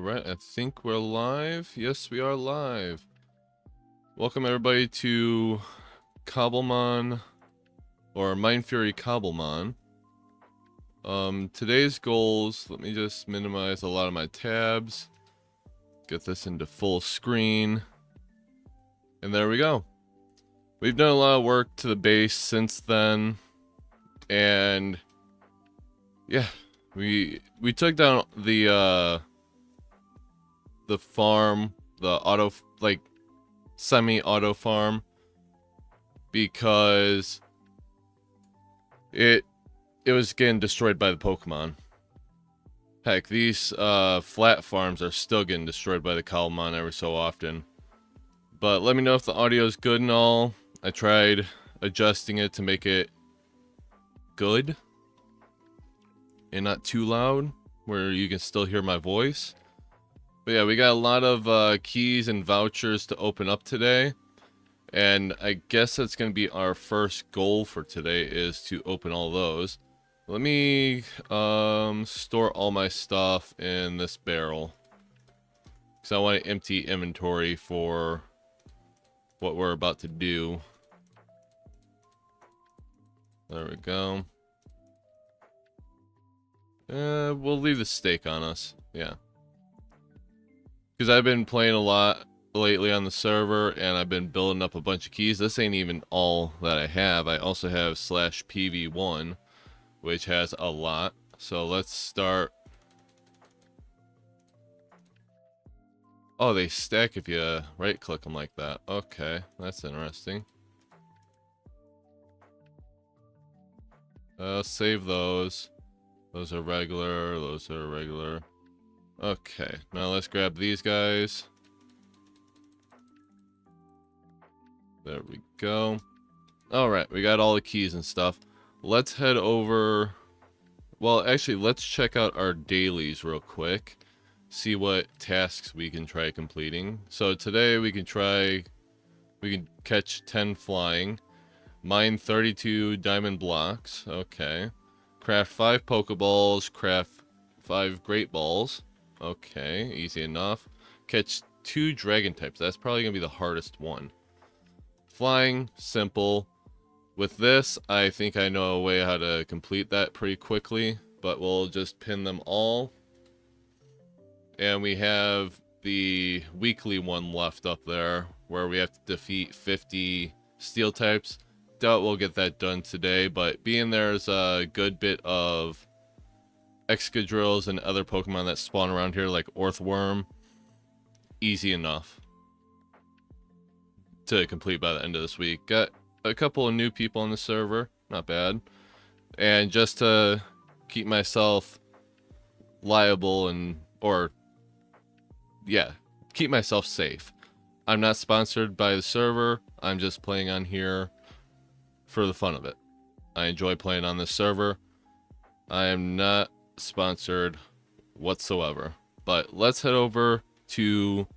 Right, I think we're live. Yes, we are live. Welcome everybody to Cobblemon or Minefury Cobblemon. Today's goals, let me just minimize a lot of my tabs. Get this into full screen. And there we go. We've done a lot of work to the base since then. And yeah, we took down the farm, the semi-auto farm, because it was getting destroyed by the Pokemon. Heck, these flat farms are still getting destroyed by the Cobblemon every so often. But let me know if the audio is good and all. I tried adjusting it to make it good and not too loud, where you can still hear my voice. But yeah, we got a lot of keys and vouchers to open up today. And I guess that's going to be our first goal for today, is to open all those. Let me store all my stuff in this barrel, because I want to empty inventory for what we're about to do. There we go. We'll leave the steak on us. Yeah. Because I've been playing a lot lately on the server, and I've been building up a bunch of keys. This ain't even all that I have. I also have /PV1, which has a lot. So let's start. Oh, they stack if you right click them like that. Okay, that's interesting. Save those. Those are regular. Those are regular. Okay, now let's grab these guys. There we go. Alright, we got all the keys and stuff. Let's head over. Well, actually, let's check out our dailies real quick. See what tasks we can try completing. So today we can catch 10 flying. Mine 32 diamond blocks. Okay. Craft 5 Pokeballs. Craft 5 Great Balls. Okay, easy enough. Catch 2 dragon types. That's probably going to be the hardest one. Flying, simple. With this, I think I know a way how to complete that pretty quickly. But we'll just pin them all. And we have the weekly one left up there, where we have to defeat 50 steel types. Doubt we'll get that done today, but being there's a good bit of Excadrills and other Pokemon that spawn around here, like Orthworm, easy enough to complete by the end of this week. Got a couple of new people on the server, not bad. And just to keep myself liable keep myself safe. I'm not sponsored by the server. I'm just playing on here for the fun of it. I enjoy playing on this server. I am not sponsored whatsoever. But let's head over to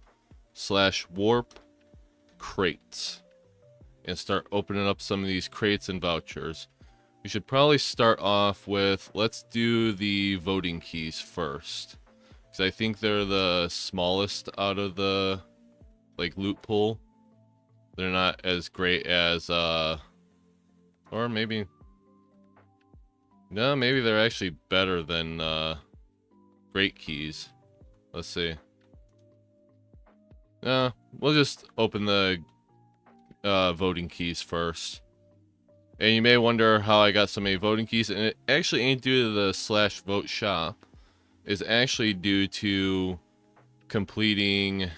/warp crates and start opening up some of these crates and vouchers. We should probably start off with, let's do the voting keys first, because I think they're the smallest out of the loot pool. They're not as great as or maybe no, maybe they're actually better than great keys. Let's see. No, we'll just open the voting keys first. And you may wonder how I got so many voting keys, and it actually ain't due to the /vote shop. It's actually due to completing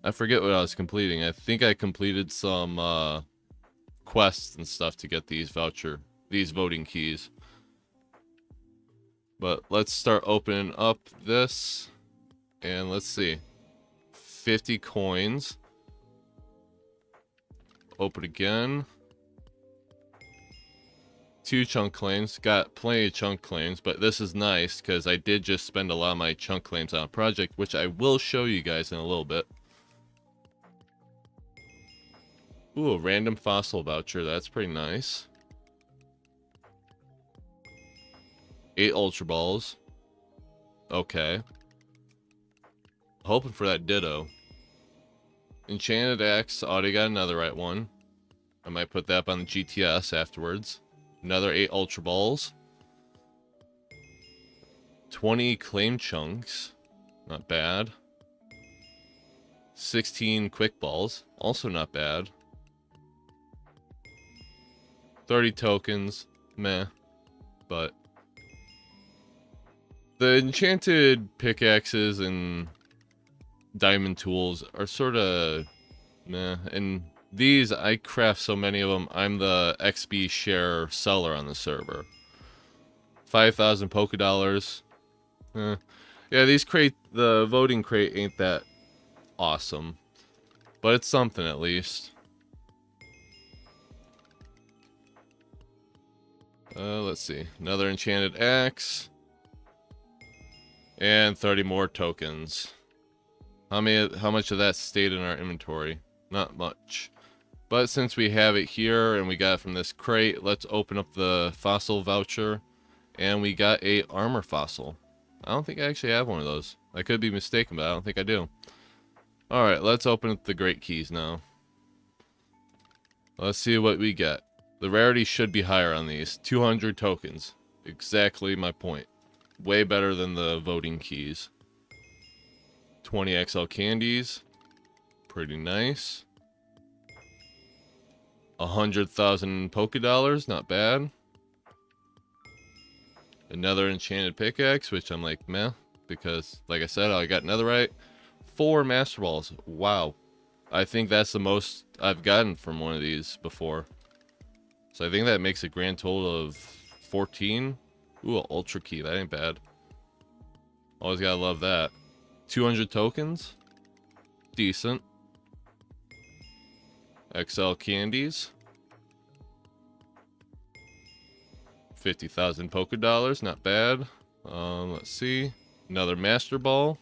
I forget what I was completing. I think I completed some quests and stuff to get these voting keys. But let's start opening up this, and let's see. 50 coins. Open again. 2 chunk claims. Got plenty of chunk claims, but this is nice because I did just spend a lot of my chunk claims on a project, which I will show you guys in a little bit. Ooh, a random fossil voucher. That's pretty nice. 8 Ultra Balls. Okay. Hoping for that Ditto. Enchanted Axe. Already got another right one. I might put that up on the GTS afterwards. Another 8 Ultra Balls. 20 Claim Chunks. Not bad. 16 Quick Balls. Also not bad. 30 tokens. Meh. But the enchanted pickaxes and diamond tools are sort of meh. And these, I craft so many of them. I'm the XP share seller on the server. 5,000 Pokedollars. Yeah, these the voting crate ain't that awesome. But it's something at least. Let's see. Another enchanted axe. And 30 more tokens. How much of that stayed in our inventory? Not much. But since we have it here and we got it from this crate, let's open up the fossil voucher. And we got a armor fossil. I don't think I actually have one of those. I could be mistaken, but I don't think I do. Alright, let's open up the great keys now. Let's see what we get. The rarity should be higher on these. 200 tokens. Exactly my point. Way better than the voting keys. 20 XL candies. Pretty nice. 100,000 Pokedollars. Not bad. Another enchanted pickaxe, which I'm like, meh. Because, like I said, I got another right. 4 Master Balls. Wow. I think that's the most I've gotten from one of these before. So I think that makes a grand total of 14. Ooh, an Ultra Key. That ain't bad. Always gotta love that. 200 tokens. Decent. XL candies. 50,000 Pokedollars. Not bad. Let's see. Another Master Ball.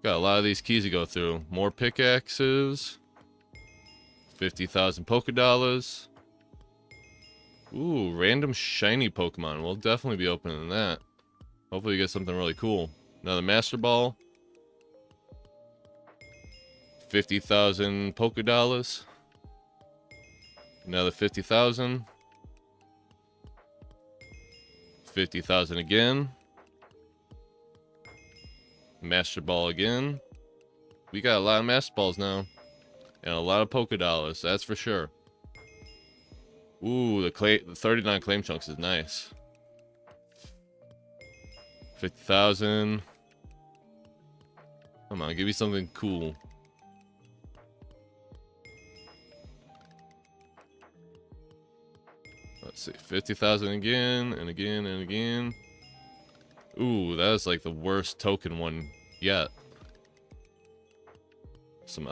Got a lot of these keys to go through. More pickaxes. 50,000 Pokedollars. Ooh, random shiny Pokemon. We'll definitely be opening that. Hopefully we get something really cool. Another Master Ball. 50,000 Pokedollars. Another 50,000. 50,000 again. Master Ball again. We got a lot of Master Balls now. And a lot of Pokedollars, that's for sure. Ooh, the 39 Claim Chunks is nice. 50,000. Come on, give me something cool. Let's see, 50,000 again, and again, and again. Ooh, that is like the worst token one yet. Some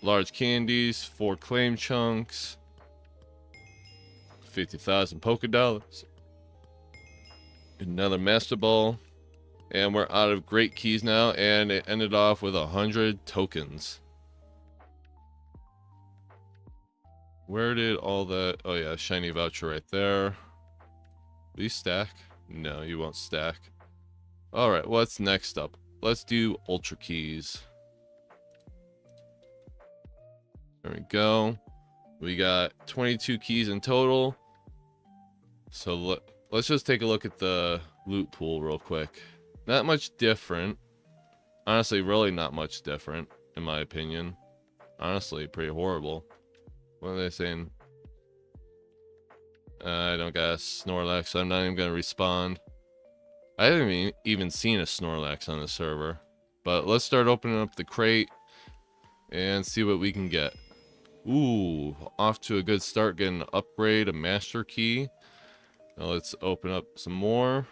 large candies, 4 Claim Chunks. 50,000 Pokedollars. Another Master Ball. And we're out of great keys now, and it ended off with 100 tokens. Where did all that... Oh yeah, shiny voucher right there. Will you stack? No, you won't stack. Alright, what's next up? Let's do Ultra Keys. There we go. We got 22 keys in total. So let's just take a look at the loot pool real quick. Not much different. Honestly, really not much different, in my opinion. Honestly, pretty horrible. What are they saying? I don't got a Snorlax, so I'm not even going to respond. I haven't even seen a Snorlax on the server. But let's start opening up the crate and see what we can get. Ooh, off to a good start, getting an upgrade, a Master Key. Now let's open up some more.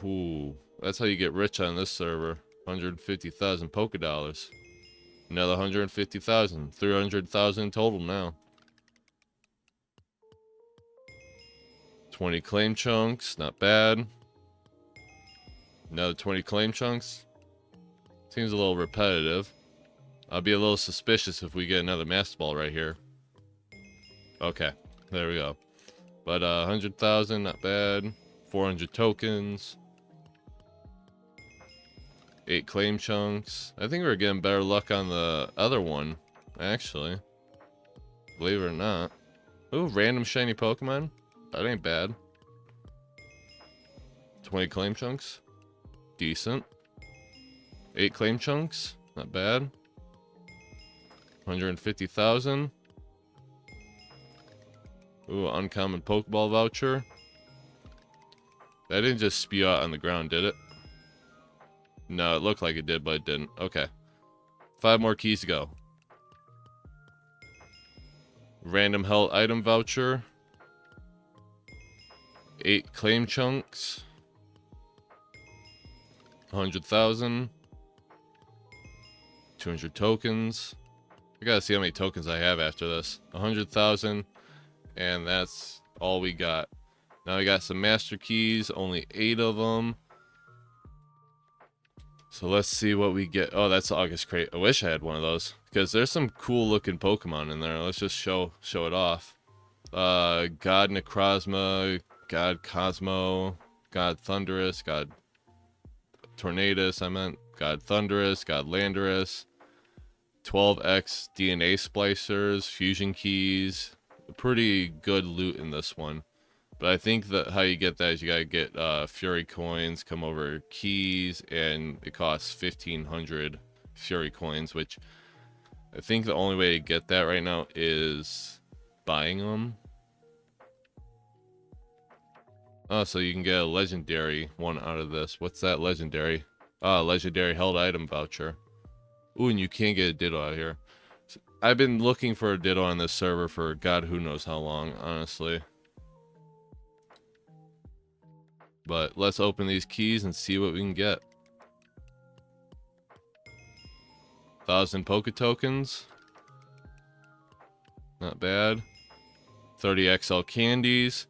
Ooh, that's how you get rich on this server. 150,000 Pokedollars. Another 150,000. 300,000 total now. 20 Claim Chunks, not bad. Another 20 Claim Chunks. Seems a little repetitive. I'll be a little suspicious if we get another Master Ball right here. Okay, there we go. But 100,000, not bad. 400 tokens. 8 claim chunks. I think we're getting better luck on the other one, actually. Believe it or not. Ooh, random shiny Pokemon. That ain't bad. 20 claim chunks. Decent. 8 claim chunks. Not bad. 150,000. Ooh, uncommon Pokeball voucher. That didn't just spew out on the ground, did it? No, it looked like it did, but it didn't. Okay. 5 more keys to go. Random held item voucher. 8 claim chunks. 100,000. 200 tokens. I gotta see how many tokens I have after this. 100,000. And that's all we got. Now we got some master keys. Only 8 of them. So let's see what we get. Oh, that's the August crate. I wish I had one of those, because there's some cool looking Pokemon in there. Let's just show it off. God Necrozma, God Cosmo, God Thundurus, God Tornadus, God Thundurus, God Landorus, 12x DNA splicers, fusion keys. Pretty good loot in this one. But I think that how you get that is you gotta get Fury coins, come over keys, and it costs 1,500 Fury coins, which I think the only way to get that right now is buying them. Oh, so you can get a legendary one out of this. What's that legendary? Legendary held item voucher. Ooh, and you can't get a Ditto out here. So I've been looking for a Ditto on this server for God who knows how long, honestly. But let's open these keys and see what we can get. 1,000 Poke tokens. Not bad. 30 XL candies.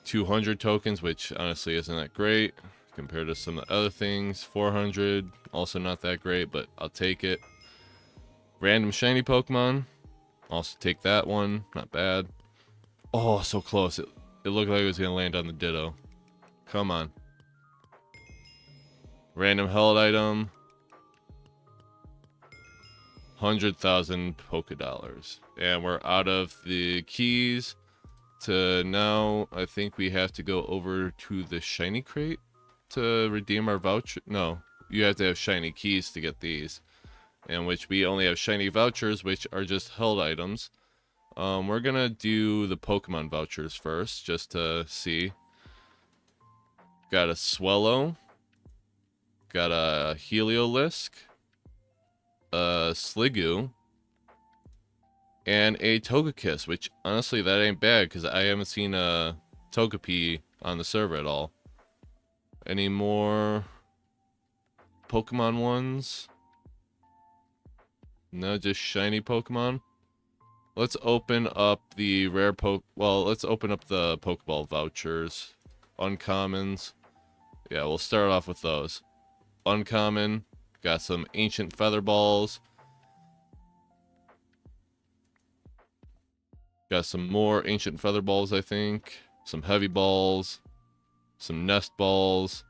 200 tokens, which honestly isn't that great compared to some of the other things. 400, also not that great, but I'll take it. Random shiny Pokemon. Also take that one. Not bad. Oh, so close. It looked like it was going to land on the Ditto. Come on. Random held item. 100,000 Pokedollars. And we're out of the keys. To now, I think we have to go over to the shiny crate to redeem our voucher. No, you have to have shiny keys to get these. And which we only have shiny vouchers, which are just held items. We're gonna do the Pokemon vouchers first, just to see. Got a Swellow. Got a Heliolisk. A Sliggoo. And a Togekiss, which honestly that ain't bad, because I haven't seen a Togepi on the server at all. Any more Pokemon ones? No, just shiny Pokemon. Let's open up the rare let's open up the Pokeball vouchers. Uncommons. Yeah, we'll start off with those. Uncommon. Got some ancient feather balls. Got some more ancient feather balls, I think. Some heavy balls. Some nest balls.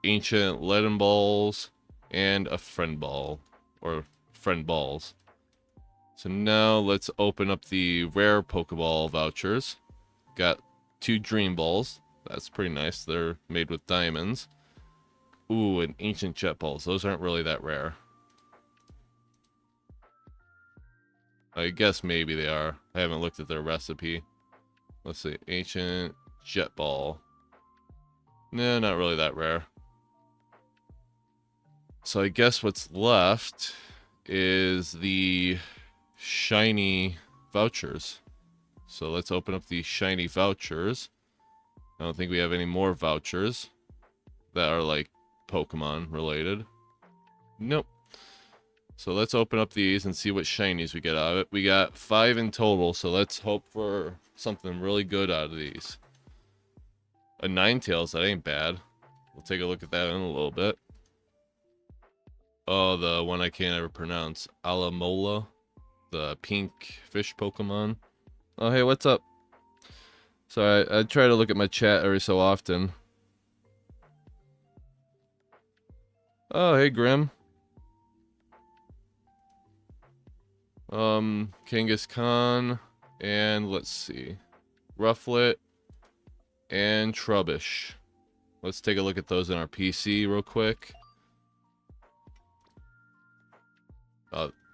Ancient leaden balls. And a friend ball. Or friend balls. So now let's open up the rare Pokeball vouchers. Got 2 dream balls. That's pretty nice. They're made with diamonds. Ooh, and ancient jet balls. Those aren't really that rare. I guess maybe they are. I haven't looked at their recipe. Let's see. Ancient jet ball. Nah, not really that rare. So I guess what's left is the shiny vouchers. So let's open up the shiny vouchers. I don't think we have any more vouchers that are like Pokemon related. Nope. So let's open up these and see what shinies we get out of it. We got 5 in total, so let's hope for something really good out of these. A Ninetales, that ain't bad. We'll take a look at that in a little bit. Oh, the one I can't ever pronounce. Alamola. the pink fish Pokemon. Oh, hey, what's up? So I try to look at my chat every so often. Oh, hey, Grim. Kangaskhan, and let's see, Rufflet, and Trubbish. Let's take a look at those in our PC real quick.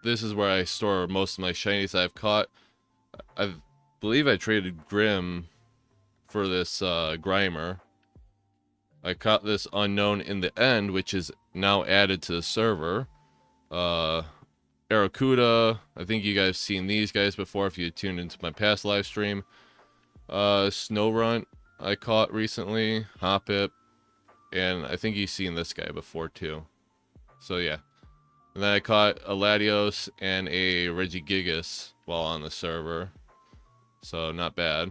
This is where I store most of my shinies I've caught. I believe I traded Grim for this Grimer. I caught this unknown in the end, which is now added to the server. Arrokuda, I think you guys seen these guys before if you tuned into my past live stream. Snowrunt I caught recently, Hoppip, and I think you've seen this guy before too. So yeah. And then I caught a Latios and a Regigigas while on the server. So not bad.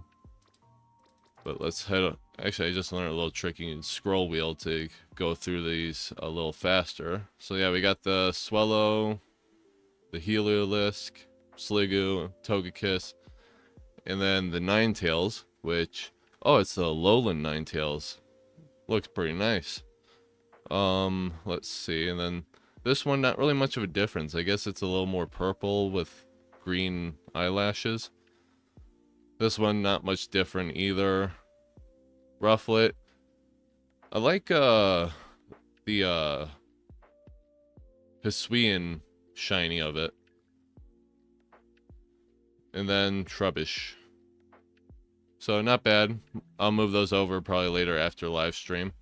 But let's head up. Actually, I just learned a little trick. You can scroll wheel to go through these a little faster. So yeah, we got the Swellow, the Heliolisk, Sliggoo, Togekiss, and then the Ninetales, which, oh, it's the Lowland Ninetales. Looks pretty nice. Let's see, and then this one, not really much of a difference. I guess it's a little more purple with green eyelashes. This one, not much different either. Rufflet. I like, the, Hisuian shiny of it. And then Trubbish. So not bad. I'll move those over probably later after live stream.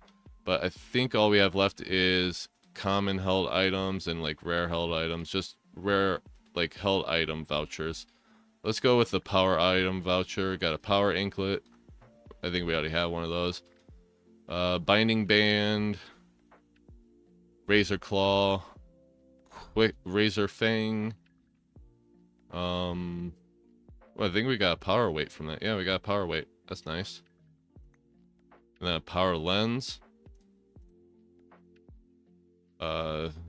But I think all we have left is common held items and like rare held items. Just rare like held item vouchers. Let's go with the power item voucher. Got a power inklet. I think we already have one of those. Binding band. Razor claw. Quick Razor Fang. Well, I think we got a power weight from that. Yeah, we got a power weight. That's nice. And then a power lens.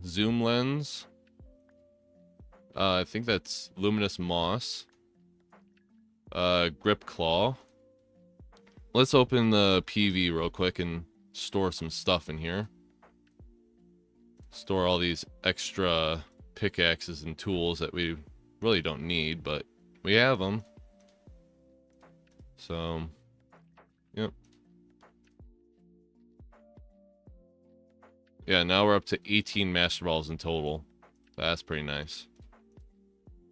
Zoom lens. I think that's luminous moss. Grip claw. Let's open the PV real quick and store some stuff in here. Store all these extra pickaxes and tools that we really don't need, but we have them. So, yep. Yeah, now we're up to 18 Master Balls in total. That's pretty nice.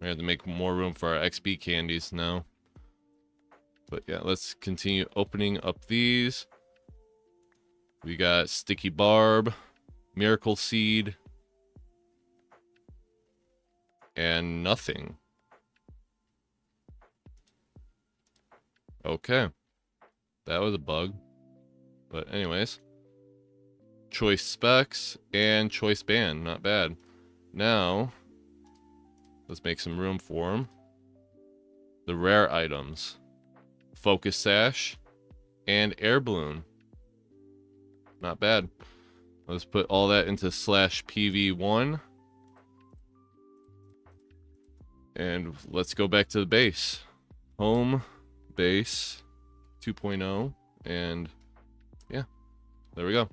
We have to make more room for our XP candies now. But yeah, let's continue opening up these. We got Sticky Barb, Miracle Seed, and nothing. Okay. That was a bug. But anyways. Choice Specs and Choice Band. Not bad. Now, let's make some room for them. The rare items. Focus Sash and Air Balloon. Not bad. Let's put all that into /PV1. And let's go back to the base. Home, base, 2.0. And yeah, there we go.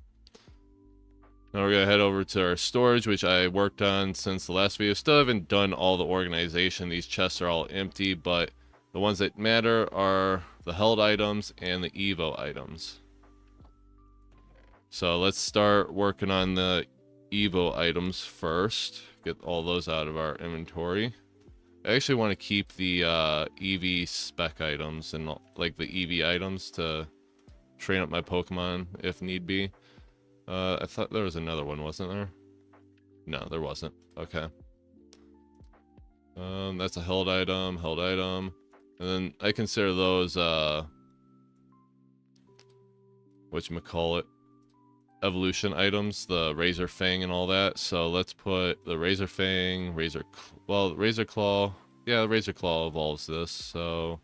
Now we're going to head over to our storage, which I worked on since the last video. Still haven't done all the organization. These chests are all empty, but the ones that matter are the held items and the Evo items. So let's start working on the Evo items first. Get all those out of our inventory. I actually want to keep the EV spec items and like the EV items to train up my Pokemon if need be. I thought there was another one, wasn't there? No, there wasn't. Okay. That's a held item. And then I consider those, whatchamacallit, evolution items, the Razor Fang and all that. So let's put the Razor Fang, Razor Claw. Yeah, the Razor Claw evolves this. So,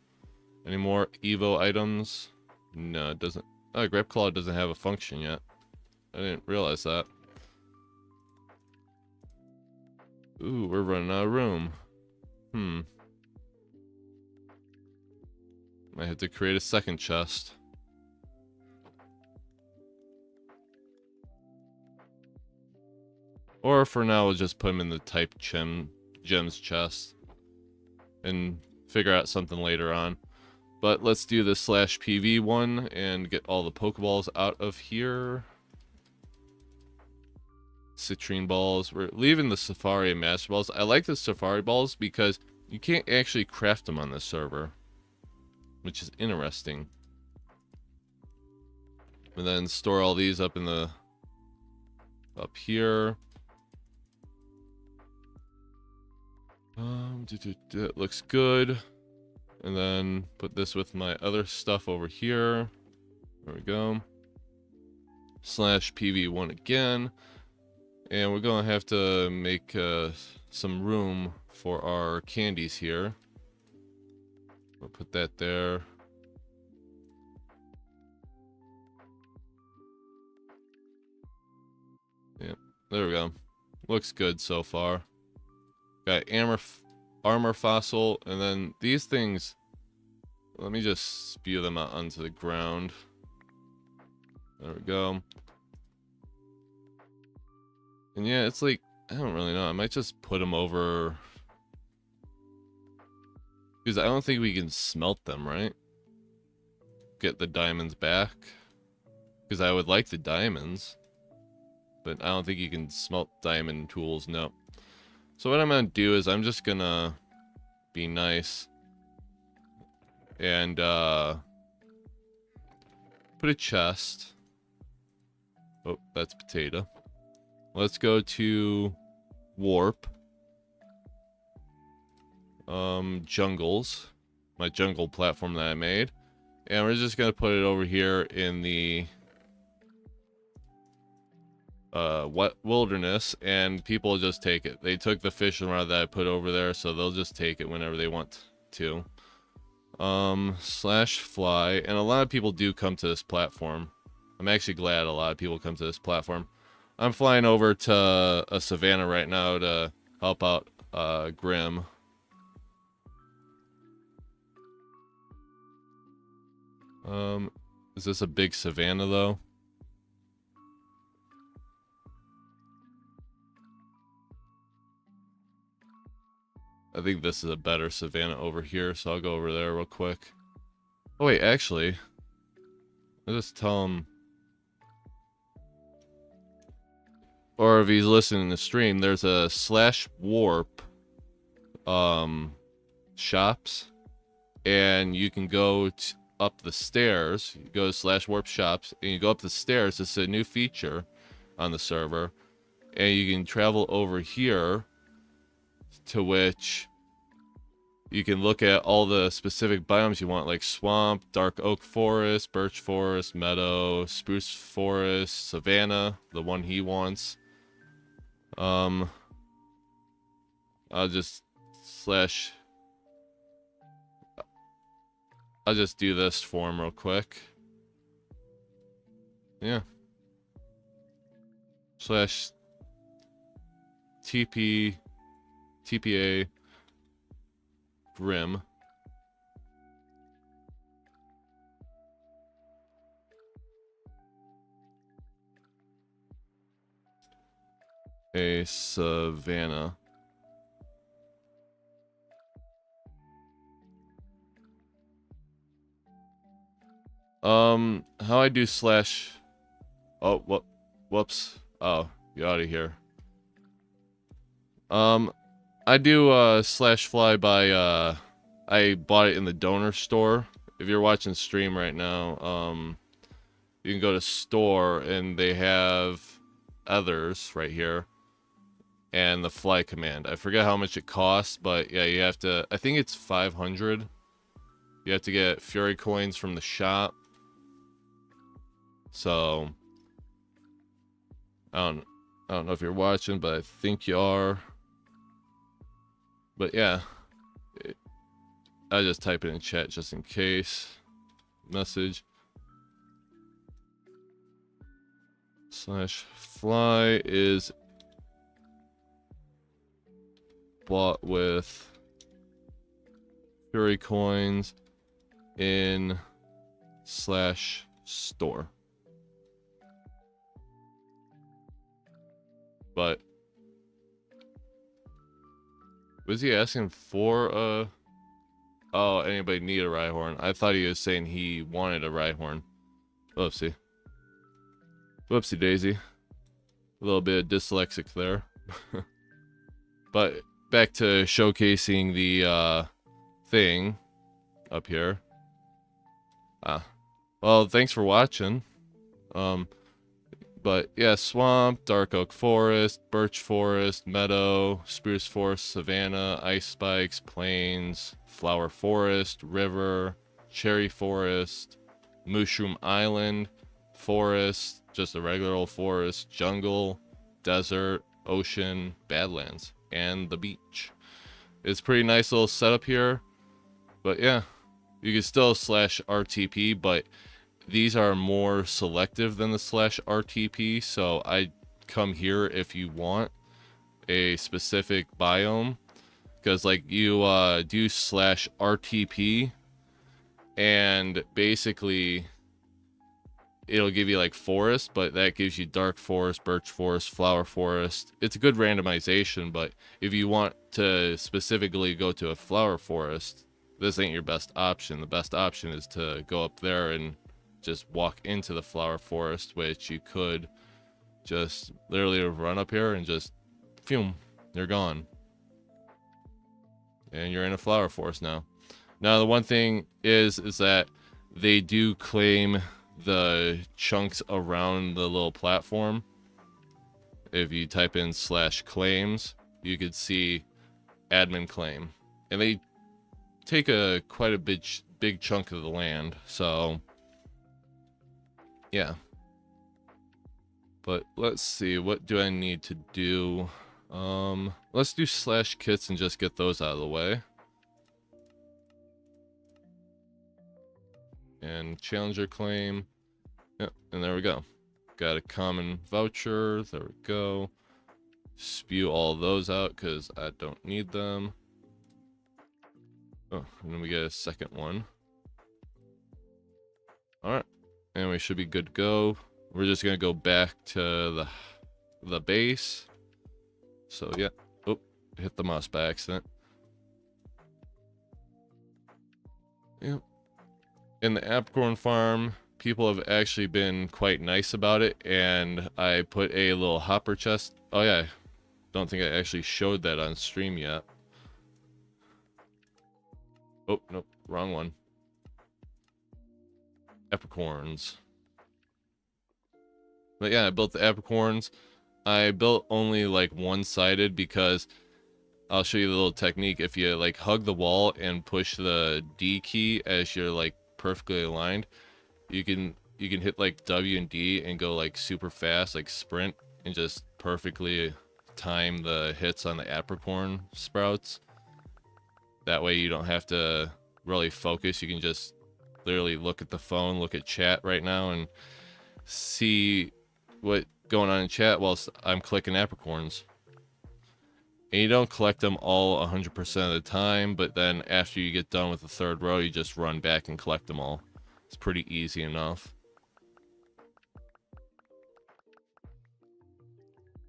any more Evo items? No, it doesn't. Oh, Grip Claw doesn't have a function yet. I didn't realize that. Ooh, we're running out of room. Might have to create a second chest. Or for now, we'll just put him in the type gems chest. And figure out something later on. But let's do the /PV one and get all the Pokeballs out of here. Citrine balls. We're leaving the Safari and Master Balls. I like the Safari balls because you can't actually craft them on this server, which is interesting. And then store all these up in the up here. It looks good. And then put this with my other stuff over here. There we go. /PV1 again. And we're going to have to make some room for our candies here. We'll put that there. Yep, there we go. Looks good so far. Got armor fossil, and then these things, let me just spew them out onto the ground. There we go. And yeah, it's like, I don't really know. I might just put them over, because I don't think we can smelt them, right? Get the diamonds back, because I would like the diamonds, but I don't think you can smelt diamond tools. No. So what I'm gonna do is I'm just gonna be nice and put a chest. Oh, that's potato. Let's go to warp. Jungles, my jungle platform that I made, and we're just gonna put it over here in the wilderness, and people just take it. They took the fishing rod that I put over there, so they'll just take it whenever they want to. /fly, and a lot of people do come to this platform. I'm actually glad a lot of people come to this platform. I'm flying over to a savannah right now to help out Grim. Is this a big savannah though? I think this is a better savannah over here, so I'll go over there real quick. Oh wait, actually, I'll just tell him, or if he's listening to stream, there's a /warp shops, and you can go up the stairs. You go to /warp shops, and you go up the stairs. It's a new feature on the server, and you can travel over here, to which you can look at all the specific biomes you want, like swamp, dark oak forest, birch forest, meadow, spruce forest, savanna, the one he wants. I'll just do this for him real quick. Yeah. /TPA Grim. A savannah. How I do /. Oh, whoops. Oh, get out of here. I do /fly by I bought it in the donor store. If you're watching stream right now, you can go to store and they have others right here and the fly command. I forget how much it costs, but yeah, you have to, I think it's 500. You have to get Fury coins from the shop. So I don't know if you're watching, but I think you are. But yeah, I just type it in chat just in case. Message /fly is bought with Fury coins in /store. But was he asking for oh, anybody need a Rhyhorn? I thought he was saying he wanted a Rhyhorn. Whoopsie. Whoopsie daisy. A little bit of dyslexic there. But back to showcasing the thing up here. Well, thanks for watching. But yeah, swamp, dark oak forest, birch forest, meadow, spruce forest, savanna, ice spikes, plains, flower forest, river, cherry forest, mushroom island, forest, just a regular old forest, jungle, desert, ocean, badlands, and the beach. It's a pretty nice little setup here. But yeah, you can still /RTP, but these are more selective than the /RTP, so I come here if you want a specific biome, because like you do /RTP, and basically it'll give you like forest, but that gives you dark forest, birch forest, flower forest. It's a good randomization, but if you want to specifically go to a flower forest, this ain't your best option. The best option is to go up there and just walk into the flower forest, which you could just literally run up here and just phew, you're gone, and you're in a flower forest now. Now the one thing is that they do claim the chunks around the little platform. If you type in /claims, you could see admin claim, and they take quite a big chunk of the land. So yeah, but let's see, what do I need to do? Let's do /kits and just get those out of the way. And challenger claim. Yep, and there we go. Got a common voucher. There we go. Spew all those out because I don't need them. Oh, and then we get a second one. Alright. And we should be good to go. We're just gonna go back to the base. So yeah. Oh, hit the mouse by accident. Yep. In the apricorn farm, people have actually been quite nice about it, and I put a little hopper chest. Oh yeah, don't think I actually showed that on stream yet. Oh, nope, wrong one. Apricorns. But yeah, I built the apricorns. I built only like one-sided because I'll show you the little technique. If you like hug the wall and push the D key as you're like perfectly aligned, you can hit like W and D and go like super fast, like sprint, and just perfectly time the hits on the apricorn sprouts. That way you don't have to really focus. You can just literally look at the phone, look at chat right now, and see what's going on in chat whilst I'm clicking apricorns. And you don't collect them all 100% of the time, but then after you get done with the third row, you just run back and collect them all. It's pretty easy enough.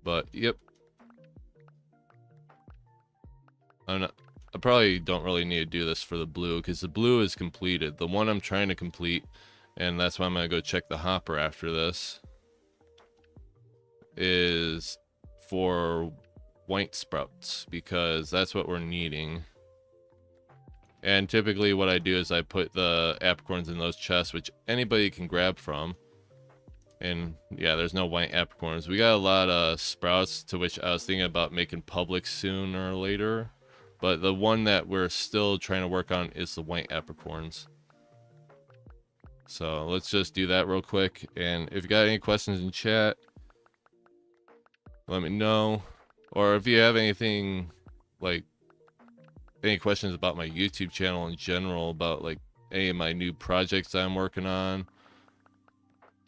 But yep. I probably don't really need to do this for the blue, because the blue is completed. The one I'm trying to complete, and that's why I'm going to go check the hopper after this, is for white sprouts, because that's what we're needing. And typically what I do is I put the apricorns in those chests, which anybody can grab from. And yeah, there's no white apricorns. We got a lot of sprouts, to which I was thinking about making public sooner or later. But the one that we're still trying to work on is the white apricorns. So let's just do that real quick. And if you got any questions in chat, let me know. Or if you have anything, like any questions about my YouTube channel in general, about like any of my new projects I'm working on,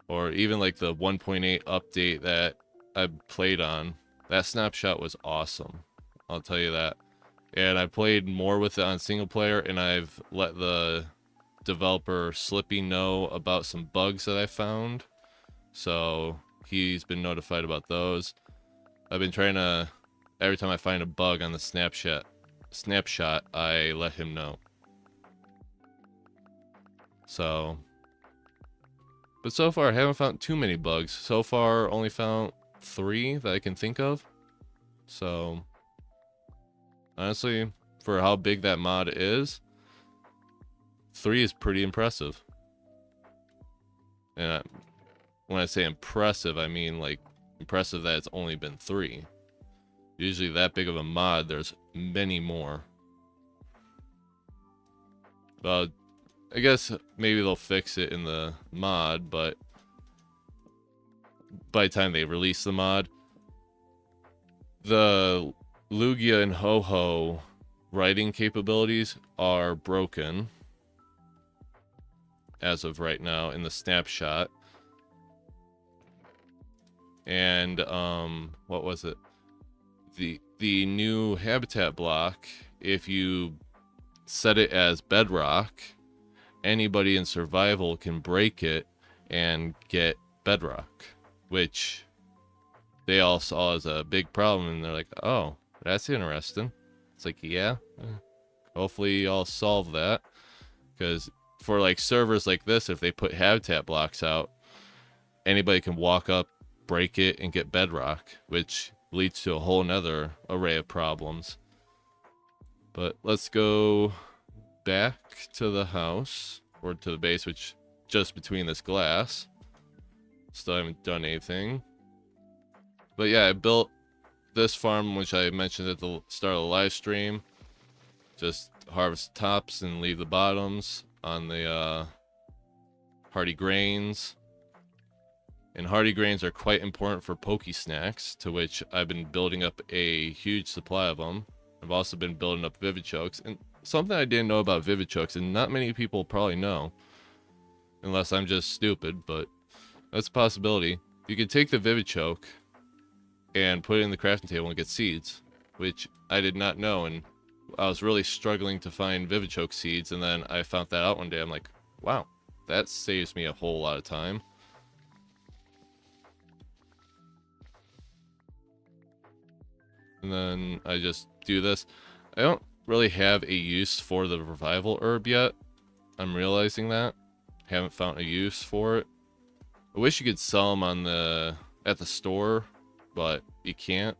or even like the 1.8 update that I played on, that snapshot was awesome. I'll tell you that. And I played more with it on single player, and I've let the developer Slippy know about some bugs that I found. So he's been notified about those. I've been trying to, every time I find a bug on the snapshot, I let him know. So, but so far I haven't found too many bugs. So far only found 3 that I can think of. So, honestly, for how big that mod is, 3 is pretty impressive. And when I say impressive, I mean like impressive that it's only been 3. Usually that big of a mod, there's many more. I guess maybe they'll fix it in the mod, but by the time they release the mod, the Lugia and Ho-Ho writing capabilities are broken as of right now in the snapshot. And what was it? The new habitat block, if you set it as bedrock, anybody in survival can break it and get bedrock, which they all saw as a big problem, and they're like, oh, that's interesting. It's like, yeah, hopefully y'all solve that, because for like servers like this, if they put habitat blocks out, anybody can walk up, break it, and get bedrock, which leads to a whole nother array of problems. But let's go back to the house, or to the base, which just between this glass. Still haven't done anything. But yeah, I built this farm, which I mentioned at the start of the live stream. Just harvest tops and leave the bottoms on the hardy grains. And hardy grains are quite important for Poke Snacks, to which I've been building up a huge supply of them. I've also been building up Vivichokes, and something I didn't know about Vivichokes, and not many people probably know, unless I'm just stupid, but that's a possibility. You can take the Vivichoke and put it in the crafting table and get seeds, which I did not know, and I was really struggling to find Vivichoke seeds, and then I found that out one day. I'm like, wow, that saves me a whole lot of time. And then I just do this. I don't really have a use for the revival herb yet. I'm realizing that. Haven't found a use for it. I wish you could sell them on at the store, but you can't.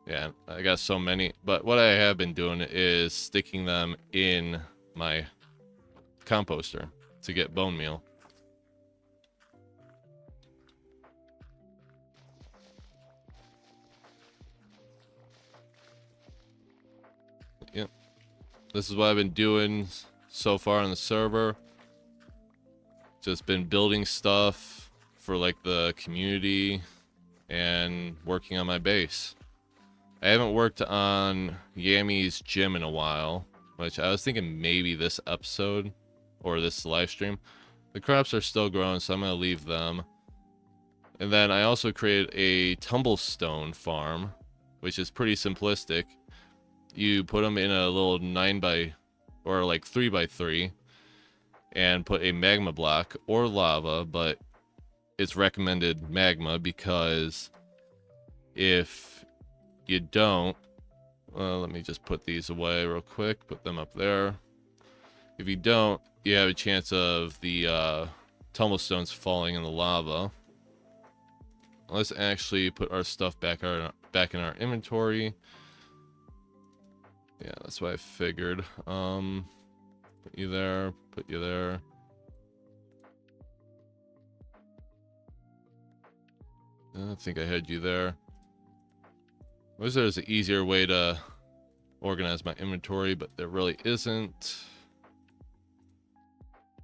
Yeah, I got so many. But what I have been doing is sticking them in my composter to get bone meal. Yep. This is what I've been doing so far on the server. Just been building stuff for like the community and working on my base. I haven't worked on Yammy's gym in a while, which I was thinking maybe this episode or this live stream. The crops are still growing, so I'm going to leave them. And then I also created a tumblestone farm, which is pretty simplistic. You put them in a little 9x or like 3x3 and put a magma block or lava, but it's recommended magma because if you don't, let me just put these away real quick, put them up there. If you don't, you have a chance of the tumblestones falling in the lava. Let's actually put our stuff back in our inventory. Yeah, that's what I figured. Put you there, put you there. I think I had you there. I wish there was an easier way to organize my inventory, but there really isn't.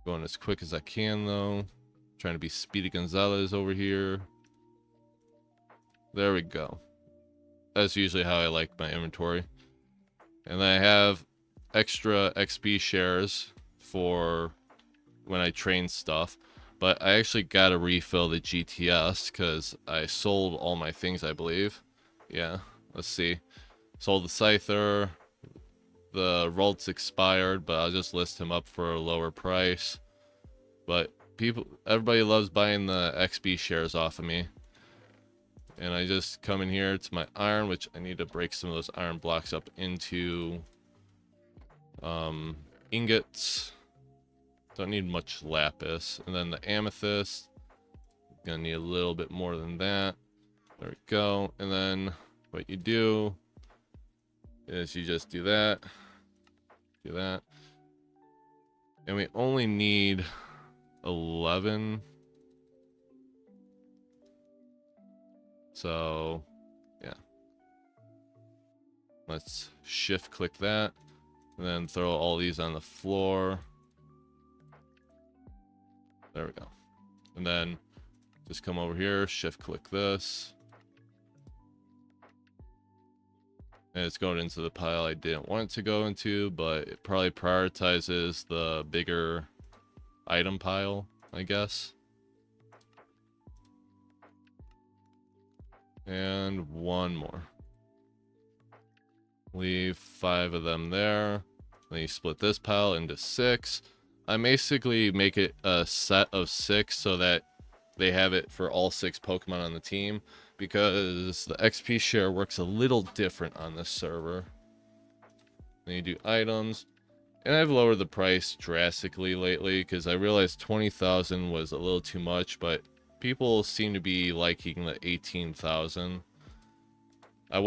Going as quick as I can, though. Trying to be Speedy Gonzalez over here. There we go. That's usually how I like my inventory. And then I have extra XP shares for when I train stuff. But I actually got to refill the GTS because I sold all my things, I believe. Yeah, let's see. Sold the Scyther. The Ralts expired, but I'll just list him up for a lower price. But everybody loves buying the XP shares off of me. And I just come in here to my iron, which I need to break some of those iron blocks up into ingots. Don't need much lapis. And then the amethyst, gonna need a little bit more than that. There we go. And then what you do is you just do that, and we only need 11. So yeah, let's shift click that, and then throw all these on the floor. There we go. And then just come over here, shift click this, and it's going into the pile I didn't want it to go into, but it probably prioritizes the bigger item pile, I guess. And one more. Leave 5 of them there. Then you split this pile into 6. I basically make it a set of 6 so that they have it for all 6 Pokemon on the team, because the XP share works a little different on this server. Then you do items, and I've lowered the price drastically lately because I realized 20,000 was a little too much, but people seem to be liking the 18,000. At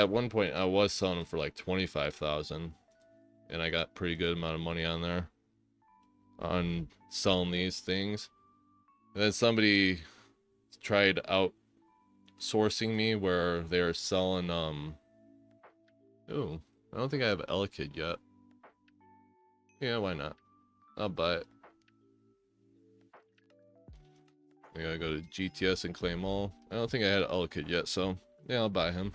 one point I was selling them for like 25,000, and I got pretty good amount of money on there on selling these things. And then somebody tried outsourcing me where they're selling ooh, I don't think I have Elekid yet. Yeah, why not? I'll buy it. I gotta go to GTS and claim all. I don't think I had Elekid yet, so yeah, I'll buy him.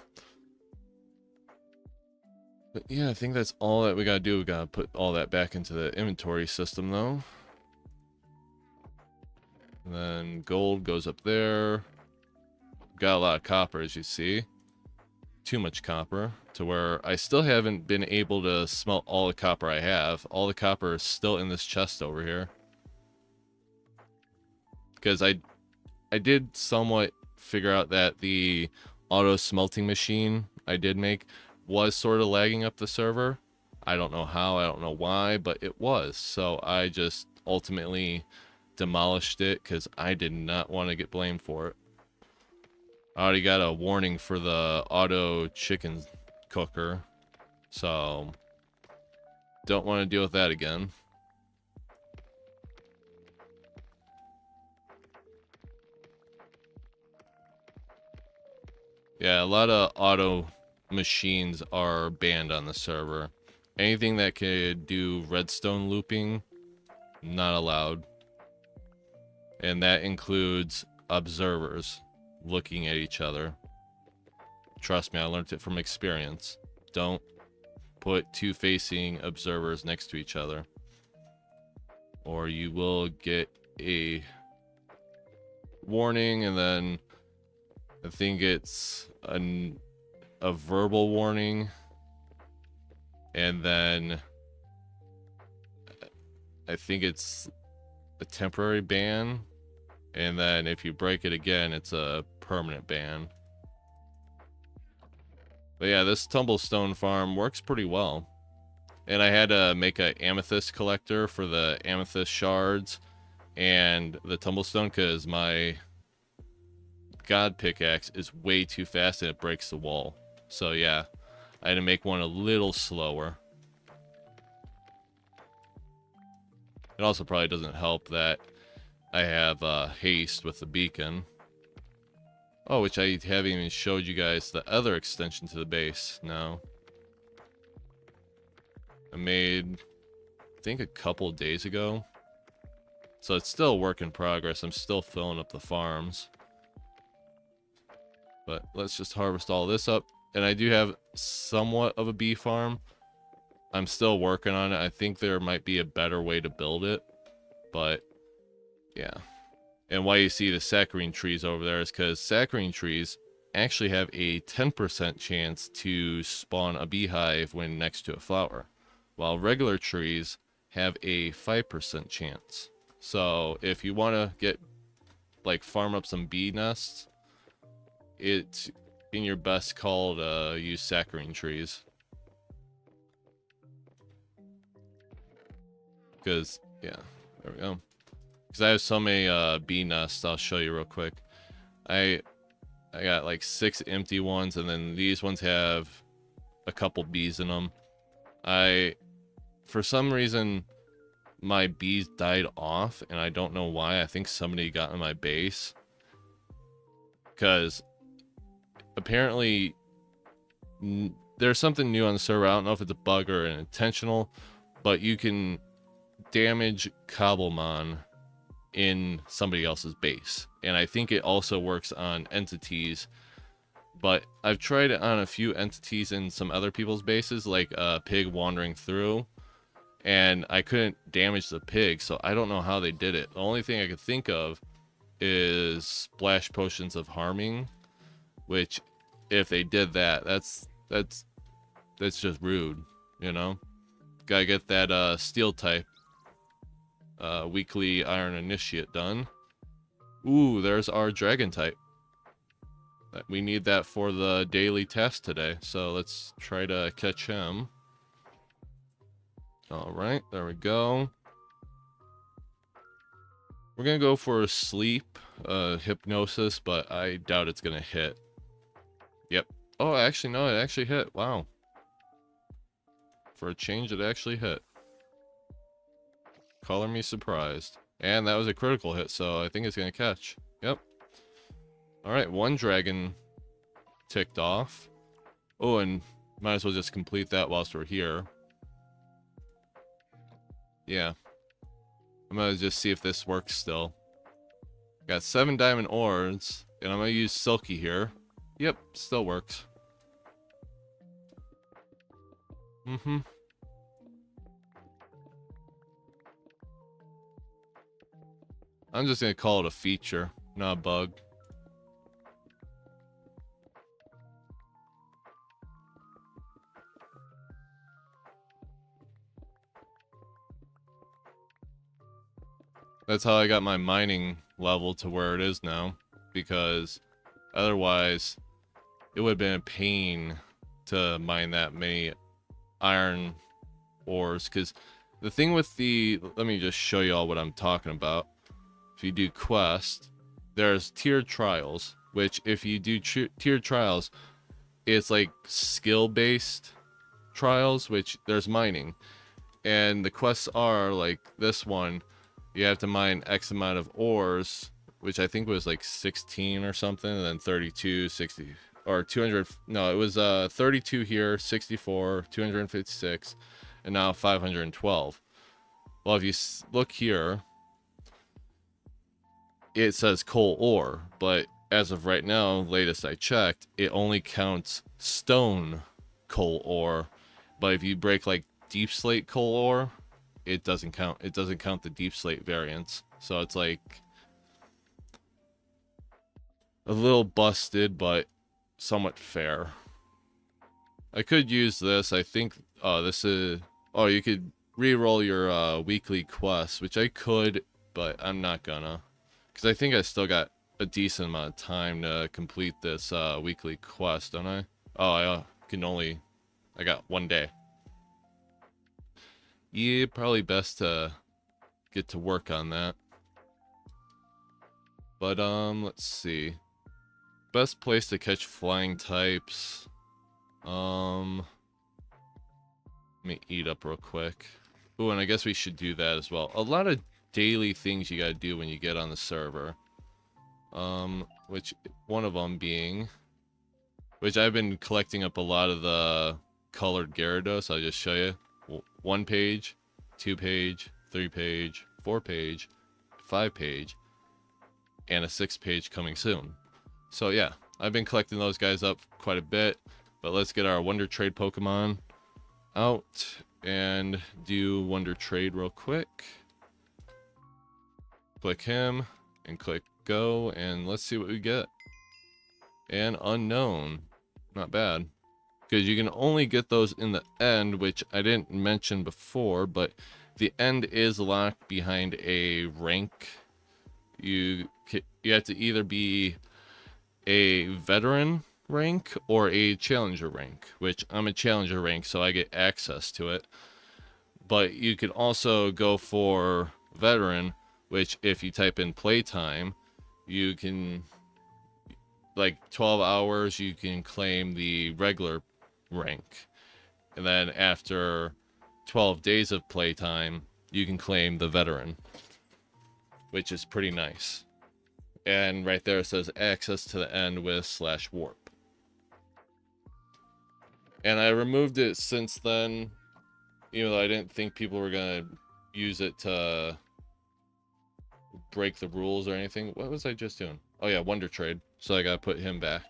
But yeah, I think that's all that we gotta do. We gotta put all that back into the inventory system though. And then gold goes up there. Got a lot of copper, as you see. Too much copper to where I still haven't been able to smelt all the copper I have. All the copper is still in this chest over here. Because I did somewhat figure out that the auto smelting machine I did make was sort of lagging up the server. I don't know how, I don't know why, but it was. So I just ultimately demolished it because I did not want to get blamed for it. I already got a warning for the auto chicken cooker, so don't want to deal with that again. Yeah, a lot of auto machines are banned on the server. Anything that could do redstone looping, not allowed. And that includes observers looking at each other. Trust me, I learned it from experience. Don't put 2 facing observers next to each other, or you will get a warning. And then I think it's a verbal warning, and then I think it's a temporary ban, and then if you break it again, it's a permanent ban. But yeah, this tumblestone farm works pretty well. And I had to make an amethyst collector for the amethyst shards and the tumblestone because my god pickaxe is way too fast and it breaks the wall. So yeah, I had to make one a little slower. It also probably doesn't help that I have haste with the beacon. Oh, which I haven't even showed you guys the other extension to the base. No. I made, I think, a couple days ago. So it's still a work in progress. I'm still filling up the farms. But let's just harvest all this up. And I do have somewhat of a bee farm. I'm still working on it. I think there might be a better way to build it. But yeah. And why you see the saccharine trees over there is because saccharine trees actually have a 10% chance to spawn a beehive when next to a flower, while regular trees have a 5% chance. So if you want to get, like, farm up some bee nests, it's in your best call to use saccharine trees. Because, yeah, there we go. Because I have so many bee nests, I'll show you real quick. I got like 6 empty ones, and then these ones have a couple bees in them. For some reason, my bees died off, and I don't know why. I think somebody got in my base. Because apparently there's something new on the server. I don't know if it's a bug or an intentional, but you can damage Cobblemon in somebody else's base, and I think it also works on entities, but I've tried it on a few entities in some other people's bases, like a pig wandering through, and I couldn't damage the pig, so I don't know how they did it. The only thing I could think of is splash potions of harming, which if they did that, that's just rude, you know. Gotta get that steel type weekly iron initiate done. Ooh, there's our dragon type. We need that for the daily test today, so let's try to catch him. Alright, there we go. We're gonna go for sleep, hypnosis, but I doubt it's gonna hit. Yep. Oh, actually, no, it actually hit. Wow. For a change, it actually hit. Color me surprised. And that was a critical hit, so I think it's going to catch. Yep. Alright, one dragon ticked off. Oh, and might as well just complete that whilst we're here. Yeah. I'm going to just see if this works still. Got 7 diamond ores, and I'm going to use Silky here. Yep, still works. Mm-hmm. I'm just gonna call it a feature, not a bug. That's how I got my mining level to where it is now, because otherwise it would have been a pain to mine that many iron ores. Because the thing with let me just show you all what I'm talking about. If you do quest, there's tiered trials, which if you do tiered trials, it's like skill-based trials, which there's mining. And the quests are like this one, you have to mine X amount of ores, which I think was like 16 or something, and then 32, 60, or 200, no, it was 32 here, 64, 256, and now 512. Well, if you look here, it says coal ore, but as of right now, latest I checked, it only counts stone coal ore. But if you break like deep slate coal ore, it doesn't count. It doesn't count the deep slate variants. So it's like a little busted, but somewhat fair. I could use this. I think this is, oh, you could re-roll your weekly quests, which I could, but I'm not gonna. Because I think I still got a decent amount of time to complete this weekly quest, don't I? Oh, I got 1 day. Yeah, probably best to get to work on that. But, let's see. Best place to catch flying types. Let me eat up real quick. Ooh, and I guess we should do that as well. A lot of daily things you gotta do when you get on the server. Which one of them being, which I've been collecting up a lot of the colored Gyarados. I'll just show you. 1 page, 2 page, 3 page, 4 page, 5 page, and a 6 page coming soon. So yeah, I've been collecting those guys up quite a bit. But let's get our Wonder Trade Pokemon out and do Wonder Trade real quick. Click him and click go, and let's see what we get. and unknown. Not bad. Because you can only get those in the end, which I didn't mention before, but the end is locked behind a rank. You have to either be a veteran rank or a challenger rank, which I'm a challenger rank, so I get access to it. But you could also go for veteran, which if you type in playtime, you can, like 12 hours, you can claim the regular rank. And then after 12 days of playtime, you can claim the veteran, which is pretty nice. And right there it says access to the end with /warp. And I removed it since then, even though I didn't think people were gonna use it to break the rules or anything. What was I just doing? Oh yeah, Wonder Trade. So I gotta put him back.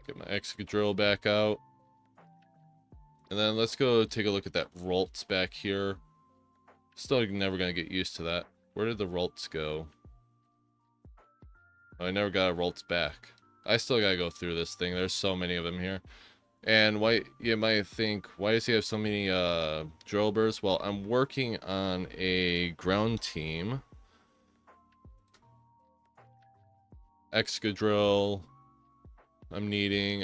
Get my Excadrill back out. And then let's go take a look at that Ralts back here. Still never gonna get used to that. Where did the Ralts go? Oh, I never got a Ralts back. I still gotta go through this thing. There's so many of them here. And why, you might think, why does he have so many Drillburs? Well, I'm working on a ground team. Excadrill. I'm needing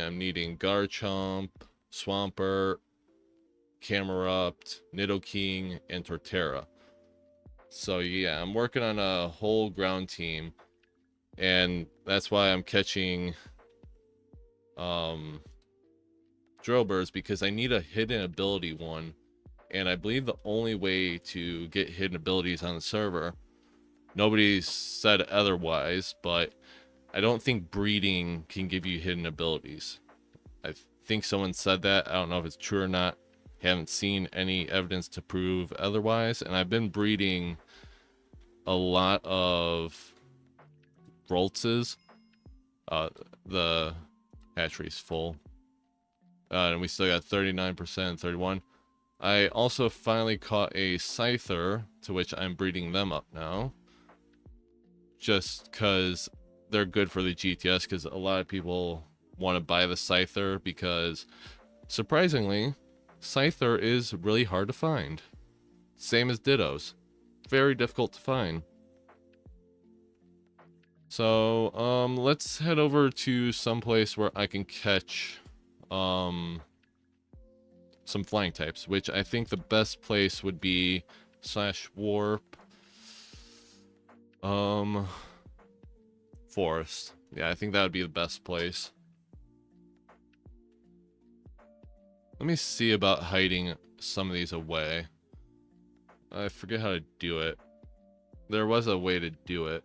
Garchomp, Swampert, Camerupt, Nidoking, and Torterra. So yeah, I'm working on a whole ground team. And that's why I'm catching Drillburs, because I need a hidden ability one. And I believe the only way to get hidden abilities on the server, nobody's said otherwise, but I don't think breeding can give you hidden abilities. I think someone said that. I don't know if it's true or not. Haven't seen any evidence to prove otherwise. And I've been breeding a lot of Raltses. The hatchery's full. And we still got 39%, 31. I also finally caught a Scyther, to which I'm breeding them up now. Just because they're good for the GTS, because a lot of people want to buy the Scyther, because surprisingly, Scyther is really hard to find. Same as Dittos. Very difficult to find. So, let's head over to someplace where I can catch some flying types, which I think the best place would be /warp forest. Yeah, I think that would be the best place. Let me see about hiding some of these away. I forget how to do it. There was a way to do it.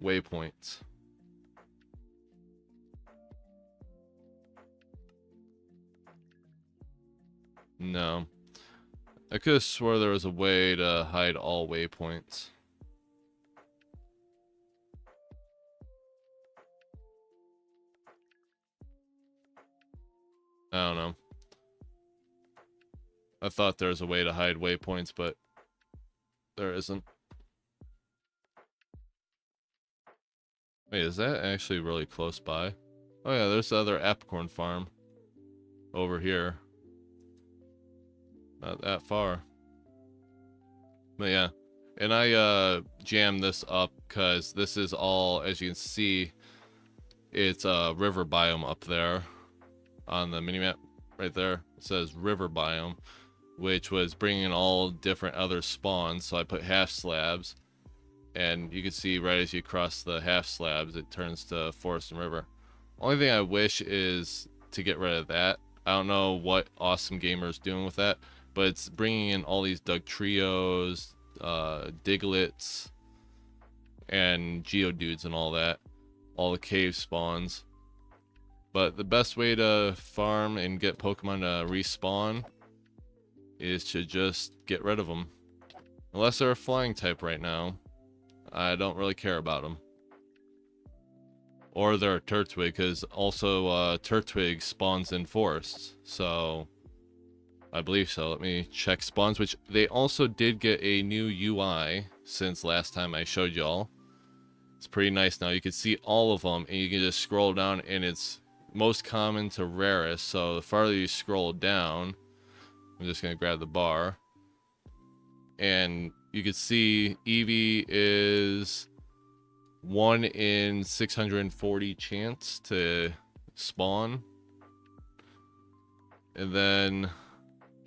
Waypoints. No. I could have swore there was a way to hide all waypoints. I don't know. I thought there was a way to hide waypoints, but there isn't. Wait, is that actually really close by? Oh yeah, there's the other apricorn farm over here. Not that far. But yeah. And I jammed this up because this is all, as you can see, it's a river biome up there on the minimap right there. It says river biome, which was bringing in all different other spawns. So I put half slabs, and you can see right as you cross the half slabs, it turns to forest and river. Only thing I wish is to get rid of that. I don't know what Awesome Gamer is doing with that, but it's bringing in all these Dugtrios, Digletts, and Geodudes and all that. All the cave spawns. But the best way to farm and get Pokemon to respawn is to just get rid of them. Unless they're a flying type right now, I don't really care about them. Or they're a Turtwig, because also Turtwig spawns in forests. So, I believe so. Let me check spawns, which they also did get a new UI since last time I showed y'all. It's pretty nice now. You can see all of them, and you can just scroll down, and it's most common to rarest. So the farther you scroll down, I'm just going to grab the bar, and you can see Eevee is 1 in 640 chance to spawn. And then,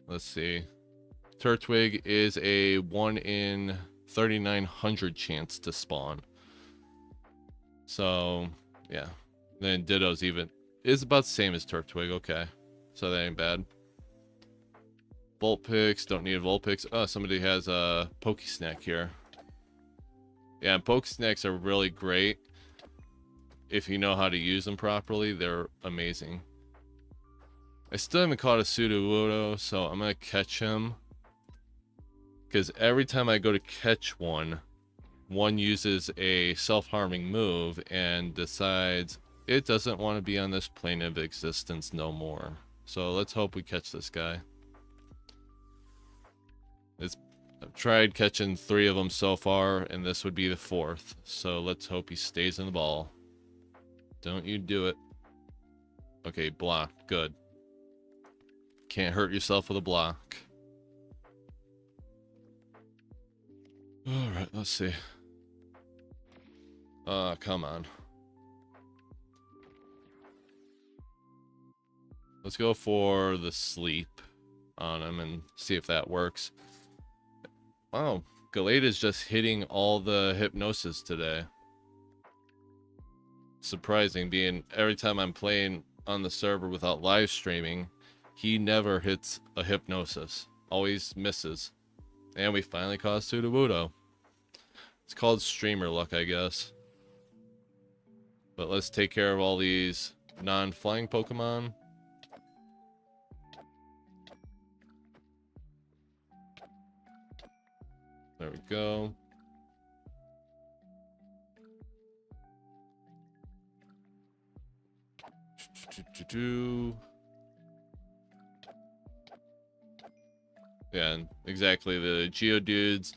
let's see, Turtwig is a 1 in 3,900 chance to spawn. So, yeah. Then Ditto's even is about the same as Turtwig. Okay, so that ain't bad. Vulpix, don't need a Vulpix. Oh, somebody has a Pokesnack here. Yeah, Pokesnacks are really great if you know how to use them properly. They're amazing. I still haven't caught a Sudowoodo, so I'm gonna catch him. Because every time I go to catch one uses a self-harming move and decides it doesn't want to be on this plane of existence no more. So let's hope we catch this guy. I've tried catching 3 of them so far, and this would be the 4th. So let's hope he stays in the ball. Don't you do it. Okay, blocked. Good. Can't hurt yourself with a block. Alright, let's see. Come on. Let's go for the sleep on him and see if that works. Wow, Gallade is just hitting all the hypnosis today. Surprising, being every time I'm playing on the server without live streaming, he never hits a hypnosis. Always misses. And we finally caught Sudowoodo. It's called streamer luck, I guess. But let's take care of all these non-flying Pokemon. There we go. Yeah, exactly. The Geodudes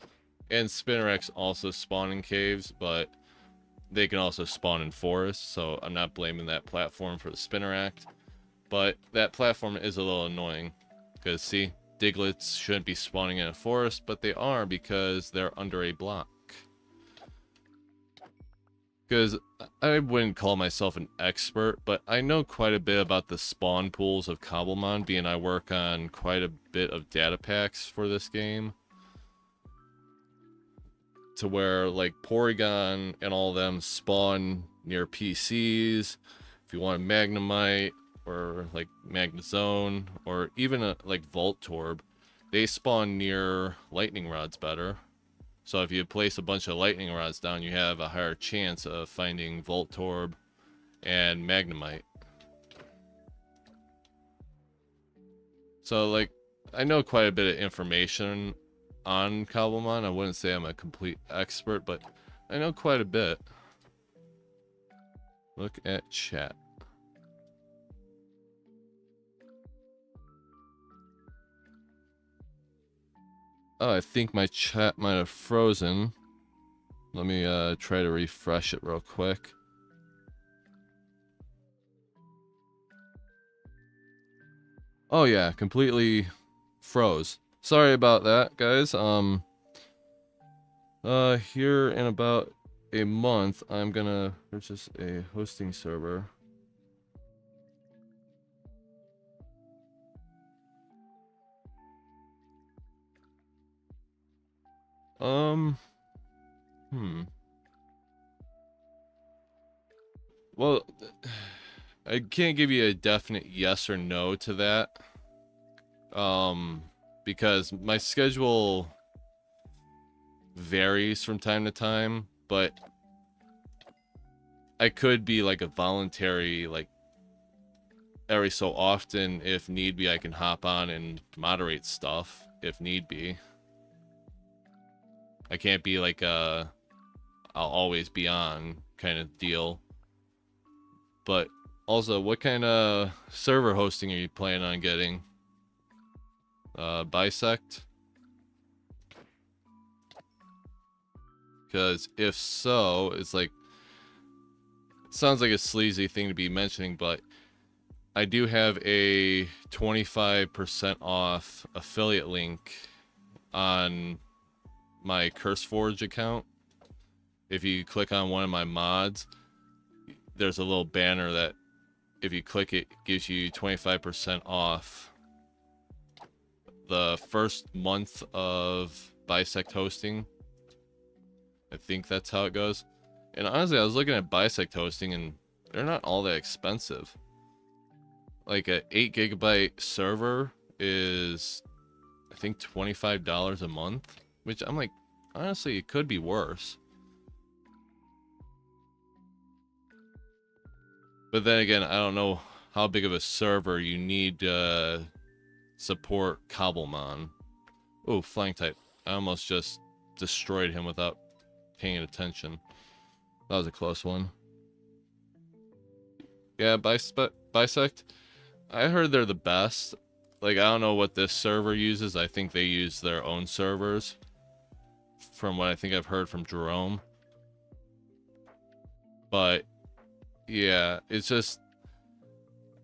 and Spinarex also spawn in caves, but they can also spawn in forests, so I'm not blaming that platform for the Spinarak. But that platform is a little annoying, because see, Diglets shouldn't be spawning in a forest, but they are because they're under a block. Because I wouldn't call myself an expert, but I know quite a bit about the spawn pools of Cobblemon, being I work on quite a bit of data packs for this game. To where, like, Porygon and all of them spawn near PCs. If you want a Magnemite, or like Magnezone, or even like Voltorb, they spawn near lightning rods better. So if you place a bunch of lightning rods down, you have a higher chance of finding Voltorb and Magnemite. So like, I know quite a bit of information on Cobblemon. I wouldn't say I'm a complete expert, but I know quite a bit. Look at chat. Oh, I think my chat might have frozen. Let me try to refresh it real quick. Oh yeah, completely froze. Sorry about that, guys. Here in about a month, I'm gonna purchase a hosting server. Well, I can't give you a definite yes or no to that. Because my schedule varies from time to time, but I could be like a voluntary, like, every so often, if need be, I can hop on and moderate stuff, if need be. I can't be like I'll always be on kind of deal. But also, what kind of server hosting are you planning on getting? Bisect? Because if so, it's like, sounds like a sleazy thing to be mentioning, but I do have a 25% off affiliate link on my CurseForge account. If you click on one of my mods, there's a little banner that if you click it, gives you 25% off the first month of Bisect hosting. I think that's how it goes. And honestly, I was looking at Bisect hosting and they're not all that expensive. Like a 8 GB server is, I think, $25 a month, which I'm like, honestly, it could be worse. But then again, I don't know how big of a server you need to support Cobblemon. Oh, flying type. I almost just destroyed him without paying attention. That was a close one. Yeah, Bisect. I heard they're the best. Like, I don't know what this server uses. I think they use their own servers. From what I think I've heard from Jerome. But, yeah, it's just...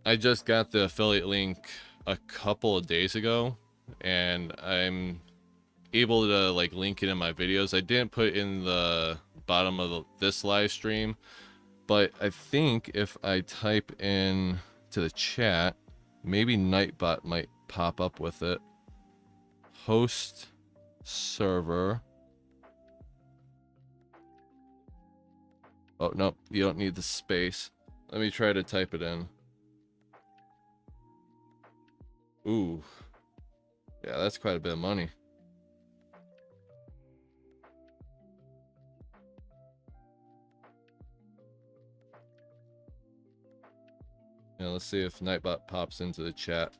I just got the affiliate link a couple of days ago. And I'm able to, like, link it in my videos. I didn't put it in the bottom of this live stream. But I think if I type in to the chat, maybe Nightbot might pop up with it. Host server. Oh, no, you don't need the space. Let me try to type it in. Ooh. Yeah, that's quite a bit of money. Yeah, let's see if Nightbot pops into the chat.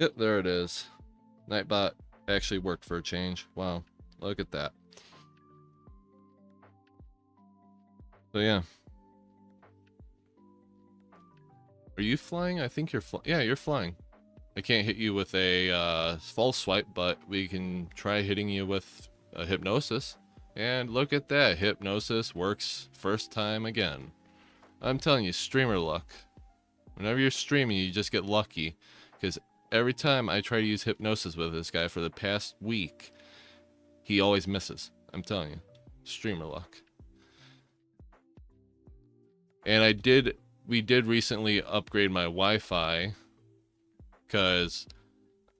Yep, there it is. Nightbot actually worked for a change. Wow, look at that. So yeah. Are you flying? I think you're flying. Yeah, you're flying. I can't hit you with a false swipe, but we can try hitting you with a hypnosis. And look at that. Hypnosis works first time again. I'm telling you, streamer luck. Whenever you're streaming, you just get lucky. Because every time I try to use hypnosis with this guy for the past week, he always misses. I'm telling you. Streamer luck. And we did recently upgrade my Wi-Fi. Because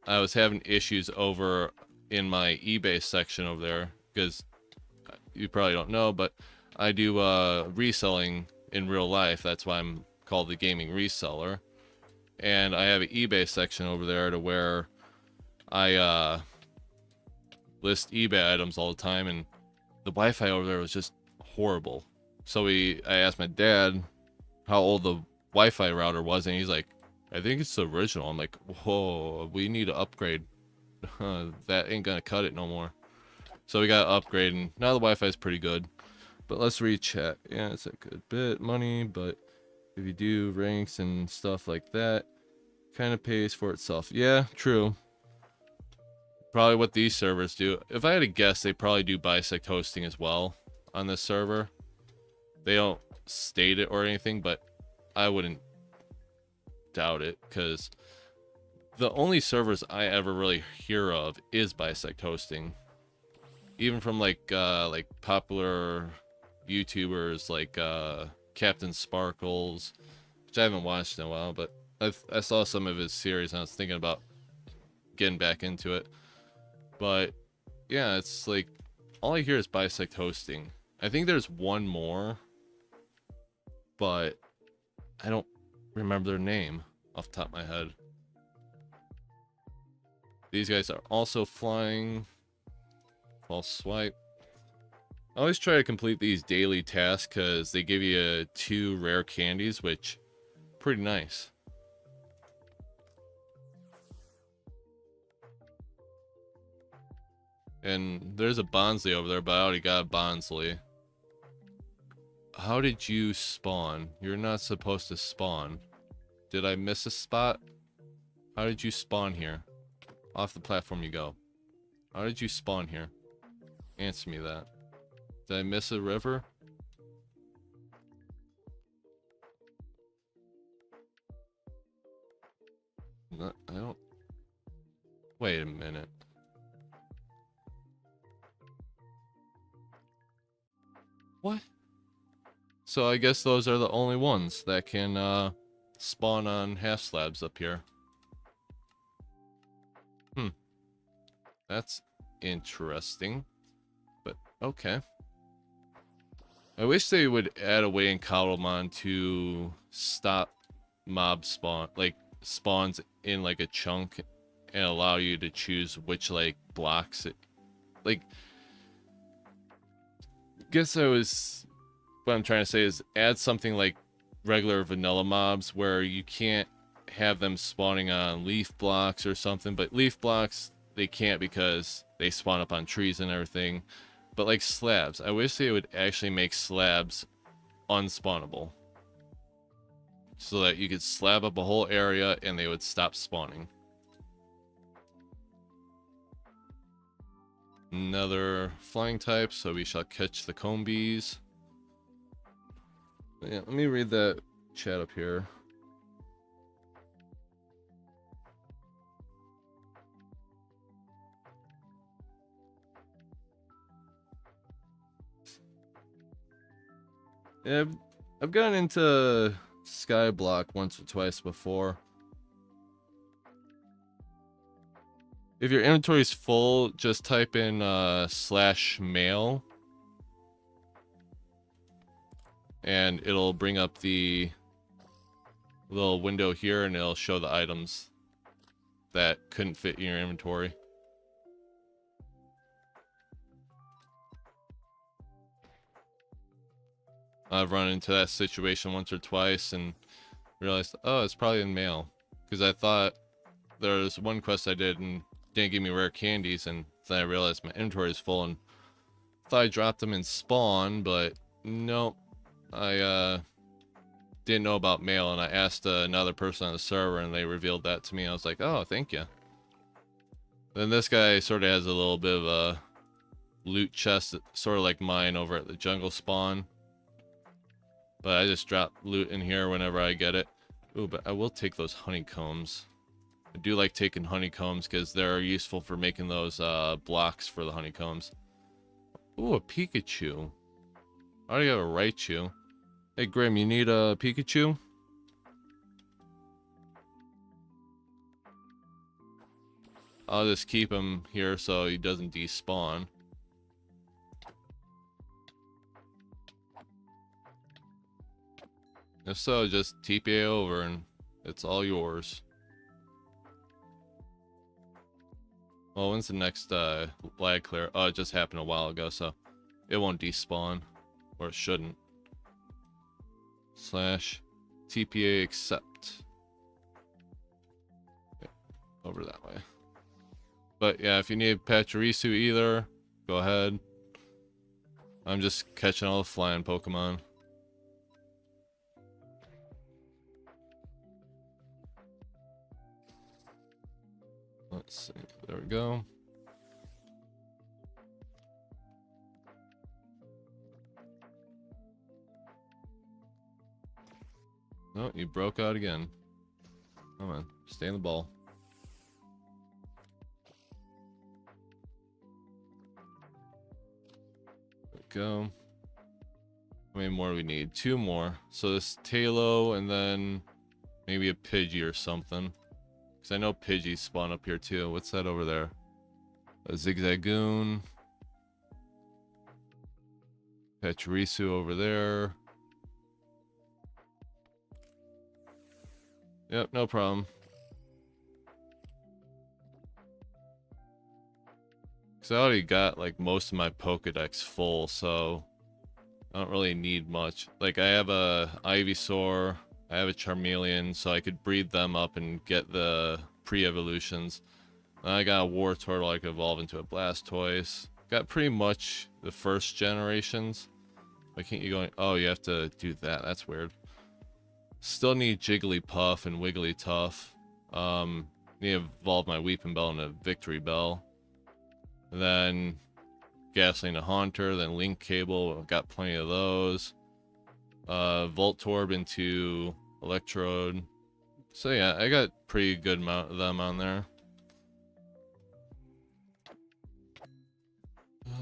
I was having issues over in my eBay section over there. Because you probably don't know, but I do reselling in real life. That's why I'm called the gaming reseller. And I have an eBay section over there to where I list eBay items all the time, and the Wi-Fi over there was just horrible. So I asked my dad how old the Wi-Fi router was, and he's like, I think it's the original. I'm like, whoa, we need to upgrade. That ain't gonna cut it no more. So we got to upgrade, and now the Wi-Fi is pretty good. But let's read chat. Yeah, it's a good bit money, but if you do ranks and stuff like that, kind of pays for itself. Yeah, true. Probably what these servers do. If I had to guess, they probably do Bisect hosting as well on this server. They don't state it or anything, but I wouldn't doubt it, because the only servers I ever really hear of is Bisect hosting. Even from like popular YouTubers like Captain Sparkles, which I haven't watched in a while, but I saw some of his series and I was thinking about getting back into it. But yeah, it's like all I hear is Bisect hosting. I think there's one more, but I don't remember their name off the top of my head. These guys are also flying. False swipe. I always try to complete these daily tasks because they give you 2 rare candies, which pretty nice. And there's a Bonsley over there, but I already got a Bonsley. How did you spawn? You're not supposed to spawn. Did I miss a spot? How did you spawn here? Off the platform you go. How did you spawn here? Answer me that. Did I miss a river? Wait a minute. What? So I guess those are the only ones that can spawn on half slabs up here. That's interesting. But okay. I wish they would add a way in Cobblemon to stop mob spawn, like spawns in like a chunk, and allow you to choose which like blocks it. Like, guess what I'm trying to say is add something like regular vanilla mobs where you can't have them spawning on leaf blocks or something, but leaf blocks they can't because they spawn up on trees and everything. But like slabs, I wish they would actually make slabs unspawnable, so that you could slab up a whole area and they would stop spawning. Another flying type, so we shall catch the comb bees. Yeah, let me read that chat up here. Yeah, I've gotten into Skyblock once or twice before. If your inventory is full, just type in /mail. And it'll bring up the little window here and it'll show the items that couldn't fit in your inventory. I've run into that situation once or twice and realized, oh, it's probably in mail. Because I thought there was one quest I did and didn't give me rare candies, and then I realized my inventory is full and thought I dropped them in spawn, but nope. I didn't know about mail, and I asked another person on the server and they revealed that to me. I was like, oh, thank you. Then this guy sort of has a little bit of a loot chest, sort of like mine over at the jungle spawn. But I just drop loot in here whenever I get it. Ooh, but I will take those honeycombs. I do like taking honeycombs because they're useful for making those blocks for the honeycombs. Ooh, a Pikachu. I already have a Raichu. Hey, Grim, you need a Pikachu? I'll just keep him here so he doesn't despawn. If so, just TPA over and it's all yours. Well, when's the next lag clear? Oh, it just happened a while ago, so it won't despawn. Or it shouldn't. /TPA accept. Okay, over that way. But yeah, if you need Pachirisu either, go ahead. I'm just catching all the flying Pokemon. Let's see. There we go. Oh, you broke out again. Come on, stay in the ball. There we go. How many more do we need? 2 more. So this Talo and then maybe a Pidgey or something. Because I know Pidgeys spawn up here too. What's that over there? A Zigzagoon. Pachirisu over there. Yep, no problem. Because I already got like most of my Pokedex full, so I don't really need much. Like I have a Ivysaur, I have a Charmeleon, so I could breed them up and get the pre-evolutions. I got a Wartortle I could evolve into a Blastoise. Got pretty much the first generations. Why can't you go? Oh, you have to do that. That's weird. Still need Jigglypuff and Wigglytuff. Need to evolve my Weeping Bell into Victory Bell. And then Gasoline to Haunter, then Link Cable. Got plenty of those. Voltorb into Electrode. So yeah, I got pretty good amount of them on there.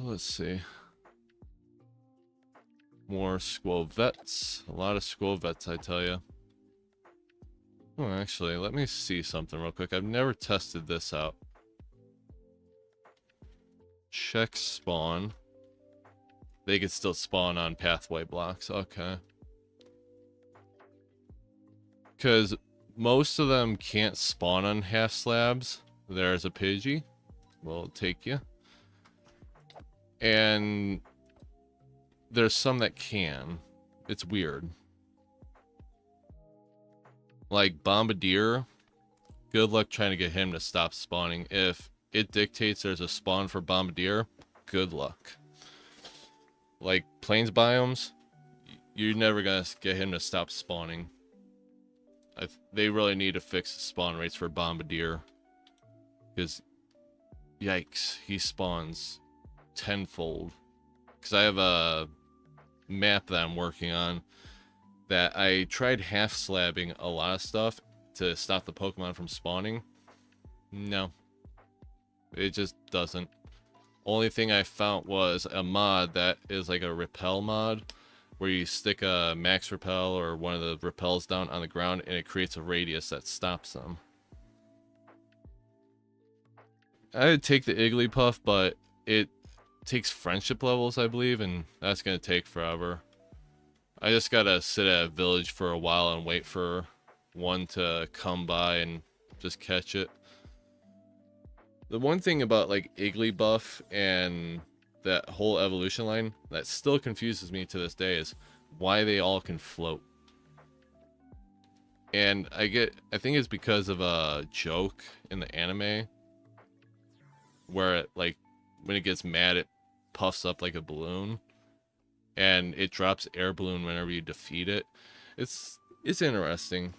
Let's see. More Squovets. A lot of Squovets, I tell you. Oh, actually, let me see something real quick. I've never tested this out. Check spawn. They could still spawn on pathway blocks. Okay. Because most of them can't spawn on half slabs. There's a Pidgey. We'll take you. And there's some that can. It's weird. Like Bombardier. Good luck trying to get him to stop spawning. If it dictates there's a spawn for Bombardier, good luck. Like plains biomes, you're never gonna get him to stop spawning. They really need to fix the spawn rates for Bombardier. Because, yikes, he spawns tenfold. Because I have a map that I'm working on that I tried half slabbing a lot of stuff to stop the Pokemon from spawning. No. It just doesn't. Only thing I found was a mod that is like a repel mod, where you stick a max repel or one of the repels down on the ground and it creates a radius that stops them. I would take the Igglypuff, but it takes friendship levels, I believe, and that's going to take forever. I just got to sit at a village for a while and wait for one to come by and just catch it. The one thing about like Igglybuff and that whole evolution line that still confuses me to this day is why they all can float. And I think it's because of a joke in the anime where it, like, when it gets mad, it puffs up like a balloon and it drops air balloon whenever you defeat it. It's interesting.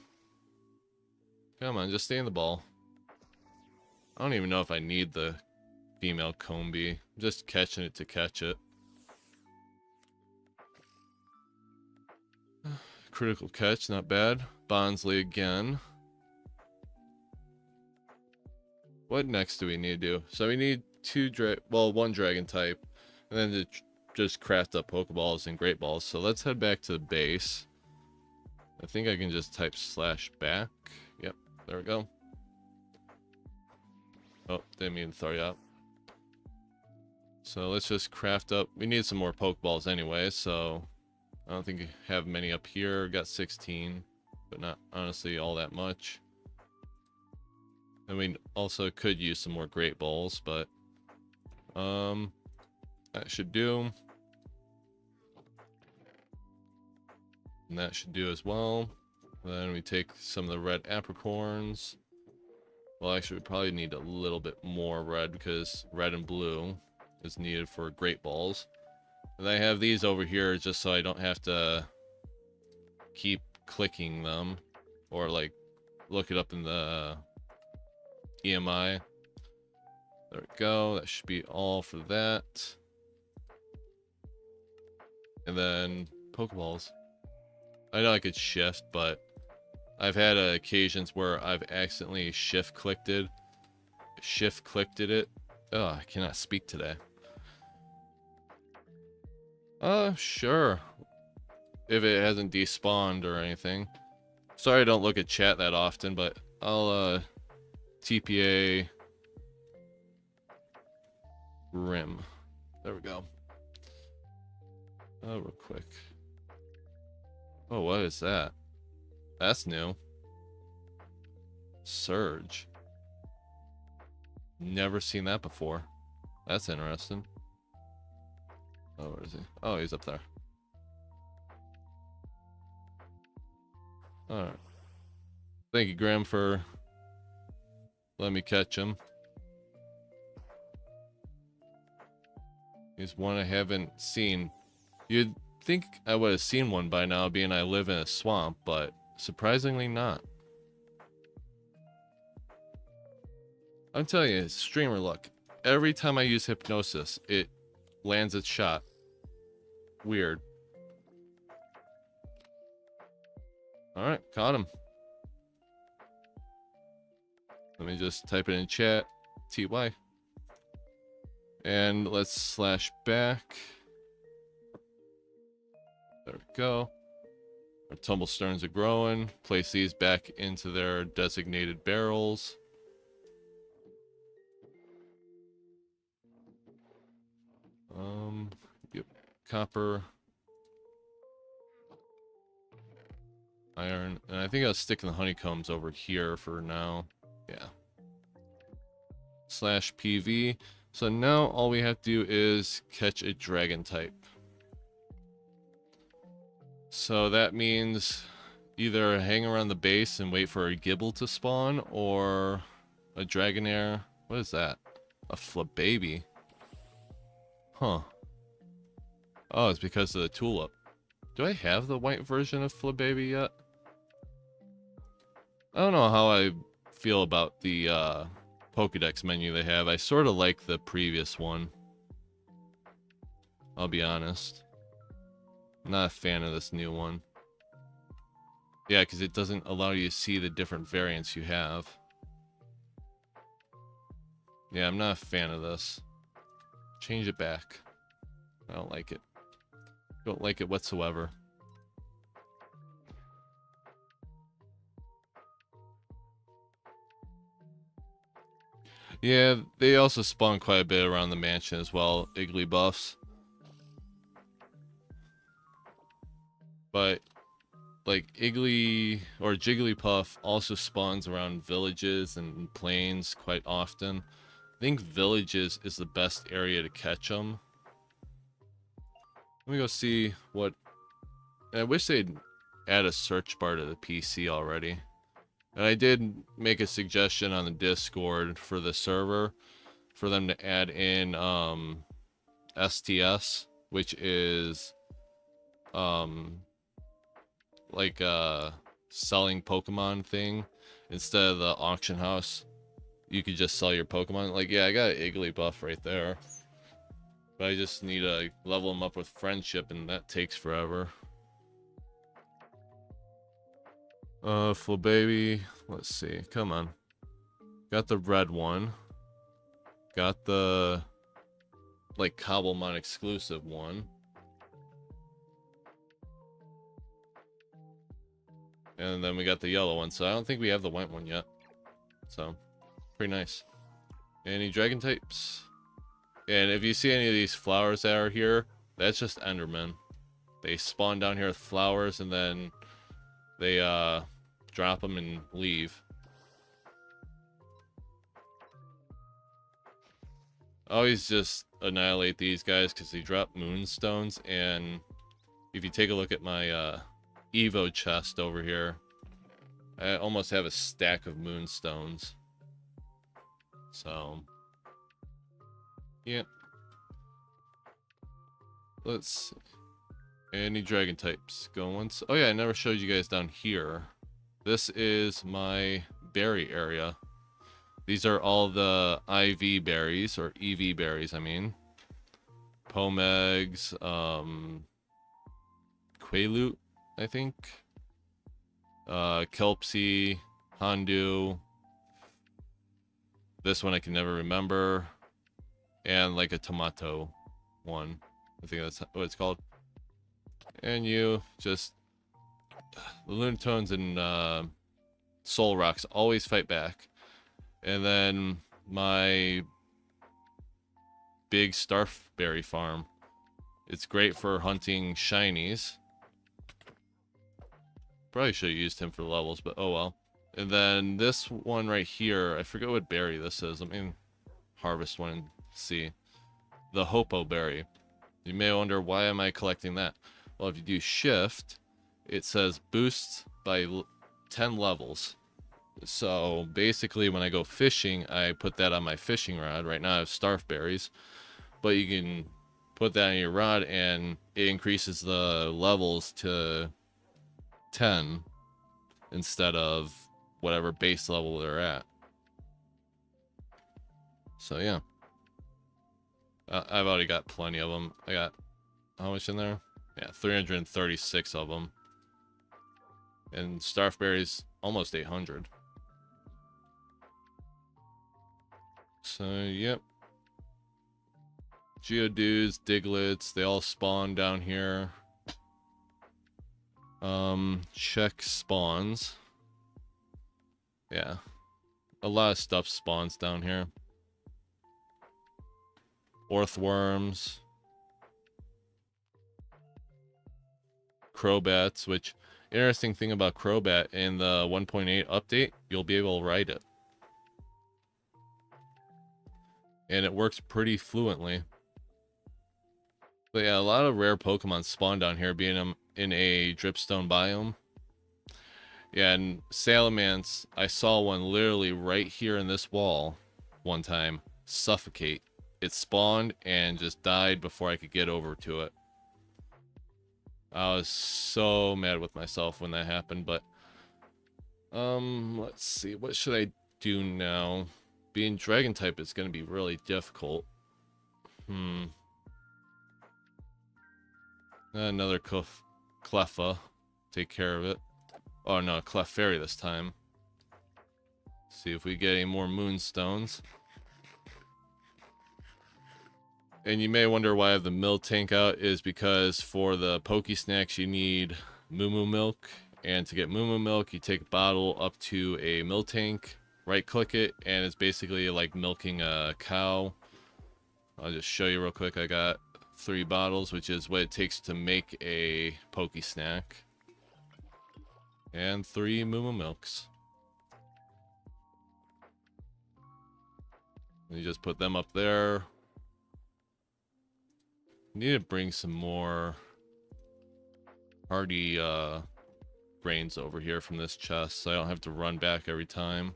Come on, just stay in the ball. I don't even know if I need the female Combee. I'm just catching it to catch it. Critical catch, not bad. Bonsly again. What next do we need to do? So we need one dragon type, and then to just craft up Pokeballs and Great Balls. So let's head back to the base. I think I can just type /back. Yep, there we go. Oh, didn't mean to throw you out. So let's just craft up. We need some more Pokeballs anyway, so I don't think we have many up here. Got 16, but not honestly all that much. And we also could use some more Great Balls, but that should do. And that should do as well. Then we take some of the red apricorns. Well, actually, we probably need a little bit more red because red and blue is needed for Great Balls. And I have these over here just so I don't have to keep clicking them or like look it up in the EMI. There we go. That should be all for that. And then Pokeballs. I know I could shift, but I've had occasions where I've accidentally shift clicked it. Oh, I cannot speak today. Sure. If it hasn't despawned or anything. Sorry I don't look at chat that often, but I'll TPA Rim. There we go. Oh, real quick. Oh, what is that? That's new. Surge. Never seen that before. That's interesting. Oh, where is he? Oh, he's up there. Alright. Thank you, Graham, for letting me catch him. He's one I haven't seen. You'd think I would have seen one by now, being I live in a swamp, but surprisingly not. I'm telling you, streamer luck. Every time I use hypnosis, it lands its shot. Weird. Alright, caught him. Let me just type it in chat. TY. And let's slash back. There we go. Our tumblestones are growing. Place these back into their designated barrels. Yep. Copper. Iron. And I think I'll stick the honeycombs over here for now. Yeah. Slash PV. So now all we have to do is catch a dragon type. So that means either hang around the base and wait for a Gibble to spawn, or a Dragonair. What is that? A Flababy. Huh. Oh, it's because of the tulip. Do I have the white version of Flababy yet? I don't know how I feel about the Pokedex menu they have. I sort of like the previous one. I'll be honest. I'm not a fan of this new one. Yeah, because it doesn't allow you to see the different variants you have. Yeah, I'm not a fan of this. Change it back. I don't like it. Don't like it whatsoever. Yeah, they also spawn quite a bit around the mansion as well, Igglybuffs. But like Iggly or Jigglypuff also spawns around villages and plains quite often. I think villages is the best area to catch them. Let me go see what... I wish they'd add a search bar to the PC already. And I did make a suggestion on the Discord for the server for them to add in STS, which is like a selling Pokemon thing. Instead of the auction house, you could just sell your Pokemon. Like, yeah, I got an Igglybuff right there, but I just need to level them up with friendship, and that takes forever. Flababy, let's see, come on. Got the red one. Got the, like, Cobblemon exclusive one. And then we got the yellow one, so I don't think we have the white one yet. So, pretty nice. Any dragon types? And if you see any of these flowers that are here, that's just Endermen. They spawn down here with flowers, and then they drop them and leave. Always just annihilate these guys because they drop moonstones. And if you take a look at my Evo chest over here, I almost have a stack of moonstones. So, yeah. Let's see. Any dragon types? Going once. Oh yeah, I never showed you guys down here. This is my berry area. These are all the IV berries, or EV berries, I mean. Pomegs, Quaalude, I think. Kelpsy, Hondu. This one I can never remember. And like a tomato one. I think that's what it's called. And you just... The Lunatones and Soul Rocks always fight back. And then my big Starberry farm. It's great for hunting shinies. Probably should have used him for the levels, but oh well. And then this one right here, I forget what berry this is. Let me harvest one and see. The Hopo berry. You may wonder, why am I collecting that? Well, if you do shift, it says boost by 10 levels. So basically when I go fishing, I put that on my fishing rod. Right now I have starberries, but you can put that on your rod and it increases the levels to 10 instead of whatever base level they're at. So yeah, I've already got plenty of them. I got, how much in there? Yeah, 336 of them. And starberries almost 800. So, yep. Geodudes, Diglets, they all spawn down here. Check spawns. Yeah. A lot of stuff spawns down here. Orthworms. Crobats, which, interesting thing about Crobat, in the 1.8 update, you'll be able to ride it. And it works pretty fluently. But yeah, a lot of rare Pokemon spawn down here, being in a dripstone biome. Yeah, and Salamence, I saw one literally right here in this wall one time suffocate. It spawned and just died before I could get over to it. I was so mad with myself when that happened, but let's see, what should I do now? Being dragon type is going to be really difficult. Another Cleffa. Take care of it. Oh no, Clefairy this time. See if we get any more Moonstones. And you may wonder why I have the milk tank out, is because for the Pokesnacks you need Moo milk. And to get Moo milk, you take a bottle up to a milk tank, right click it, and it's basically like milking a cow. I'll just show you real quick. I got 3 bottles, which is what it takes to make a Pokesnack. And 3 Moo milks. And you just put them up there. Need to bring some more hardy grains over here from this chest, so I don't have to run back every time.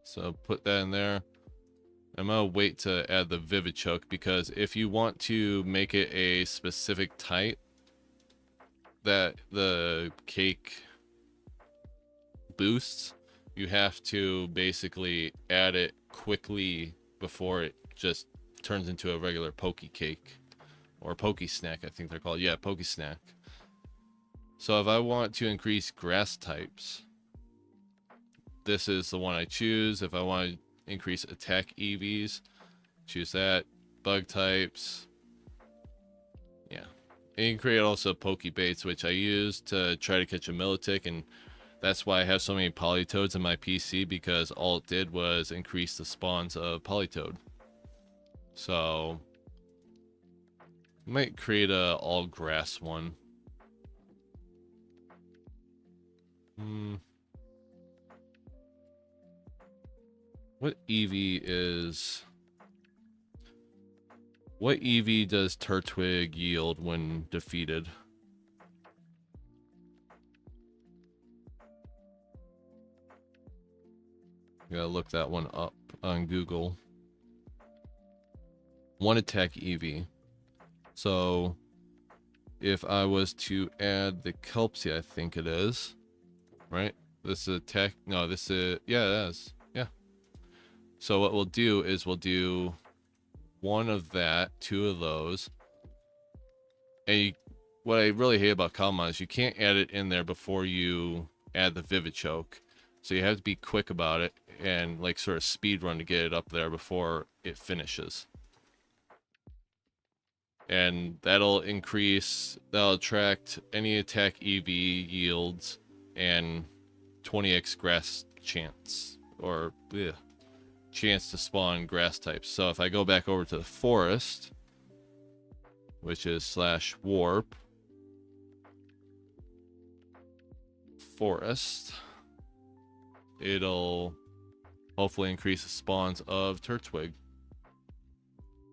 So put that in there. I'm gonna wait to add the Vivichoke, because if you want to make it a specific type that the cake boosts, you have to basically add it quickly before it just turns into a regular Poke Cake. Or Poke Snack, I think they're called. Yeah, Poke Snack. So if I want to increase grass types, this is the one I choose. If I want to increase attack EVs, choose that. Bug types. Yeah. And you can create also Pokebaits, which I use to try to catch a Milotic, and that's why I have so many Politoads in my PC, because all it did was increase the spawns of Politoed. So I might create a all grass one. What EV is... What EV does Turtwig yield when defeated? Gotta look that one up on Google. 1 attack EV. So if I was to add the Kelpsie, I think it is, right? This is attack. No, this is, yeah, it is. Yeah. So what we'll do is we'll do 1 of that, 2 of those. And what I really hate about Cobblemon is you can't add it in there before you add the Vivichoke. So you have to be quick about it and like sort of speed run to get it up there before it finishes. And that'll attract any attack EV yields and 20x grass chance, or chance to spawn grass types. So if I go back over to the forest, which is /warp forest, it'll hopefully increase the spawns of Turtwig.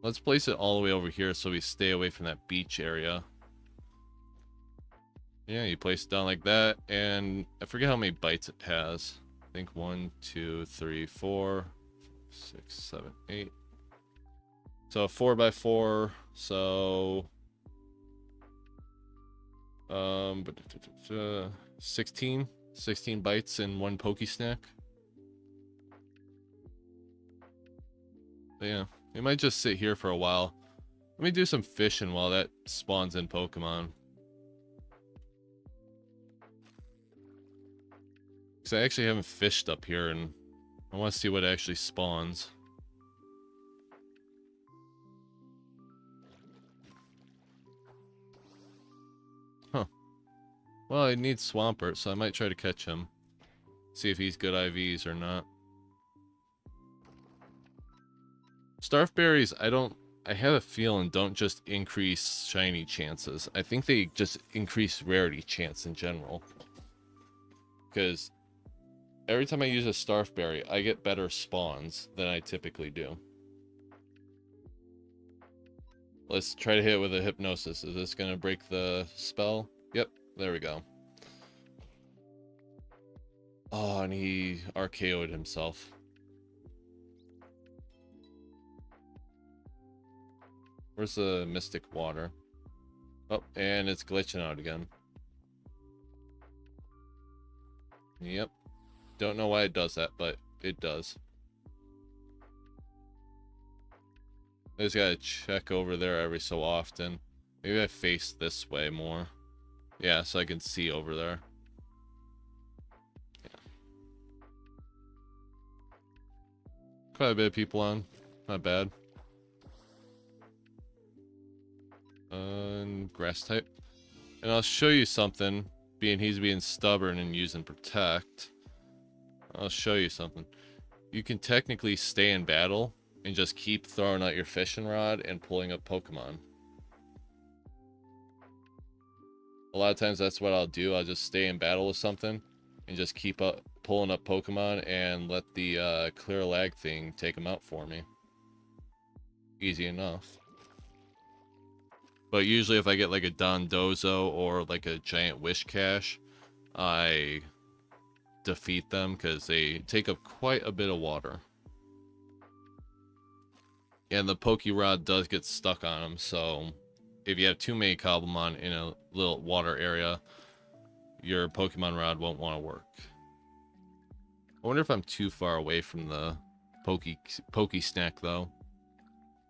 Let's place it all the way over here so we stay away from that beach area. Yeah, you place it down like that, and I forget how many bites it has. I think 1, 2, 3, 4, 6, 7, 8. So 4x4, so 16 bites in 1 Pokesnack. But yeah, we might just sit here for a while. Let me do some fishing while that spawns in Pokemon. Because I actually haven't fished up here, and I want to see what actually spawns. Huh. Well, I need Swampert, so I might try to catch him. See if he's good IVs or not. Starfberries, I have a feeling don't just increase shiny chances. I think they just increase rarity chance in general. Because every time I use a Starfberry, I get better spawns than I typically do. Let's try to hit it with a Hypnosis. Is this going to break the spell? Yep, there we go. Oh, and he RKO'd himself. Where's the Mystic Water? Oh, and it's glitching out again. Yep. Don't know why it does that, but it does. I just gotta check over there every so often. Maybe I face this way more. Yeah, so I can see over there. Yeah. Quite a bit of people on. Not bad. Grass type. And I'll show you something. He's being stubborn and using Protect. I'll show you something. You can technically stay in battle and just keep throwing out your fishing rod and pulling up Pokemon. A lot of times that's what I'll do. I'll just stay in battle with something and just keep pulling up Pokemon and let the clear lag thing take them out for me. Easy enough. But usually if I get like a Dondozo or like a giant Wish Cache, I defeat them because they take up quite a bit of water. And the Pokerod does get stuck on them, so if you have too many Cobblemon in a little water area, your Pokemon Rod won't want to work. I wonder if I'm too far away from the Poke Snack though.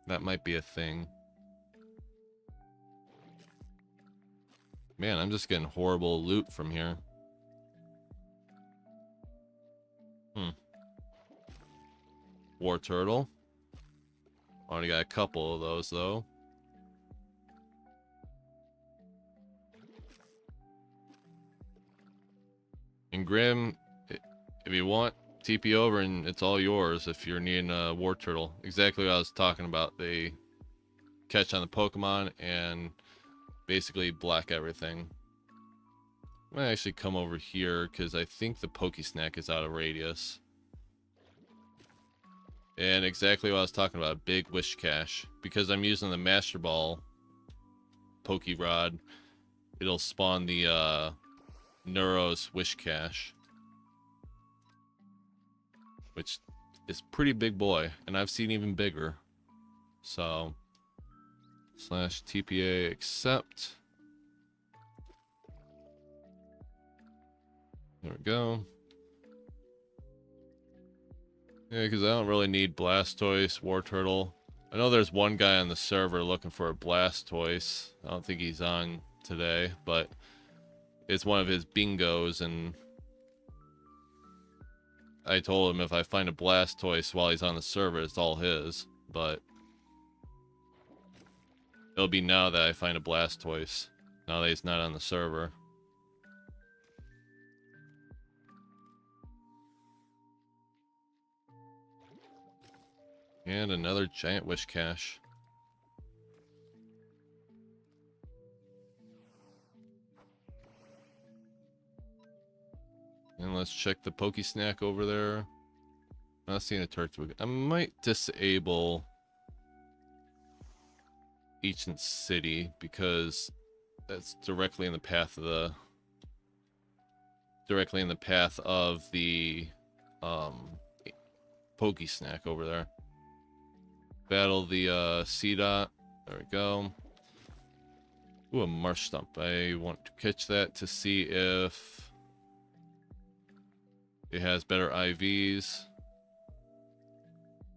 That might be a thing. Man, I'm just getting horrible loot from here. War Turtle. Already got a couple of those though. And Grim, if you want, TP over and it's all yours if you're needing a War Turtle. Exactly what I was talking about. They catch on the Pokemon and basically block everything. I'm gonna actually come over here because I think the Pokesnack is out of radius. And exactly what I was talking about, big Wish Cache. Because I'm using the Master Ball Pokerod, it'll spawn the Neuros Wish Cache. Which is pretty big boy, and I've seen even bigger. So, /TPA accept. There we go. Yeah, because I don't really need Blastoise, War Turtle. I know there's one guy on the server looking for a Blastoise. I don't think he's on today, but it's one of his bingos, and I told him if I find a Blastoise while he's on the server, it's all his, but it'll be now that I find a Blastoise, now that he's not on the server. And another giant Wish Cache. And let's check the Pokesnack over there. I'm not seeing a Turtwig. I might disable Ancient City because that's directly in the path of the Pokesnack over there. Battle the C-Dot. There we go. Ooh, a Marsh Stump. I want to catch that to see if it has better IVs.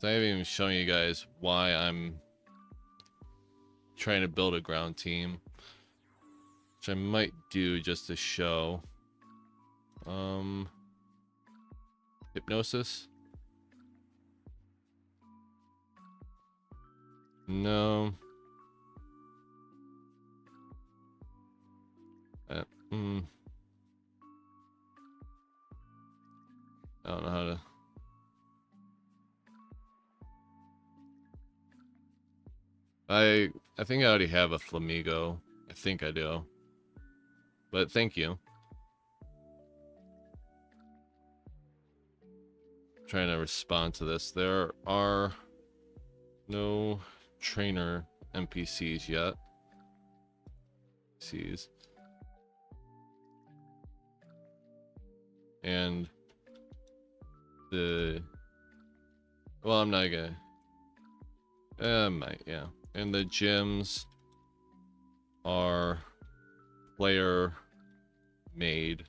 I haven't even shown you guys why I'm trying to build a ground team, which I might do just to show. Hypnosis? No. I don't know how to. I think I already have a Flamigo. I think I do. But thank you. I'm trying to respond to this. There are no trainer NPCs yet. And well, I'm not gonna might, yeah. And the gyms are player made.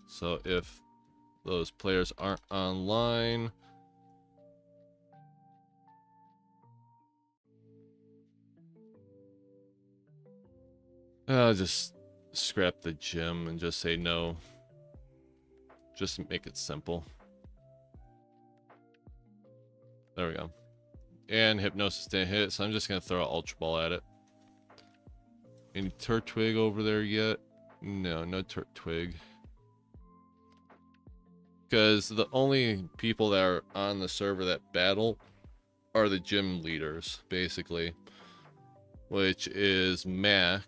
So if those players aren't online, I'll just scrap the gym and just say no. Just make it simple. There we go. And Hypnosis didn't hit, so I'm just going to throw an Ultra Ball at it. Any Turtwig over there yet? No, no Turtwig. Because the only people that are on the server that battle are the gym leaders, basically. Which is Mac.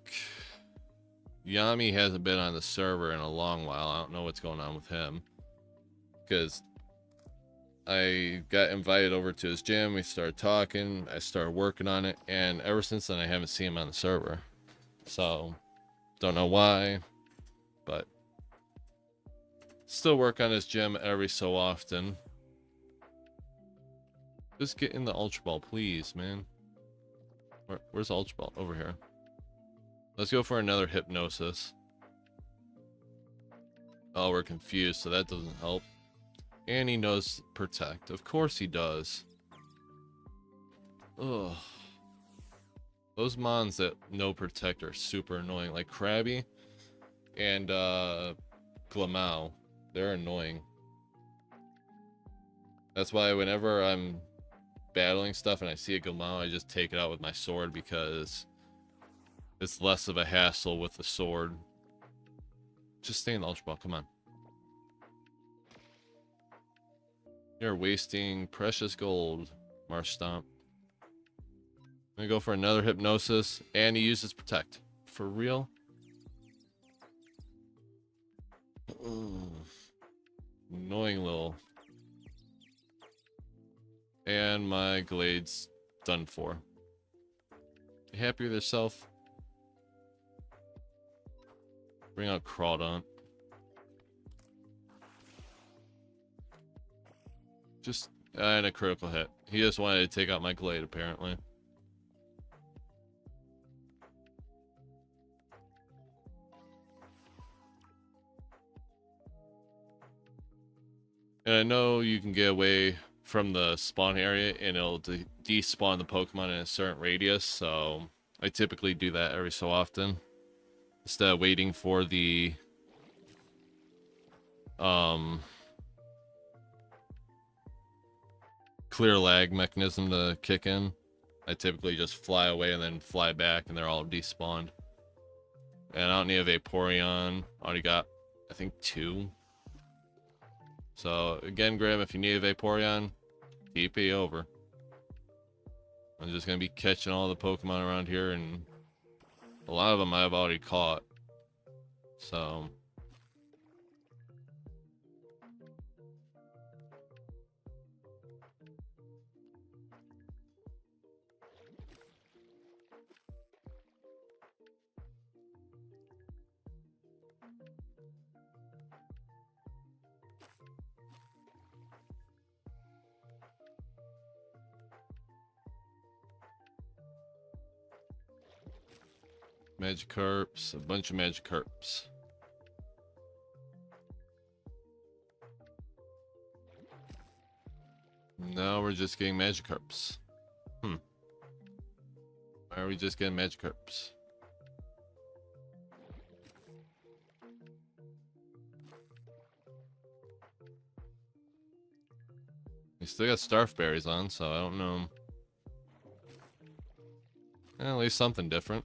Yami hasn't been on the server in a long while. I don't know what's going on with him. Because I got invited over to his gym. We started talking. I started working on it. And ever since then, I haven't seen him on the server. So, don't know why. But, still work on his gym every so often. Just get in the Ultra Ball, please, man. Where's the Ultra Ball? Over here. Let's go for another Hypnosis. Oh, we're confused, so that doesn't help. And he knows Protect. Of course he does. Ugh. Those mons that know Protect are super annoying. Like Krabby and Glamau. They're annoying. That's why whenever I'm battling stuff and I see a Glamau, I just take it out with my sword because it's less of a hassle with the sword. Just stay in the Ultra Ball, come on. You're wasting precious gold, Marshtomp. I'm gonna go for another Hypnosis, and he uses Protect. For real? Ugh. Annoying little. And my Glade's done for. You happy with yourself? Bring out Crawdaunt. Just, and a critical hit. He just wanted to take out my Glade, apparently. And I know you can get away from the spawn area and it'll despawn the Pokemon in a certain radius, so I typically do that every so often. Instead of waiting for the clear lag mechanism to kick in, I typically just fly away and then fly back and they're all despawned. And I don't need a Vaporeon. I already got, I think, 2. So, again, Graham, if you need a Vaporeon, TP over. I'm just going to be catching all the Pokemon around here, and a lot of them I've already caught. So, Magikarps, a bunch of Magikarps. Now we're just getting Magikarps. Why are we just getting Magikarps? You still got Starf Berries on, so I don't know. At least something different.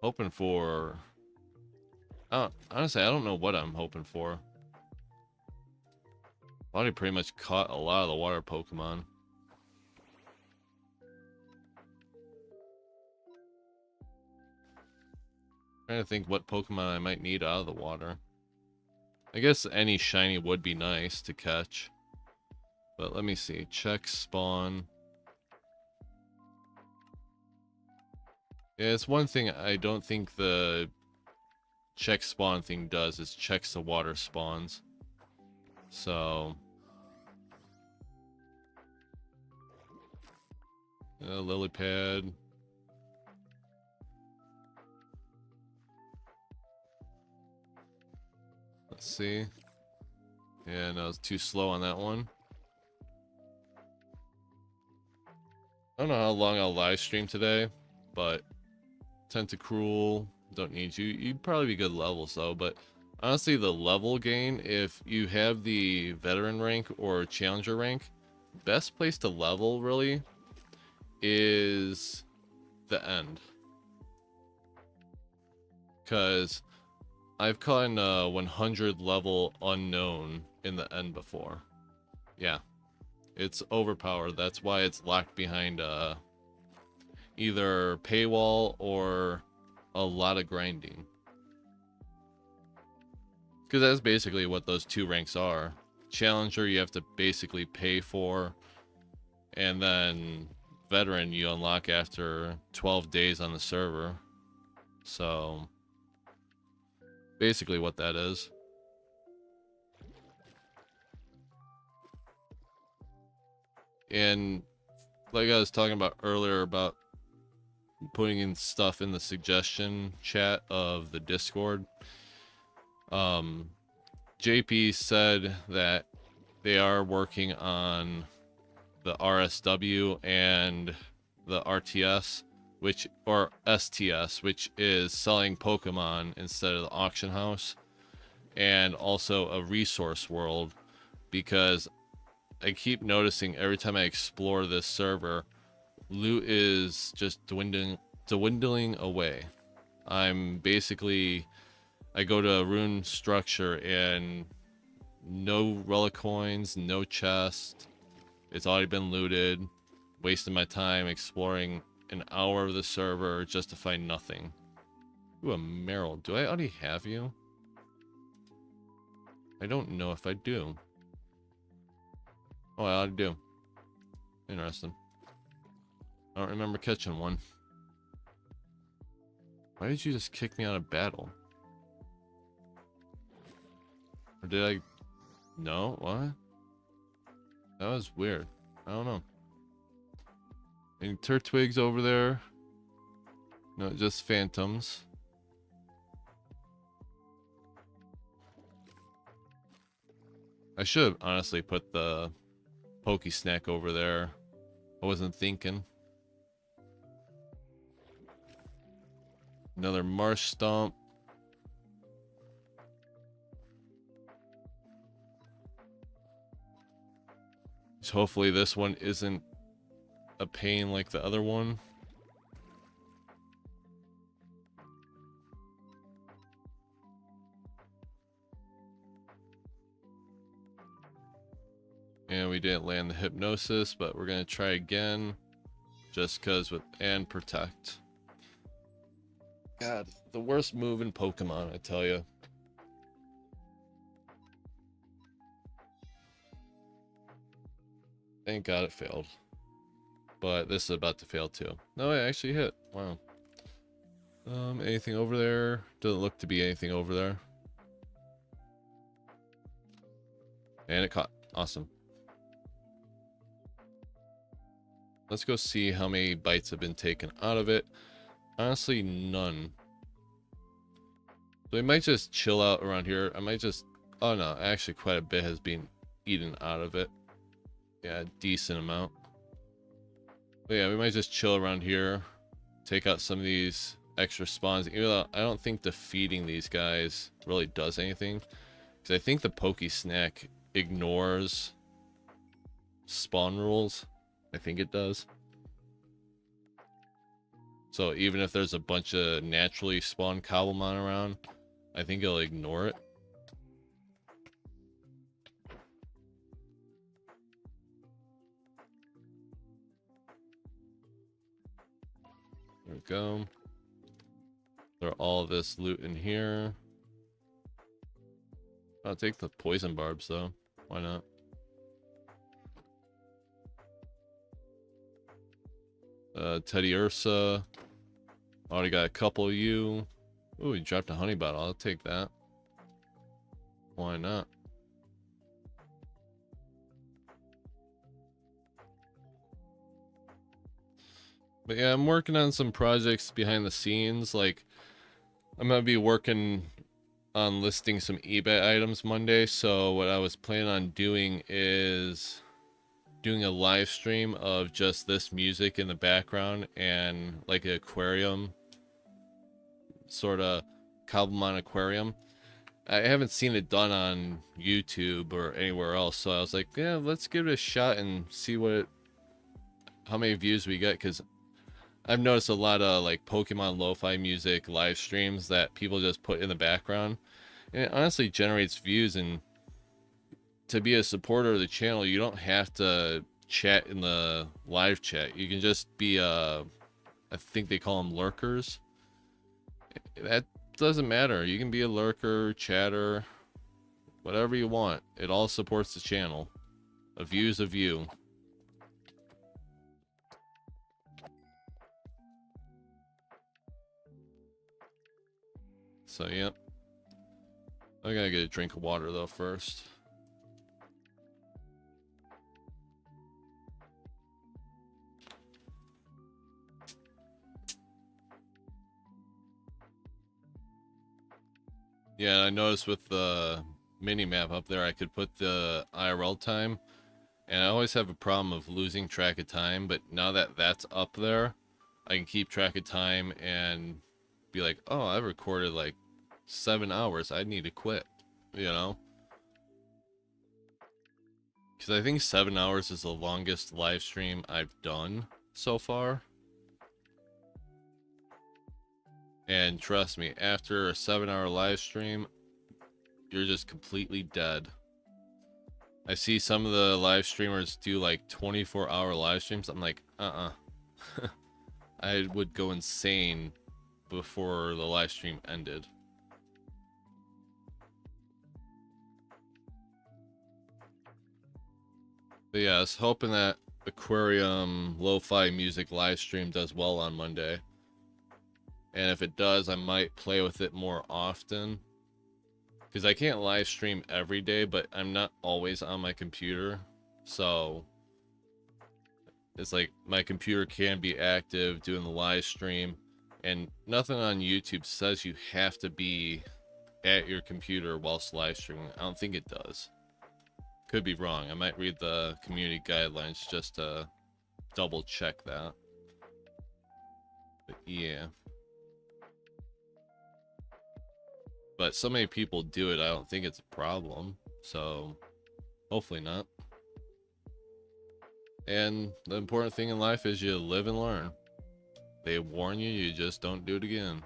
Hoping for... honestly, I don't know what I'm hoping for. Already pretty much caught a lot of the water Pokemon. Trying to think what Pokemon I might need out of the water. I guess any shiny would be nice to catch. But let me see. Check spawn. Yeah, it's one thing I don't think the check spawn thing does is checks the water spawns. So... lily pad. Let's see. Yeah, no, it's too slow on that one. I don't know how long I'll live stream today, but Tentacruel, don't need you. You'd probably be good levels though, but honestly the level gain, if you have the veteran rank or challenger rank, best place to level really is the end. Because I've caught a 100 level unknown in the end before. Yeah. It's overpowered. That's why it's locked behind either paywall or a lot of grinding. Because that's basically what those two ranks are. Challenger you have to basically pay for. And then veteran you unlock after 12 days on the server. So... basically what that is. And like I was talking about earlier about putting in stuff in the suggestion chat of the Discord. JP said that they are working on the RSW and the RTS, or STS, which is selling Pokemon instead of the auction house, and also a resource world, because I keep noticing every time I explore this server, loot is just dwindling away. I'm basically, I go to a rune structure and no relic coins, no chest. It's already been looted, wasting my time exploring an hour of the server just to find nothing. Ooh, a Meryl. Do I already have you? I don't know if I do. Oh, I already do. Interesting. I don't remember catching one. Why did you just kick me out of battle? Or did I... No? What? That was weird. I don't know. Any Turtwigs over there? No, just phantoms. I should have honestly put the Poke Snack over there. I wasn't thinking. Another Marsh Stomp. So hopefully this one isn't a pain like the other one. And we didn't land the Hypnosis, but we're gonna try again, just cause and Protect. God, the worst move in Pokemon, I tell you. Thank God it failed. But this is about to fail too. No, it actually hit. Wow. Anything over there? Doesn't look to be anything over there. And it caught. Awesome. Let's go see how many bites have been taken out of it. Honestly, none. So we might just chill out around here. I might just... Oh no, actually quite a bit has been eaten out of it. Yeah, decent amount. But yeah, we might just chill around here. Take out some of these extra spawns. Even though I don't think defeating these guys really does anything. Because I think the Poke Snack ignores spawn rules. I think it does. So even if there's a bunch of naturally spawned Cobblemon around, I think it'll ignore it. There we go. Throw all of this loot in here. I'll take the poison barbs though. Why not? Teddy Ursa. Already got a couple of you. Ooh, he dropped a honey bottle. I'll take that. Why not? But yeah, I'm working on some projects behind the scenes. Like, I'm gonna be working on listing some eBay items Monday. So what I was planning on doing is doing a live stream of just this music in the background and like an aquarium, sort of Cobblemon aquarium. I haven't seen it done on YouTube or anywhere else, so I was like, yeah, let's give it a shot and see how many views we get, because I've noticed a lot of like Pokemon lo-fi music live streams that people just put in the background, and it honestly generates views. And to be a supporter of the channel, you don't have to chat in the live chat. You can just be I think they call them lurkers. That doesn't matter. You can be a lurker, chatter, whatever you want. It all supports the channel. A view's a view. So, yep. I gotta get a drink of water though first. Yeah, I noticed with the mini map up there, I could put the IRL time, and I always have a problem of losing track of time. But now that that's up there, I can keep track of time and be like, oh, I've recorded like 7 hours. I need to quit, you know? Because I think 7 hours is the longest live stream I've done so far. And trust me, after a 7-hour live stream, you're just completely dead. I see some of the live streamers do like 24-hour live streams. I'm like, I would go insane before the live stream ended. But yeah, I was hoping that aquarium lo-fi music live stream does well on Monday. And if it does, I might play with it more often. Because I can't live stream every day, but I'm not always on my computer. So it's like my computer can be active doing the live stream. And nothing on YouTube says you have to be at your computer whilst live streaming. I don't think it does. Could be wrong. I might read the community guidelines just to double check that. But yeah. But so many people do it, I don't think it's a problem. So, hopefully not. And the important thing in life is you live and learn. They warn you, you just don't do it again.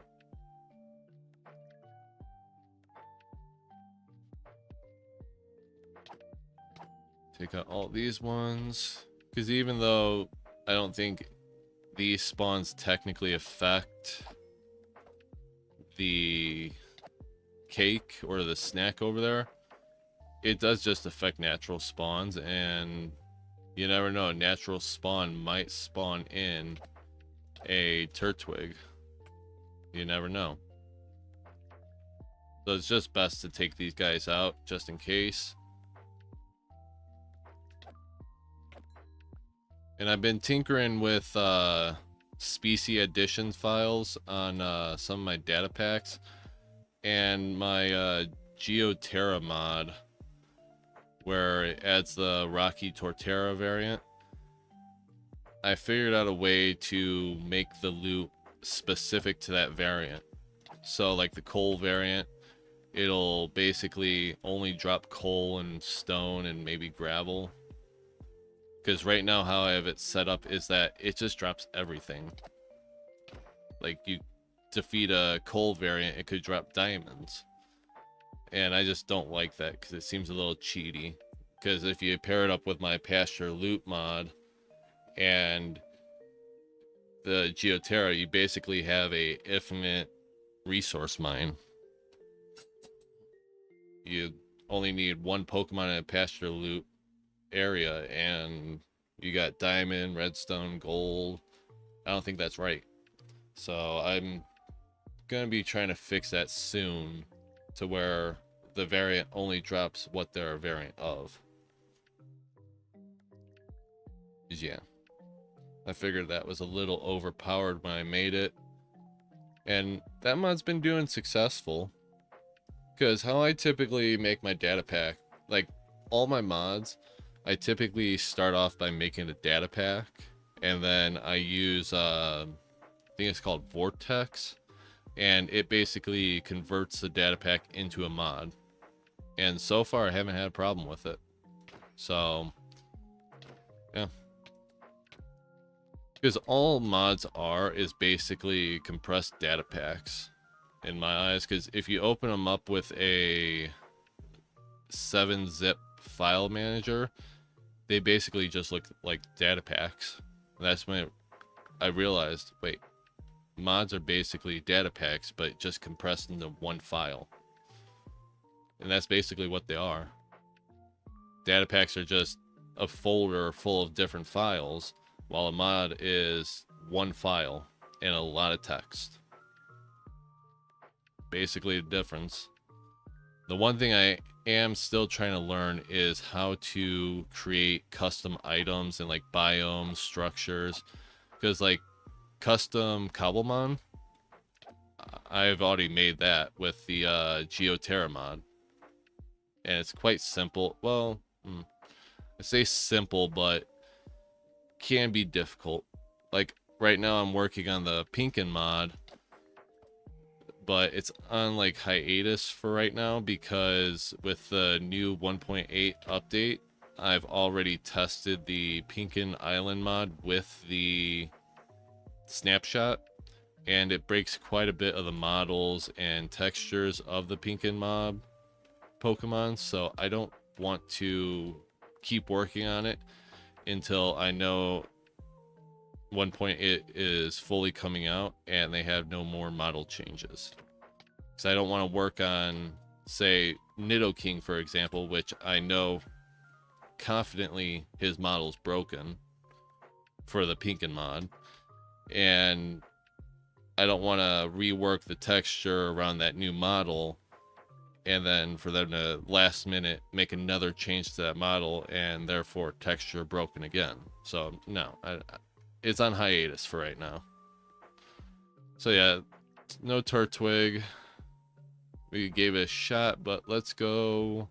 Take out all these ones. Because even though I don't think these spawns technically affect the cake or the snack over there, it does just affect natural spawns, and you never know, natural spawn might spawn in a Turtwig. You never know. So it's just best to take these guys out just in case. And I've been tinkering with species addition files on some of my data packs. And my Geoterra mod, where it adds the Rocky Torterra variant, I figured out a way to make the loot specific to that variant. So like the coal variant, it'll basically only drop coal and stone and maybe gravel. Because right now how I have it set up is that it just drops everything. Like, you defeat a coal variant, it could drop diamonds. And I just don't like that because it seems a little cheaty. Because if you pair it up with my pasture loot mod and the Geoterra, you basically have a infinite resource mine. You only need one Pokemon in a pasture loot area and you got diamond, redstone, gold. I don't think that's right. So I'm gonna be trying to fix that soon to where the variant only drops what they're a variant of. Yeah, I figured that was a little overpowered when I made it, and that mod's been doing successful. Because how I typically make my data pack, like all my mods, I typically start off by making a data pack, and then I use I think it's called Vortex, and it basically converts the data pack into a mod. And so far I haven't had a problem with it. So yeah, because all mods are is basically compressed data packs in my eyes. Because if you open them up with a 7-zip file manager, they basically just look like data packs. And that's when I realized, wait, mods are basically data packs but just compressed into one file. And that's basically what they are. Data packs are just a folder full of different files, while a mod is one file and a lot of text. Basically the difference. The one thing I am still trying to learn is how to create custom items and like biomes, structures. Because like custom Cobblemon, I've already made that with the Geoterra mod. And it's quite simple. Well, I say simple, but can be difficult. Like right now I'm working on the Pinkin mod, but it's on like hiatus for right now because with the new 1.8 update, I've already tested the Pinkin Island mod with the snapshot, and it breaks quite a bit of the models and textures of the Pinkin mob Pokemon, so I don't want to keep working on it until I know 1.8 is fully coming out and they have no more model changes. Because I don't want to work on, say, Nidoking, for example, which I know confidently his model's broken for the Pinkin mod, and I don't want to rework the texture around that new model and then for them to last minute make another change to that model and therefore texture broken again. So no, it's on hiatus for right now. So yeah, no Turtwig. We gave it a shot, but let's go.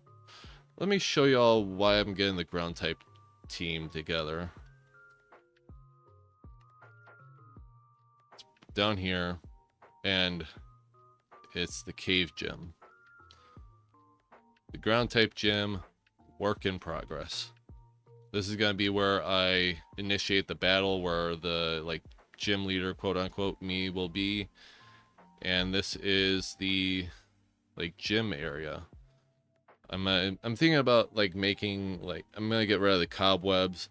Let me show y'all why I'm getting the ground type team together. It's down here, and it's the cave gym. The ground type gym, work in progress. This is going to be where I initiate the battle, where the like gym leader, quote unquote, me will be. And this is the like gym area. I'm thinking about like making like, I'm going to get rid of the cobwebs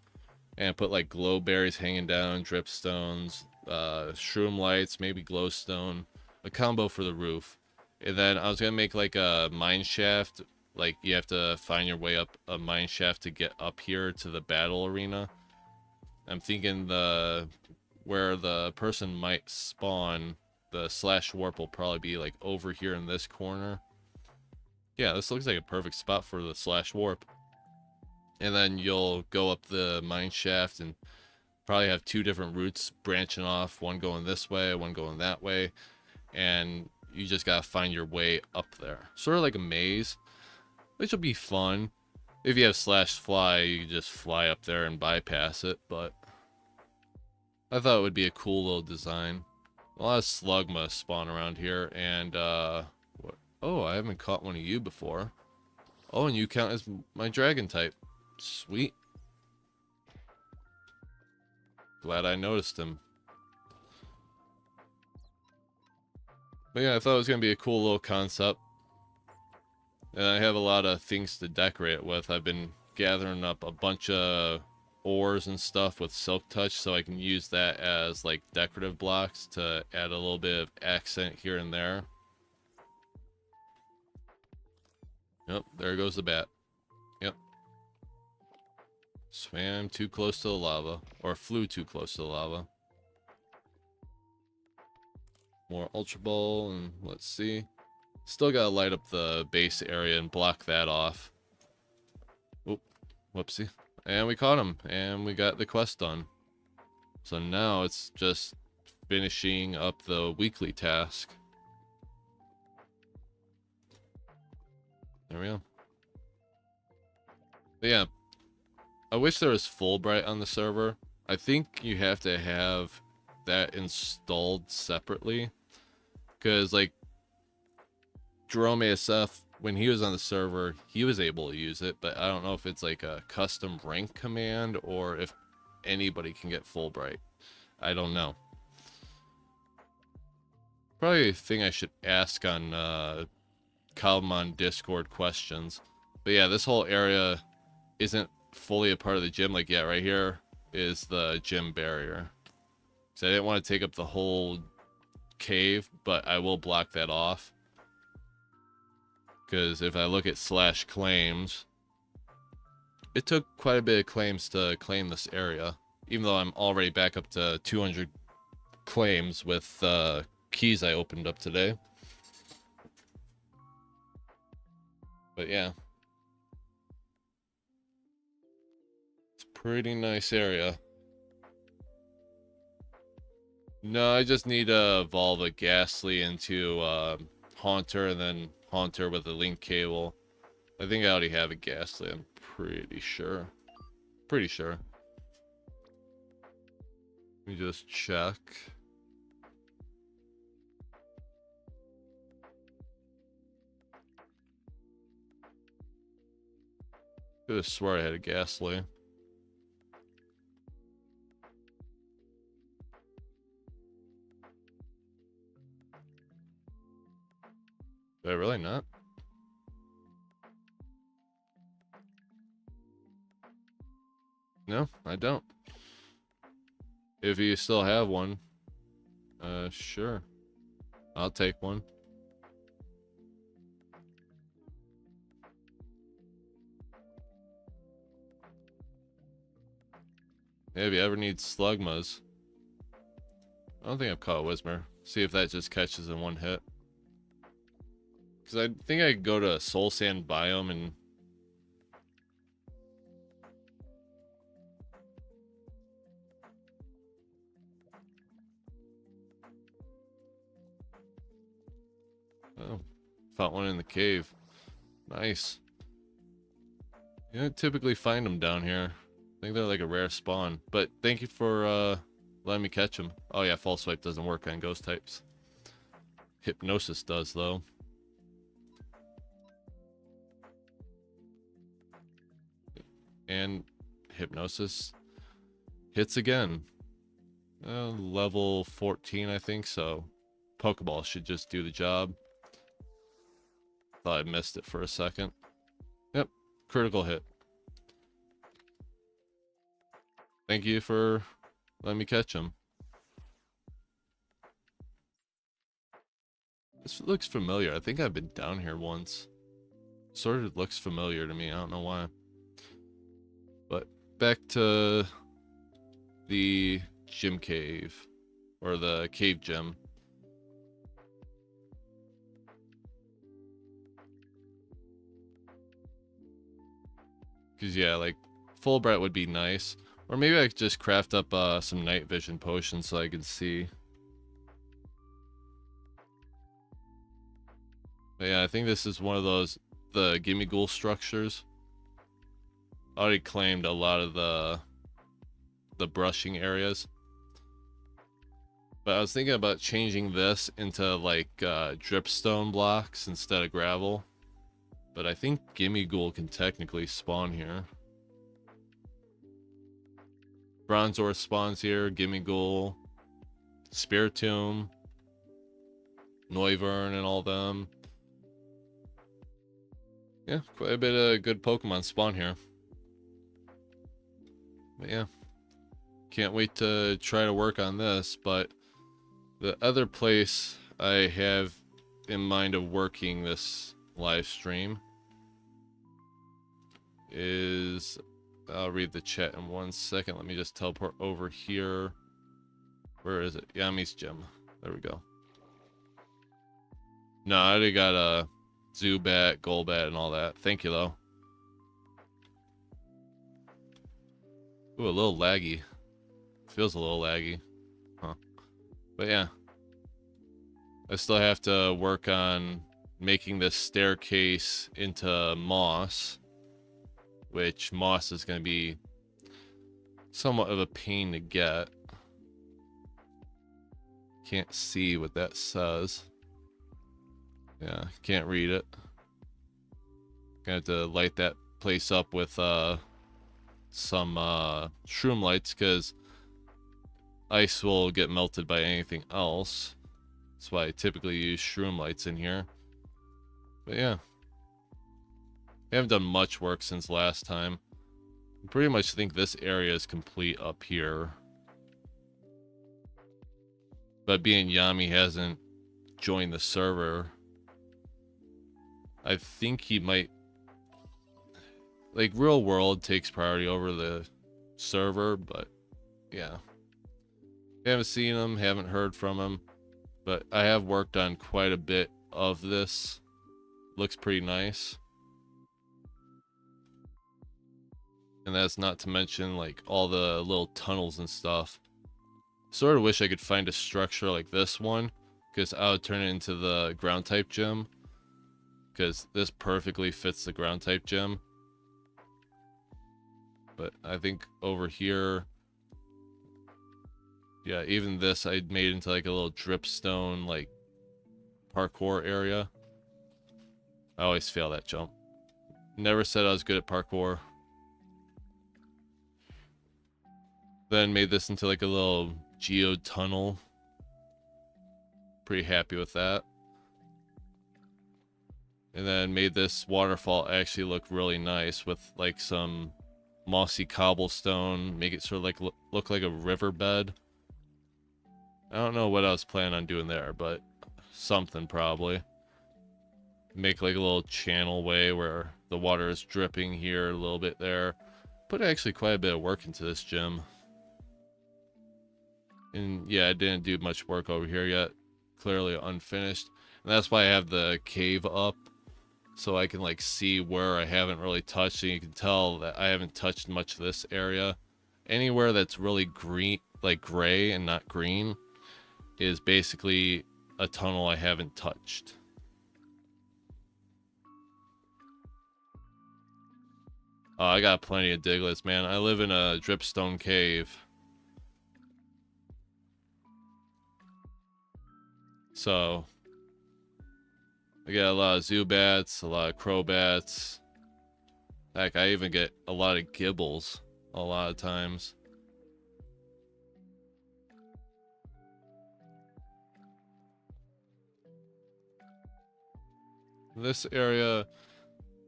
and put like glow berries hanging down, dripstones, shroom lights, maybe glowstone, a combo for the roof. And then I was going to make like a mine shaft. Like you have to find your way up a mine shaft to get up here to the battle arena. I'm thinking where the person might spawn, the slash warp will probably be like over here in this corner. Yeah, this looks like a perfect spot for the slash warp. And then you'll go up the mine shaft and probably have two different routes branching off, one going this way, one going that way, and you just gotta find your way up there, sort of like a maze, which will be fun. If you have slash fly, you can just fly up there and bypass it, but I thought it would be a cool little design. A lot of slugma spawn around here, and Oh, I haven't caught one of you before. Oh, and you count as my dragon type. Sweet. Glad I noticed him. But yeah, I thought it was going to be a cool little concept. And I have a lot of things to decorate it with. I've been gathering up a bunch of ores and stuff with Silk Touch so I can use that as like decorative blocks to add a little bit of accent here and there. Yep, there goes the bat. Yep. Swam too close to the lava. Or flew too close to the lava. More Ultra Ball, and let's see. Still gotta light up the base area and block that off. Oop, whoopsie. And we caught him, and we got the quest done. So now it's just finishing up the weekly task. There we go. But yeah, I wish there was Fulbright on the server. I think you have to have that installed separately. Because, like, Jerome ASF, when he was on the server, he was able to use it, but I don't know if it's like a custom rank command or if anybody can get Fulbright. I don't know. Probably a thing I should ask on Cobblemon Discord questions. But yeah, this whole area isn't fully a part of the gym. Like, yeah, right here is the gym barrier. So I didn't want to take up the whole cave, but I will block that off. Because if I look at /claims, it took quite a bit of claims to claim this area. Even though I'm already back up to 200 claims with keys I opened up today. But yeah. It's a pretty nice area. No, I just need to evolve a Ghastly into Haunter, and then Haunter with a link cable. I think I already have a Ghastly, I'm pretty sure. Pretty sure. Let me just check. Could have swore I had a Ghastly. Did I really not? No, I don't. If you still have one, sure. I'll take one. Yeah, if you ever need Slugmas. I don't think I've caught a Whismer. See if that just catches in one hit. Because I think I could go to a Soul Sand biome and... Oh, found one in the cave. Nice. You don't typically find them down here. I think they're like a rare spawn. But thank you for letting me catch them. Oh yeah, False Swipe doesn't work on ghost types. Hypnosis does though. And Hypnosis hits again. Level 14 I think, so Pokeball should just do the job. Thought I missed it for a second. Yep, critical hit. Thank you for letting me catch him. This looks familiar. I think I've been down here once. Sort of looks familiar to me. I don't know why. But back to the gym cave. Or the cave gym. Because yeah, like Fulbright would be nice. Or maybe I could just craft up some night vision potions so I could see. But yeah, I think this is one of those, the Gimme Ghoul structures. I already claimed a lot of the brushing areas. But But I was thinking about changing this into like dripstone blocks instead of gravel. But I think Gimme Ghoul can technically spawn here. Bronzor spawns here, Gimme Ghoul, Spiritomb, Noivern, and all them. Yeah, quite a bit of good Pokemon spawn here. But yeah, can't wait to try to work on this. But the other place I have in mind of working this live stream is, I'll read the chat in 1 second. Let me just teleport over here. Where is it? Yami's gym. There we go. No, I already got a Zubat, Golbat, and all that. Thank you, though. Ooh, a little laggy. Feels a little laggy. Huh. But yeah. I still have to work on making this staircase into moss. Which moss is going to be somewhat of a pain to get. Can't see what that says. Yeah, can't read it. Gonna have to light that place up with some shroom lights, because ice will get melted by anything else. That's why I typically use shroom lights in here. But yeah, I haven't done much work since last time. I pretty much think this area is complete up here. But being Yami hasn't joined the server, I think he might, like, real world takes priority over the server. But yeah, haven't seen him, haven't heard from him, but I have worked on quite a bit of this. Looks pretty nice. And that's not to mention like all the little tunnels and stuff. Sort of wish I could find a structure like this one, because I would turn it into the ground type gym, because this perfectly fits the ground type gym. But I think over here, yeah, even this I made into like a little dripstone like parkour area. I always fail that jump. Never said I was good at parkour. Then made this into like a little geode tunnel. Pretty happy with that. And then made this waterfall actually look really nice with like some mossy cobblestone. Make it sort of like look like a riverbed. I don't know what I was planning on doing there, but something probably. Make like a little channel way where the water is dripping here, a little bit there. Put actually quite a bit of work into this gym. And yeah, I didn't do much work over here yet. Clearly unfinished. And that's why I have the cave up, so I can like see where I haven't really touched. And you can tell that I haven't touched much of this area. Anywhere that's really green, like gray and not green, is basically a tunnel I haven't touched. Oh, I got plenty of Digletts, man. I live in a dripstone cave. So, I get a lot of Zubats, a lot of Crobats. Heck, I even get a lot of Gibbles a lot of times. This area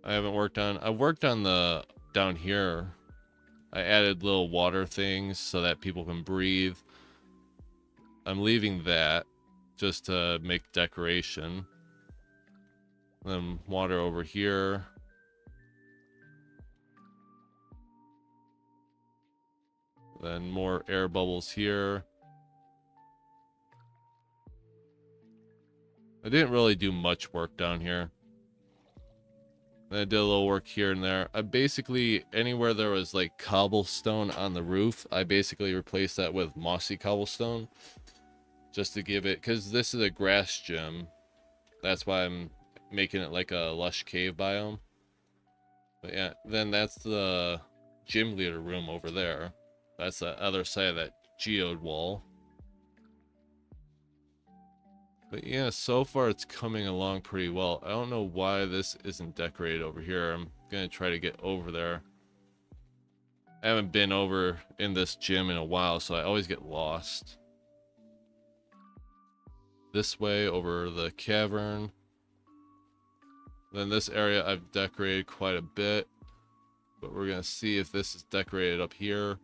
I haven't worked on. I worked on the down here. I added little water things so that people can breathe. I'm leaving that just to make decoration. Then water over here. Then more air bubbles here. I didn't really do much work down here. Then I did a little work here and there. I basically, anywhere there was like cobblestone on the roof, I basically replaced that with mossy cobblestone. Just to give it, because this is a grass gym. That's why I'm making it like a lush cave biome. But yeah, then that's the gym leader room over there. That's the other side of that geode wall. But yeah, so far it's coming along pretty well. I don't know why this isn't decorated over here. I'm gonna try to get over there. I haven't been over in this gym in a while, so I always get lost. This way over the cavern. Then this area I've decorated quite a bit. But we're gonna see if this is decorated up here.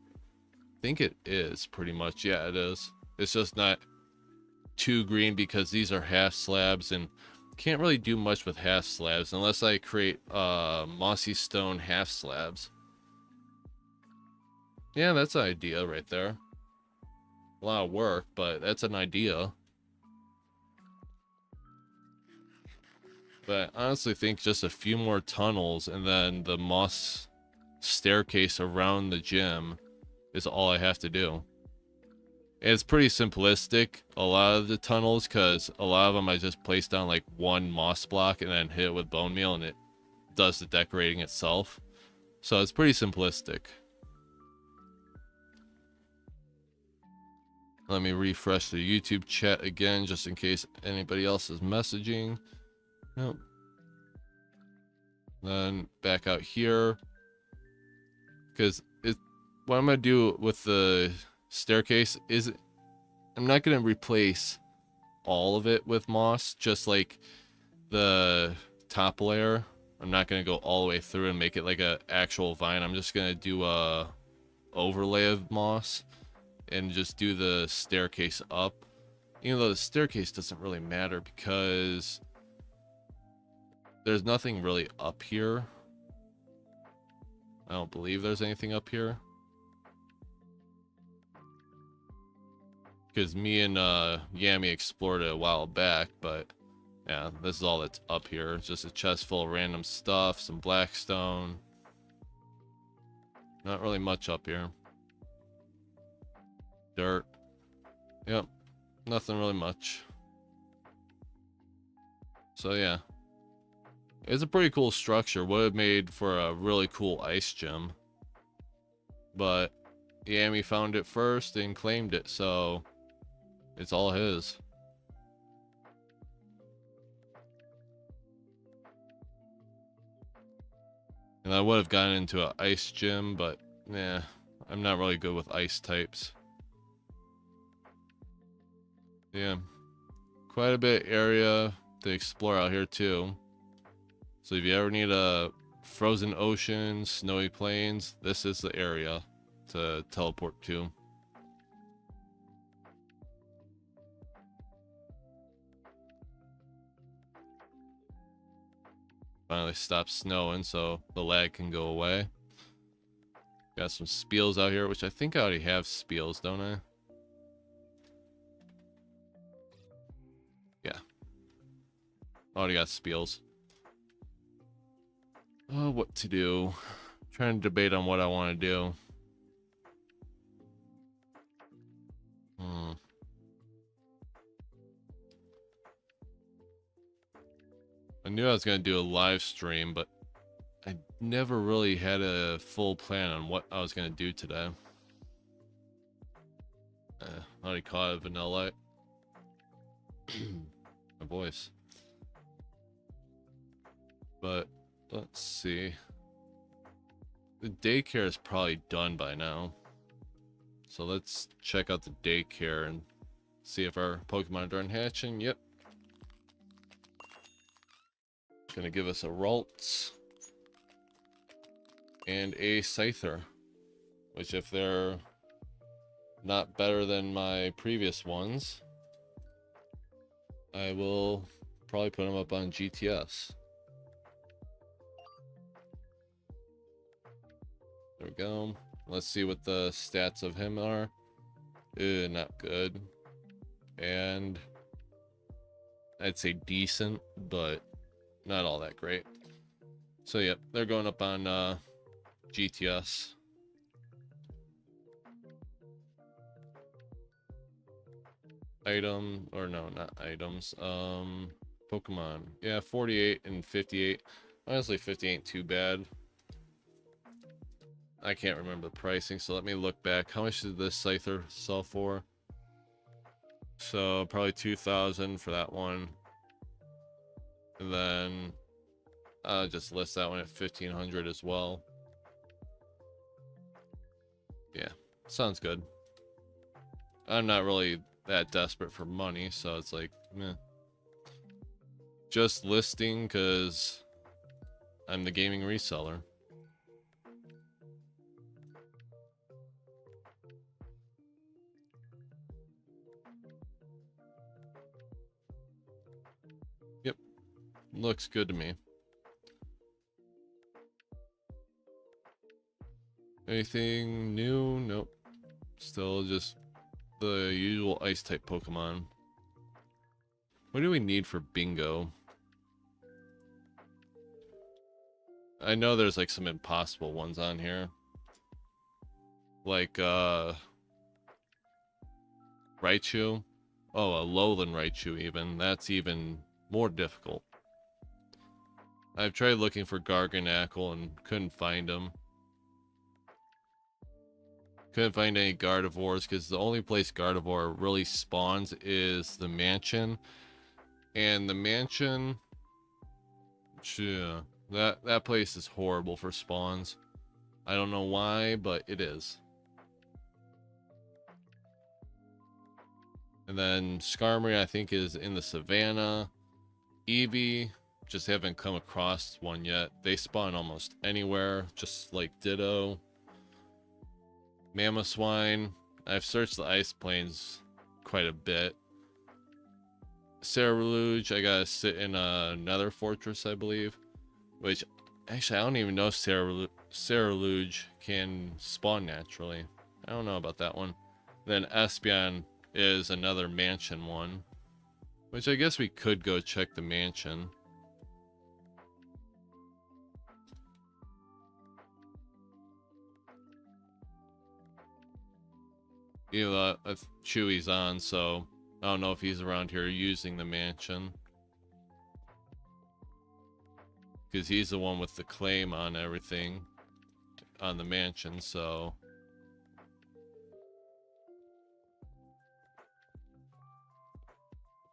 I think it is pretty much. Yeah, it is. It's just not too green because these are half slabs and can't really do much with half slabs unless I create mossy stone half slabs. Yeah, that's an idea right there. A lot of work, but that's an idea. But I honestly think just a few more tunnels and then the moss staircase around the gym is all I have to do. And it's pretty simplistic, a lot of the tunnels, because a lot of them I just place down like one moss block and then hit it with bone meal and it does the decorating itself. So it's pretty simplistic. Let me refresh the YouTube chat again just in case anybody else is messaging. Nope. Then back out here. Because what I'm going to do with the staircase is I'm not going to replace all of it with moss, just like the top layer. I'm not going to go all the way through and make it like an actual vine. I'm just going to do a overlay of moss and just do the staircase up. Even though the staircase doesn't really matter because there's nothing really up here. I don't believe there's anything up here. Because me and Yami explored it a while back, but yeah, this is all that's up here. It's just a chest full of random stuff, some blackstone. Not really much up here. Dirt. Yep, nothing really much. So yeah, it's a pretty cool structure. Would have made for a really cool ice gym, but Yami found it first and claimed it, so it's all his. And I would have gotten into an ice gym, but nah, I'm not really good with ice types. Yeah, quite a bit area to explore out here too. So if you ever need a frozen ocean, snowy plains, this is the area to teleport to. Finally stopped snowing, so the lag can go away. Got some spiels out here, which I think I already have spiels, don't I? Yeah. Already got spiels. Oh, what to do? Trying to debate on what I want to do. I knew I was going to do a live stream, but I never really had a full plan on what I was going to do today. I already caught it, vanilla. My voice. But let's see. The daycare is probably done by now. So let's check out the daycare and see if our Pokemon are hatching. Yep. It's gonna give us a Ralts and a Scyther, which if they're not better than my previous ones, I will probably put them up on GTS. There we go. Let's see what the stats of him are. Not good. And I'd say decent, but not all that great. So yep, they're going up on GTS. Item, or no, not items. Pokemon. Yeah, 48 and 58. Honestly, 50 ain't too bad. I can't remember the pricing, so let me look back. How much did this Scyther sell for? So probably 2,000 for that one. And then I'll just list that one at 1,500 as well. Yeah, sounds good. I'm not really that desperate for money, so it's like, meh. Just listing because I'm the gaming reseller. Yep, looks good to me. Anything new? Nope. Still just the usual ice type Pokemon. What do we need for bingo? I know there's like some impossible ones on here. Like Raichu. Oh, a lowland Raichu even. That's even more difficult. I've tried looking for Garganacl and couldn't find them. Couldn't find any Gardevoirs because the only place Gardevoir really spawns is the mansion. And the mansion, yeah, that place is horrible for spawns. I don't know why, but it is. And then Skarmory, I think, is in the savannah. Eevee, just haven't come across one yet. They spawn almost anywhere, just like Ditto. Mamoswine, I've searched the ice plains quite a bit. Ceruledge, I gotta sit in another fortress, I believe. Which, actually, I don't even know if Ceruledge can spawn naturally. I don't know about that one. Then Espeon is another mansion one. Which I guess we could go check the mansion. You know, Chewy's on, so I don't know if he's around here using the mansion. Because he's the one with the claim on everything on the mansion, so...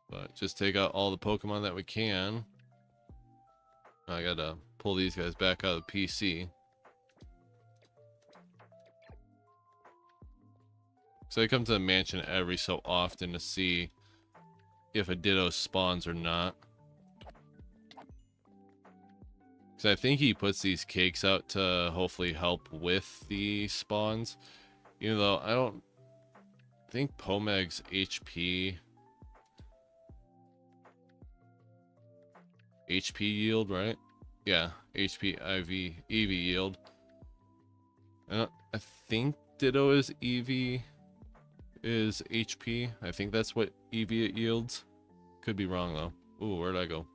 But just take out all the Pokemon that we can. I gotta pull these guys back out of the PC. So I come to the mansion every so often to see if a Ditto spawns or not. Because I think he puts these cakes out to hopefully help with the spawns. Even though I don't think Pomeg's HP yield, right? Yeah, HP EV yield. I think Ditto is EV is HP. I think that's what EV it yields. Could be wrong though. Ooh, where'd I go?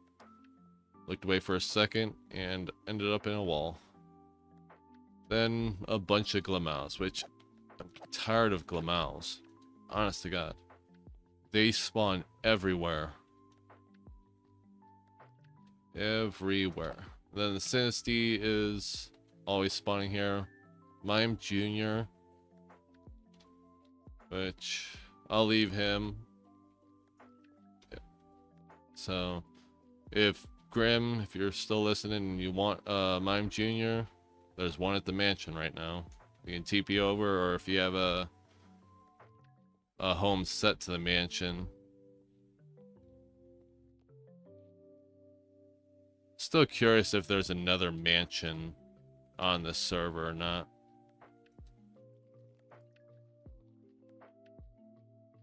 Looked away for a second and ended up in a wall. Then a bunch of Glamals, which I'm tired of Glamals. Honest to God. They spawn everywhere. Everywhere. Then the Sinistea is always spawning here. Mime Jr., which I'll leave him. Yeah. So if Grim, if you're still listening and you want Mime Jr., there's one at the mansion right now. You can TP over, or if you have a home set to the mansion. Still curious if there's another mansion on this server or not.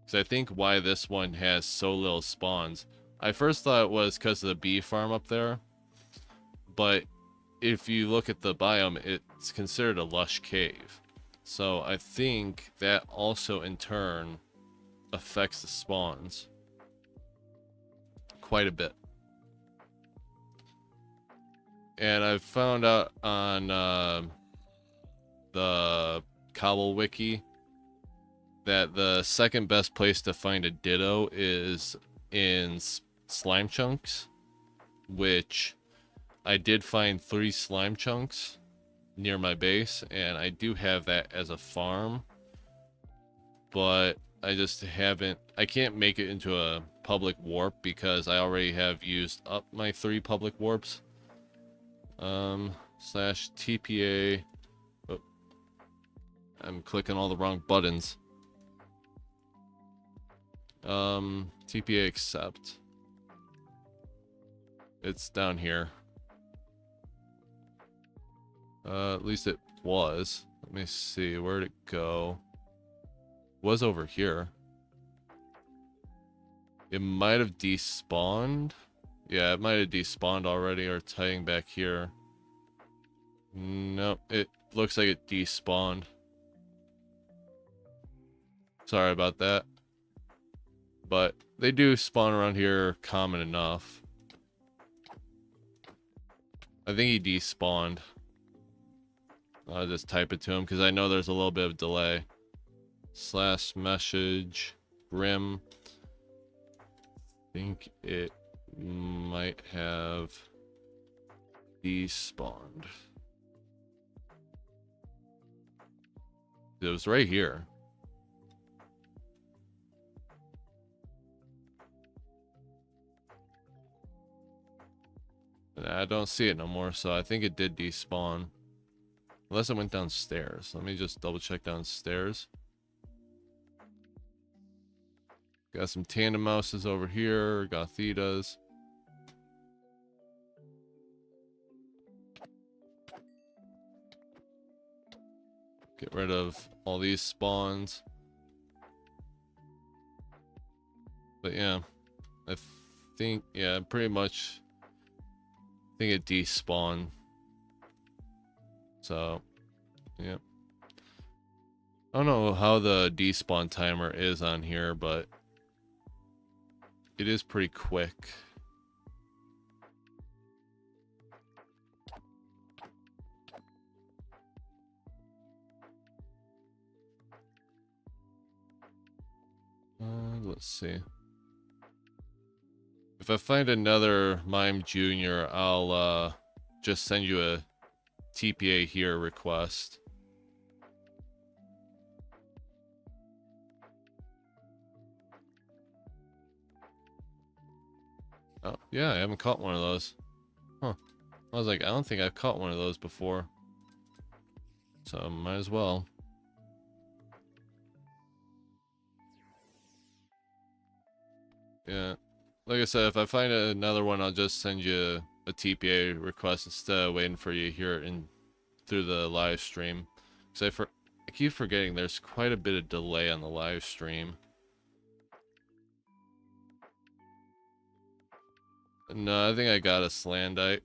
Because I think why this one has so little spawns. I first thought it was because of the bee farm up there. But if you look at the biome, it's considered a lush cave. So I think that also in turn affects the spawns quite a bit. And I've found out on the Cobble Wiki that the second best place to find a Ditto is in slime chunks, which I did find 3 slime chunks near my base, and I do have that as a farm, but I just haven't. I can't make it into a public warp because I already have used up my 3 public warps. Slash TPA. Oh, I'm clicking all the wrong buttons. TPA accept. It's down here. At least it was. Let me see. Where'd it go? It was over here. It might have despawned. Yeah, it might have despawned already, or it's hiding back here. Nope, it looks like it despawned. Sorry about that. But they do spawn around here common enough. I think he despawned. I'll just type it to him because I know there's a little bit of delay. Slash message Grim. I think it might have despawned. It was right here. And I don't see it no more, so I think it did despawn. Unless it went downstairs. Let me just double check downstairs. Got some tandem mouses over here. Got Thetas. Get rid of all these spawns. But yeah, I think, yeah, pretty much, I think it despawned. So, yeah. I don't know how the despawn timer is on here, but it is pretty quick. Let's see. If I find another Mime Junior, I'll just send you a TPA here request. Oh, yeah, I haven't caught one of those. Huh. I was like, I don't think I've caught one of those before. So, might as well. Yeah. Like I said, if I find another one, I'll just send you a TPA request instead of waiting for you to hear it through the live stream. Because I keep forgetting there's quite a bit of delay on the live stream. No, I think I got a Slandite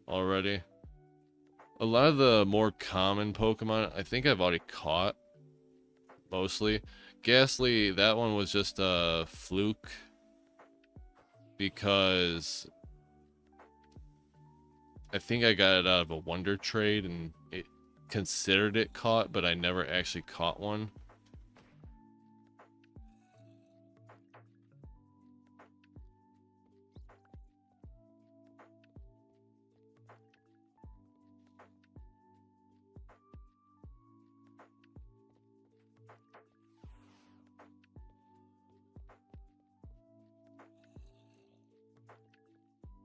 already. A lot of the more common Pokemon, I think I've already caught. Mostly. Ghastly, that one was just a fluke. Because I think I got it out of a Wonder Trade and it considered it caught, but I never actually caught one.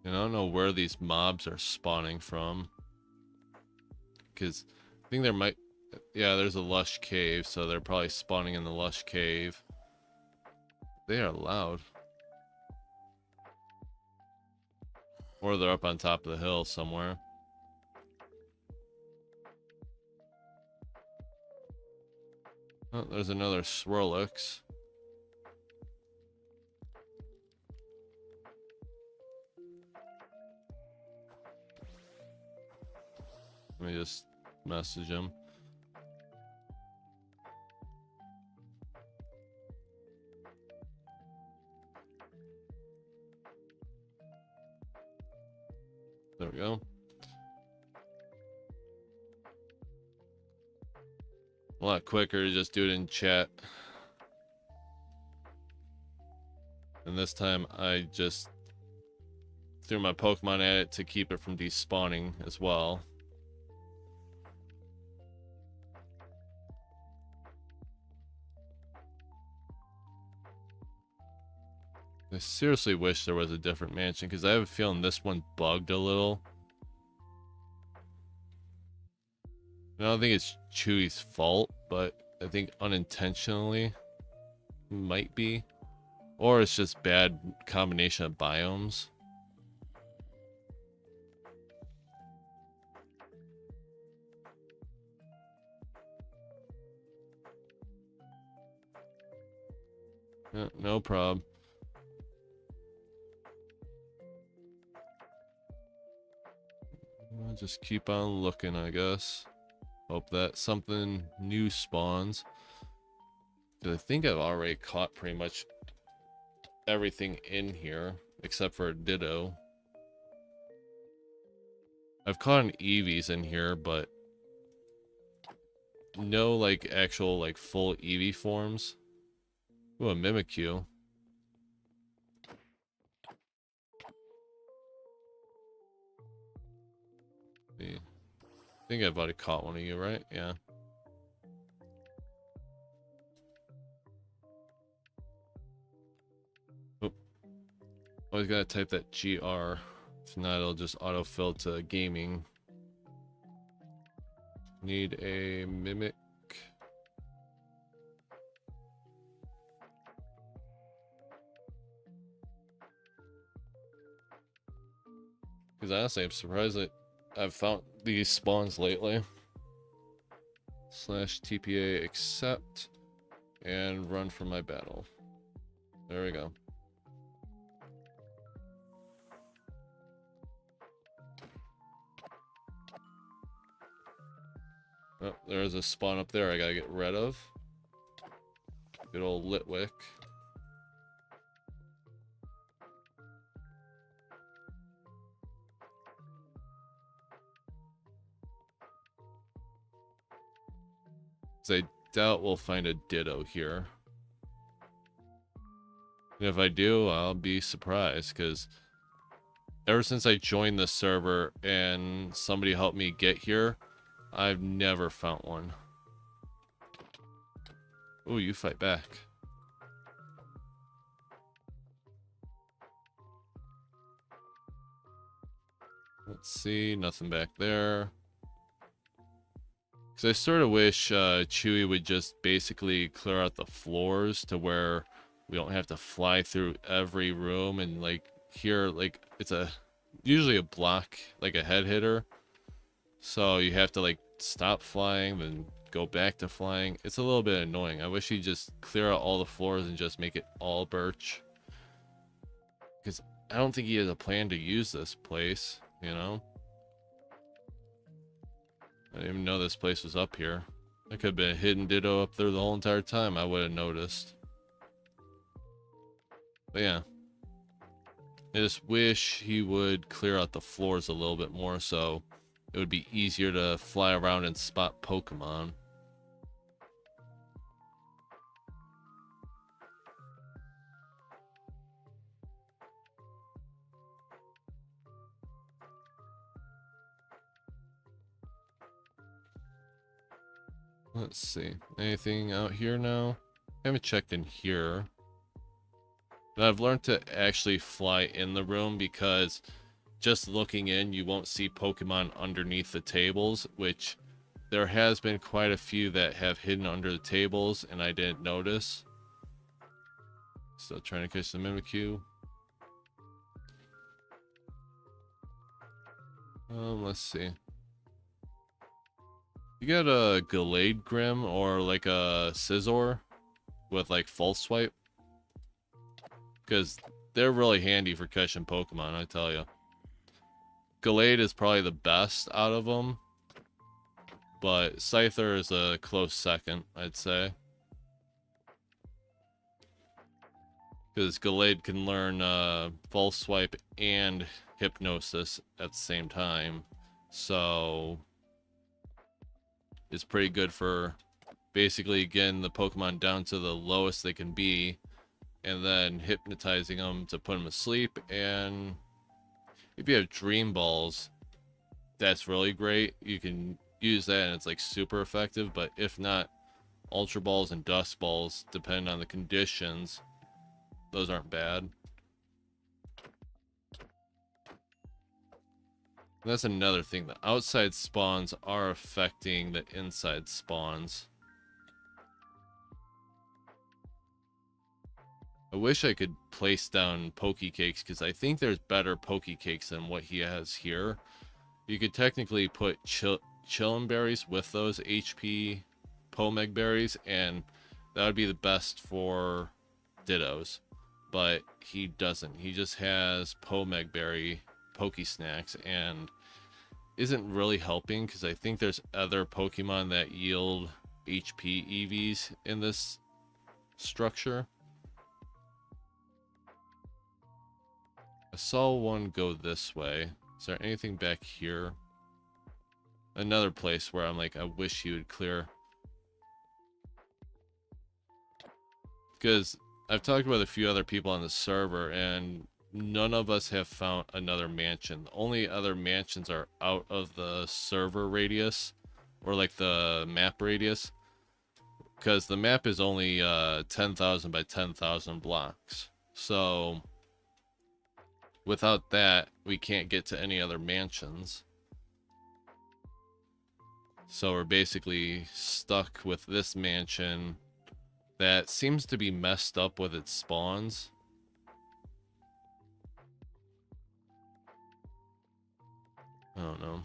And I don't know where these mobs are spawning from. Because I think there might... Yeah, there's a lush cave, so they're probably spawning in the lush cave. They are loud. Or they're up on top of the hill somewhere. Oh, there's another Swirlix. Let me just message him. There we go. A lot quicker to just do it in chat. And this time I just threw my Pokemon at it to keep it from despawning as well. I seriously wish there was a different mansion, because I have a feeling this one bugged a little. I don't think it's Chewie's fault, but I think unintentionally might be. Or it's just bad combination of biomes. Yeah, no problem. I'll just keep on looking, I guess. Hope that something new spawns. I think I've already caught pretty much everything in here, except for a Ditto. I've caught an Eevees in here, but no, like, actual, like, full Eevee forms. Ooh, a Mimikyu. I think I've already caught one of you, right? Yeah. Oh, always gotta type that GR. If not, it'll just autofill to gaming. Need a Mimic. Because honestly, I'm surprised that I've found these spawns lately. / TPA accept and run for my battle. There we go. Oh, there's a spawn up there I gotta get rid of. Good old Litwick. I doubt we'll find a Ditto here. And if I do, I'll be surprised, because ever since I joined the server and somebody helped me get here, I've never found one. Ooh, you fight back. Let's see, nothing back there. Because I sort of wish Chewie would just basically clear out the floors to where we don't have to fly through every room, and like here, like it's usually a block, like a head hitter. So you have to like stop flying, then go back to flying. It's a little bit annoying. I wish he'd just clear out all the floors and just make it all birch. Because I don't think he has a plan to use this place, you know? I didn't even know this place was up here. There could have been a hidden Ditto up there the whole entire time. I would have noticed. But yeah. I just wish he would clear out the floors a little bit more so it would be easier to fly around and spot Pokemon. Let's see. Anything out here now? I haven't checked in here. But I've learned to actually fly in the room because just looking in, you won't see Pokemon underneath the tables, which there has been quite a few that have hidden under the tables and I didn't notice. Still trying to catch the Mimikyu. Let's see. You got a Gallade Grim or like a Scizor with like False Swipe? Because they're really handy for catching Pokemon, I tell you. Gallade is probably the best out of them, but Scyther is a close second, I'd say. Because Gallade can learn False Swipe and Hypnosis at the same time, so it's pretty good for basically getting the Pokemon down to the lowest they can be, and then hypnotizing them to put them asleep. And if you have Dream Balls, that's really great. You can use that and it's like super effective. But if not, Ultra Balls and Dust Balls, depending on the conditions, those aren't bad. That's another thing. The outside spawns are affecting the inside spawns. I wish I could place down Pokecakes because I think there's better Pokecakes than what he has here. You could technically put Chillin berries with those HP Pomeg berries, and that would be the best for Dittos. But he doesn't. He just has Pomeg berry Pokesnacks and isn't really helping because I think there's other Pokemon that yield HP EVs in this structure. I saw one go this way. Is there anything back here? Another place where I'm like, I wish you would clear. Because I've talked with a few other people on the server, and none of us have found another mansion. The only other mansions are out of the server radius, or like the map radius. Because the map is only 10,000 by 10,000 blocks. So without that, we can't get to any other mansions. So we're basically stuck with this mansion that seems to be messed up with its spawns. I don't know.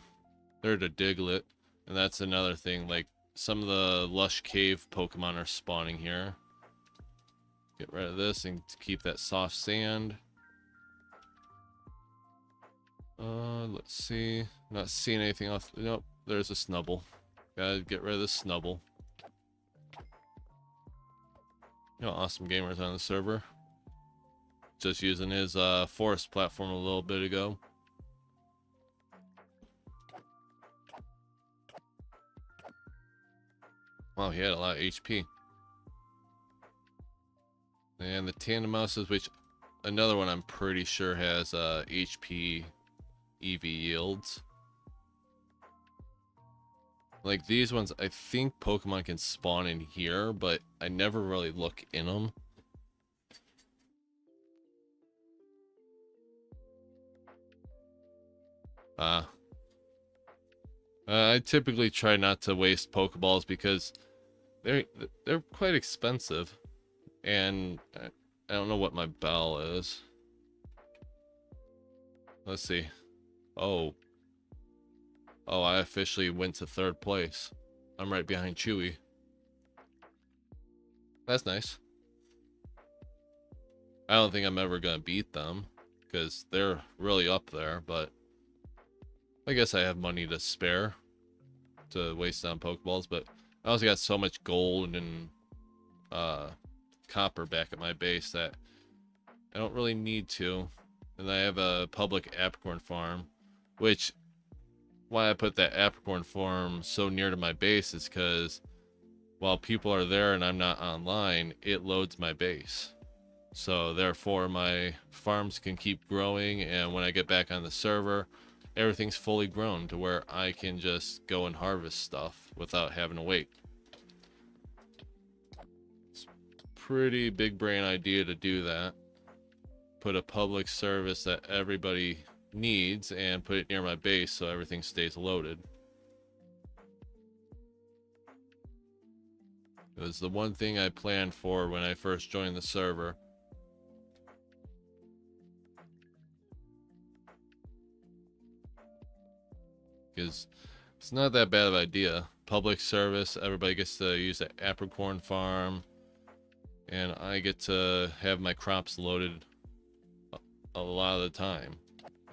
There's a Diglett, and that's another thing. Like, some of the Lush Cave Pokemon are spawning here. Get rid of this and keep that soft sand. Let's see. Not seeing anything else. Nope, there's a Snubble. Gotta get rid of this Snubble. You know, Awesome Gamer's on the server. Just using his forest platform a little bit ago. Wow, he had a lot of HP. And the Tandem Mouses, which another one I'm pretty sure has HP EV yields. Like these ones, I think Pokemon can spawn in here, but I never really look in them. I typically try not to waste Pokeballs because they're quite expensive, and I don't know what my bell is. Let's see. Oh, I officially went to 3rd place. I'm right behind Chewy. That's nice. I don't think I'm ever gonna beat them because they're really up there, but I guess I have money to spare to waste on Pokeballs. But I also got so much gold and copper back at my base that I don't really need to. And I have a public apricorn farm, which why I put that apricorn farm so near to my base is because while people are there and I'm not online, it loads my base. So therefore my farms can keep growing, and when I get back on the server, everything's fully grown to where I can just go and harvest stuff without having to wait. It's a pretty big brain idea to do that. Put a public service that everybody needs and put it near my base so everything stays loaded. It was the one thing I planned for when I first joined the server. Because it's not that bad of an idea. Public service, everybody gets to use the apricorn farm, and I get to have my crops loaded a lot of the time.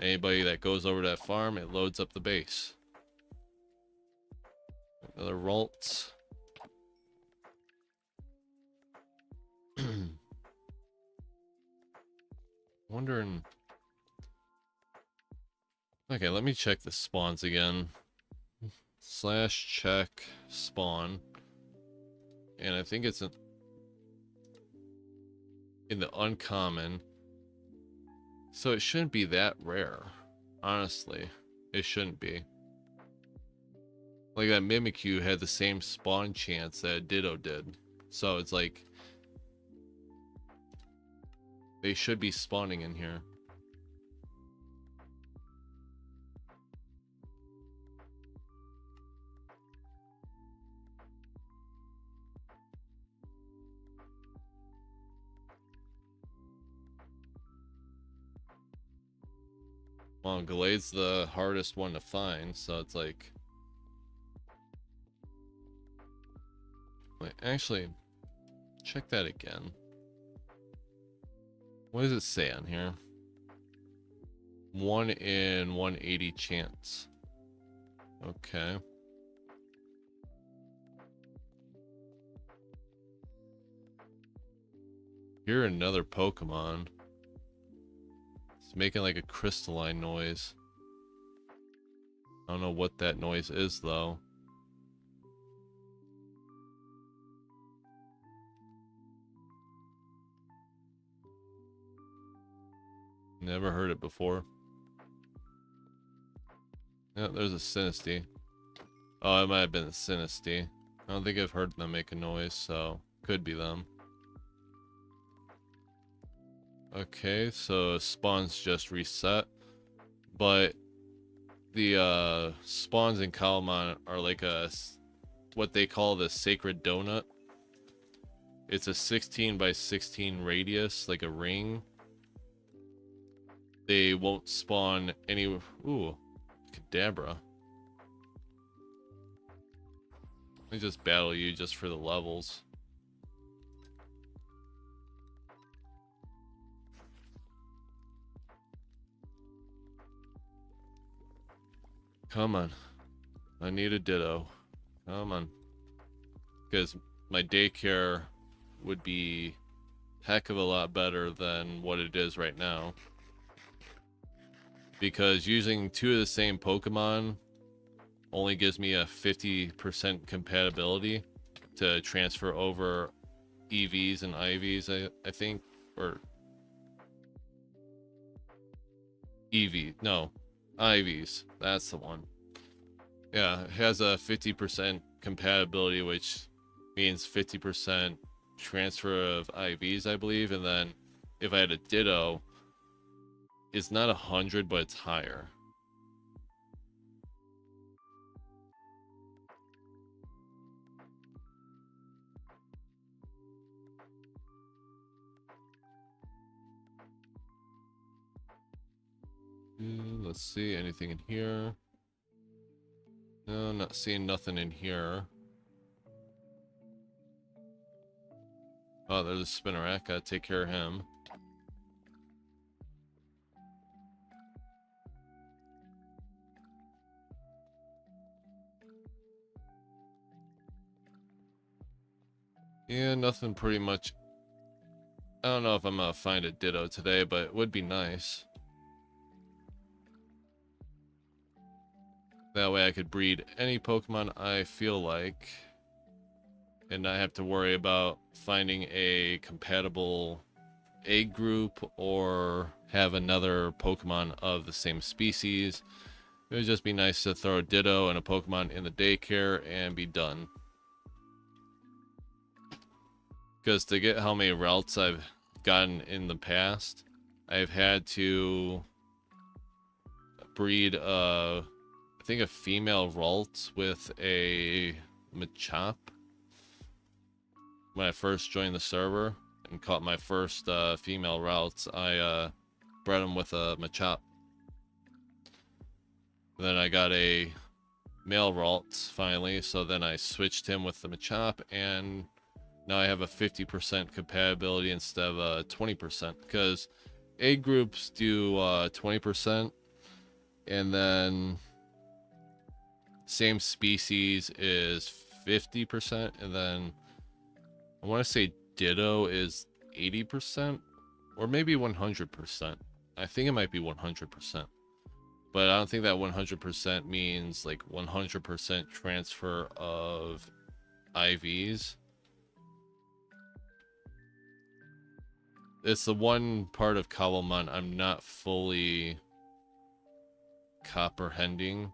Anybody that goes over to that farm, it loads up the base. Another Ralts. Wondering. Okay, let me check the spawns again. /check spawn. And I think it's in the uncommon. So it shouldn't be that rare. Honestly, it shouldn't be. Like that Mimikyu had the same spawn chance that Ditto did. So it's like they should be spawning in here. Well, Gallade's the hardest one to find, so it's like... Wait, actually, check that again. What does it say on here? 1 in 180 chance. Okay. Hear another Pokemon. It's making like a crystalline noise. I don't know what that noise is though. Never heard it before. Yeah, there's a Sinistea. Oh, it might have been a Sinistea. I don't think I've heard them make a noise, so could be them. Okay, so spawns just reset, but the spawns in Cobblemon are like what they call the sacred donut. It's a 16 by 16 radius, like a ring. They won't spawn any... Ooh, Kadabra. Let me just battle you just for the levels. Come on. I need a Ditto. Come on. Because my daycare would be heck of a lot better than what it is right now. Because using 2 of the same Pokemon only gives me a 50% compatibility to transfer over EVs and IVs, I think. Or EV, no, IVs, that's the one. Yeah, it has a 50% compatibility, which means 50% transfer of IVs, I believe. And then if I had a Ditto, it's not 100, but it's higher. Let's see, anything in here? No, not seeing nothing in here. Oh, there's a Spinarak. Gotta take care of him. Yeah, nothing pretty much. I don't know if I'm gonna find a Ditto today, but it would be nice. That way I could breed any Pokemon I feel like and not have to worry about finding a compatible egg group or have another Pokemon of the same species. It would just be nice to throw a Ditto and a Pokemon in the daycare and be done. Because to get how many routes I've gotten in the past, I've had to breed I think a female Ralt with a Machop when I first joined the server and caught my first female Ralts. I bred them with a Machop. Then I got a male Ralt finally, so then I switched him with the Machop, and now I have a 50% compatibility instead of a 20%, because egg groups do 20%, and then same species is 50%, and then I want to say Ditto is 80%, or maybe 100%. I think it might be 100%, but I don't think that 100% means like 100% transfer of IVs. It's the one part of Cobblemon I'm not fully comprehending,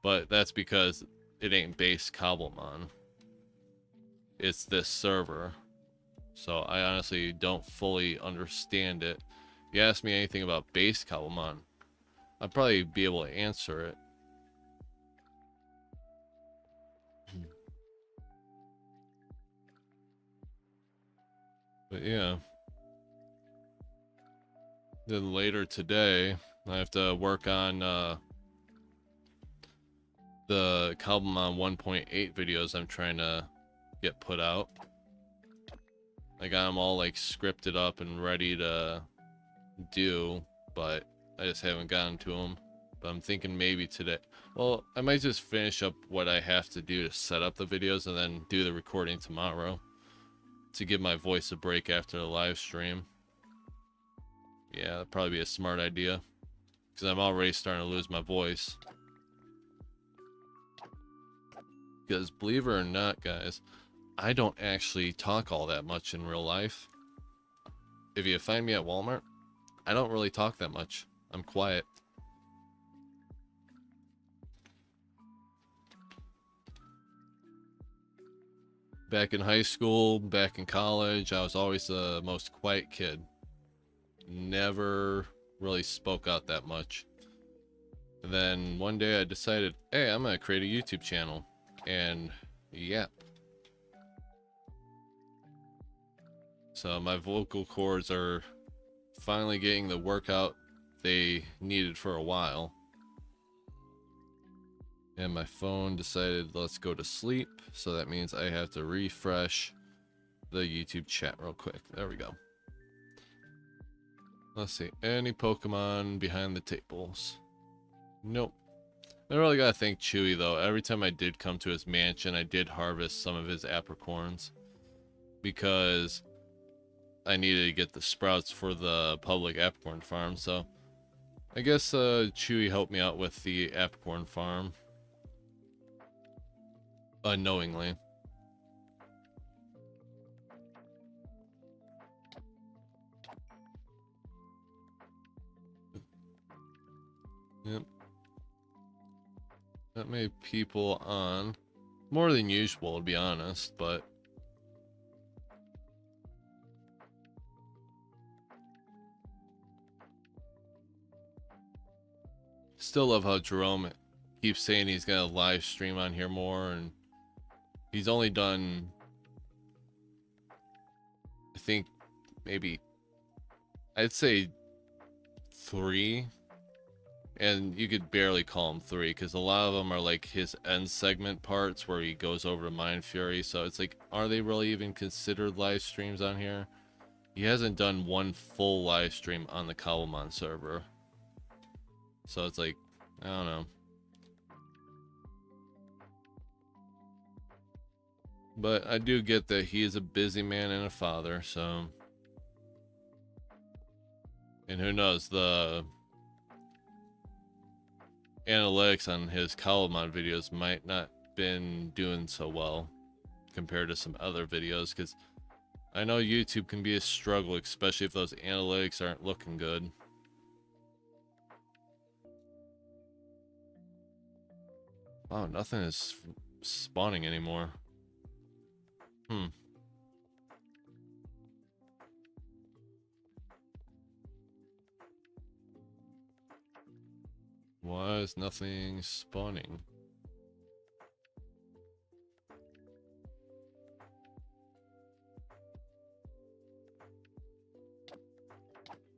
but that's because it ain't base Cobblemon. It's this server. So I honestly don't fully understand it. If you ask me anything about base Cobblemon, I'd probably be able to answer it. But yeah. Then later today, I have to work on the Cobblemon 1.8 videos I'm trying to get put out. I got them all like scripted up and ready to do, but I just haven't gotten to them. But I'm thinking maybe today. Well, I might just finish up what I have to do to set up the videos and then do the recording tomorrow to give my voice a break after the live stream. Yeah, that'd probably be a smart idea because I'm already starting to lose my voice. Because believe it or not, guys, I don't actually talk all that much in real life. If you find me at Walmart, I don't really talk that much. I'm quiet. Back in high school, back in college, I was always the most quiet kid. Never really spoke out that much. And then one day I decided, hey, I'm gonna create a YouTube channel. And yeah. So my vocal cords are finally getting the workout they needed for a while. And my phone decided let's go to sleep. So that means I have to refresh the YouTube chat real quick. There we go. Let's see. Any Pokemon behind the tables? Nope. I really gotta thank Chewy though. Every time I did come to his mansion, I did harvest some of his apricorns. Because I needed to get the sprouts for the public apricorn farm. So I guess Chewy helped me out with the apricorn farm. Unknowingly. Yep. That many people on. More than usual, to be honest, but still love how Jerome keeps saying he's gonna live stream on here more, and he's only done, I think, maybe, I'd say 3, and you could barely call them 3 because a lot of them are like his end segment parts where he goes over to Minefury. So it's like, are they really even considered live streams on here? He hasn't done one full live stream on the Cobblemon server. So it's like, I don't know. But I do get that he is a busy man and a father, so. And who knows, the analytics on his Cobblemon videos might not been doing so well compared to some other videos, because I know YouTube can be a struggle, especially if those analytics aren't looking good. Wow, nothing is spawning anymore. Why is nothing spawning?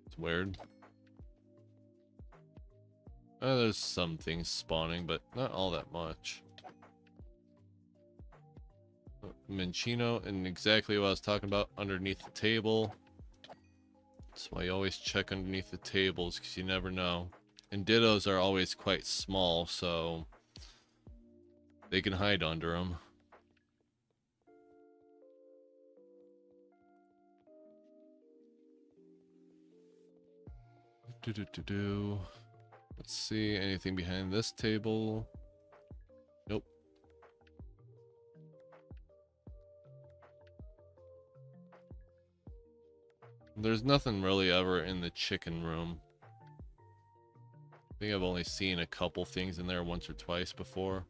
It's weird. There's some things spawning, but not all that much. Minchino, and exactly what I was talking about, underneath the table. That's why you always check underneath the tables, because you never know. And Dittos are always quite small, so they can hide under them. Let's see, anything behind this table? Nope. There's nothing really ever in the chicken room. I think I've only seen a couple things in there once or twice before.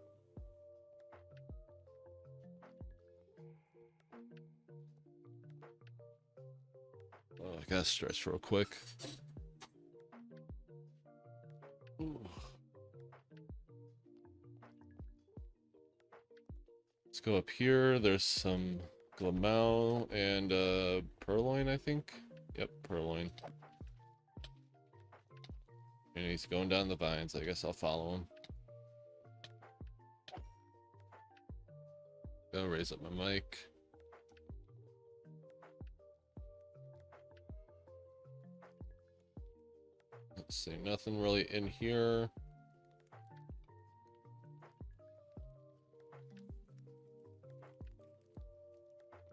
Oh, I gotta stretch real quick. Ooh. Let's go up here. There's some Glamel and Purloin, I think. Yep, Purloin. And he's going down the vines. I guess I'll follow him. Go raise up my mic. Let's see, nothing really in here.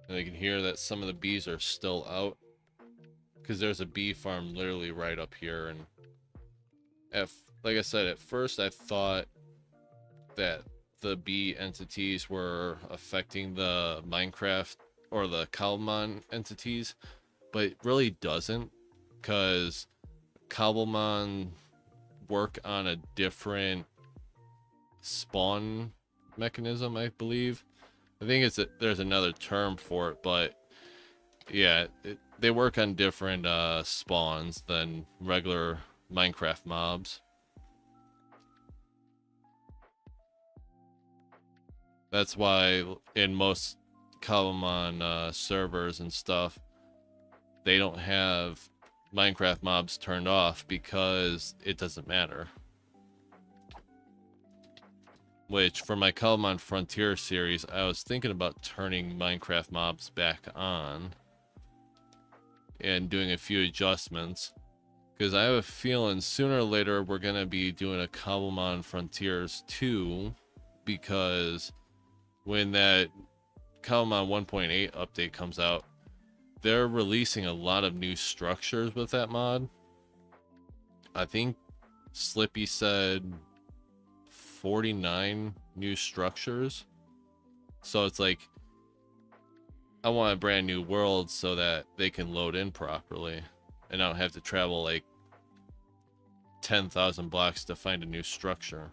And I can hear that some of the bees are still out, because there's a bee farm literally right up here. And like I said, at first I thought that the bee entities were affecting the Minecraft or the Cobblemon entities, but it really doesn't, because Cobblemon work on a different spawn mechanism, I believe. I think there's another term for it, but yeah, they work on different spawns than regular Minecraft mobs. That's why in most Cobblemon servers and stuff, they don't have Minecraft mobs turned off, because it doesn't matter. Which, for my Cobblemon Frontier series, I was thinking about turning Minecraft mobs back on and doing a few adjustments, because I have a feeling sooner or later we're going to be doing a Cobblemon Frontiers 2, because when that Cobblemon 1.8 update comes out, they're releasing a lot of new structures with that mod. I think Slippy said 49 new structures. So it's like, I want a brand new world so that they can load in properly, and I don't have to travel like 10,000 blocks to find a new structure.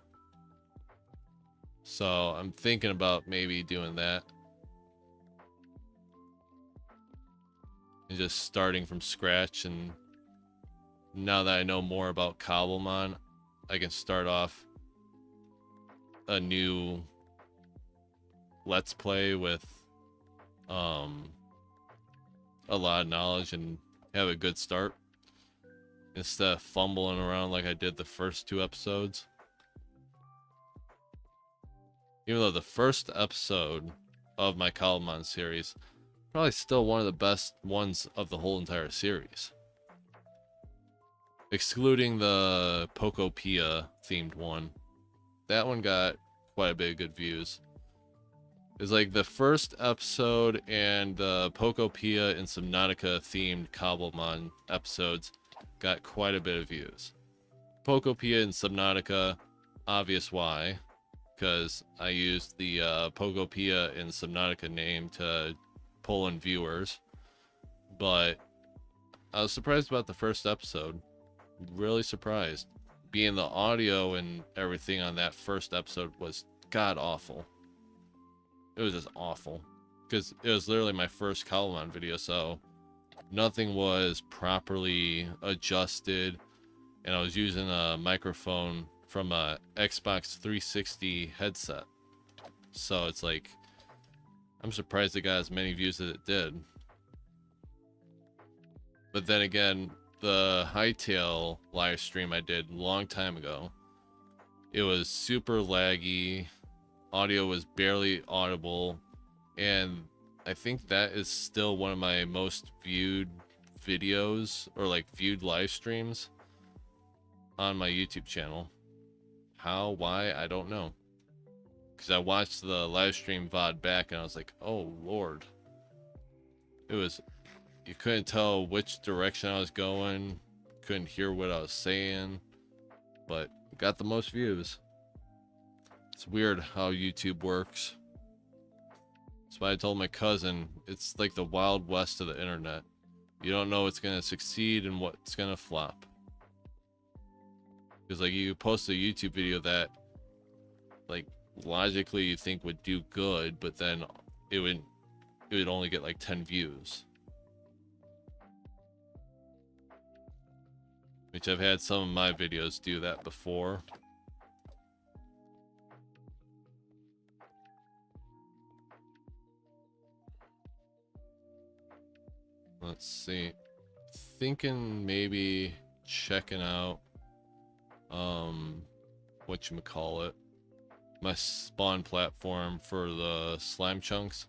So I'm thinking about maybe doing that. And just starting from scratch, and now that I know more about Cobblemon, I can start off a new Let's Play with a lot of knowledge and have a good start, instead of fumbling around like I did the first 2 episodes. Even though the first episode of my Cobblemon series, probably still one of the best ones of the whole entire series, excluding the Pokopia themed one. That one got quite a bit of good views. It's like the first episode and the Pokopia and Subnautica themed Cobblemon episodes got quite a bit of views. Pokopia and Subnautica, obvious why, because I used the Pokopia and Subnautica name to pull in viewers. But I was surprised about the first episode. Really surprised. Being the audio and everything on that first episode was god awful. It was just awful, because it was literally my first Cobblemon video, so nothing was properly adjusted, and I was using a microphone from a Xbox 360 headset. So it's like, I'm surprised it got as many views as it did. But then again, the Hightail live stream I did a long time ago, it was super laggy, audio was barely audible, and I think that is still one of my most viewed videos, or like viewed live streams on my YouTube channel. How, why, I don't know, because I watched the live stream VOD back and I was like, oh lord, it was, you couldn't tell which direction I was going, couldn't hear what I was saying, but got the most views. It's weird how YouTube works. That's why I told my cousin, it's like the Wild West of the internet. You don't know what's gonna succeed and what's gonna flop. Because like, you post a YouTube video that like logically you think would do good, but then it would only get like 10 views. Which I've had some of my videos do that before. Let's see. Thinking maybe checking out whatchamacallit, my spawn platform for the slime chunks.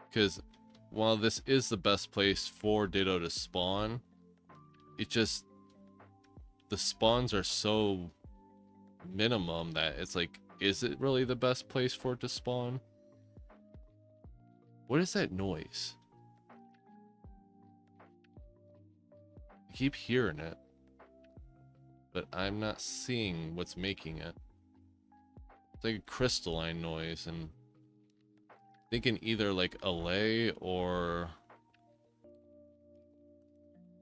Because while this is the best place for Ditto to spawn, it just, the spawns are so minimum that it's like, is it really the best place for it to spawn? What is that noise? I keep hearing it, but I'm not seeing what's making it. It's like a crystalline noise, and thinking either like a lay or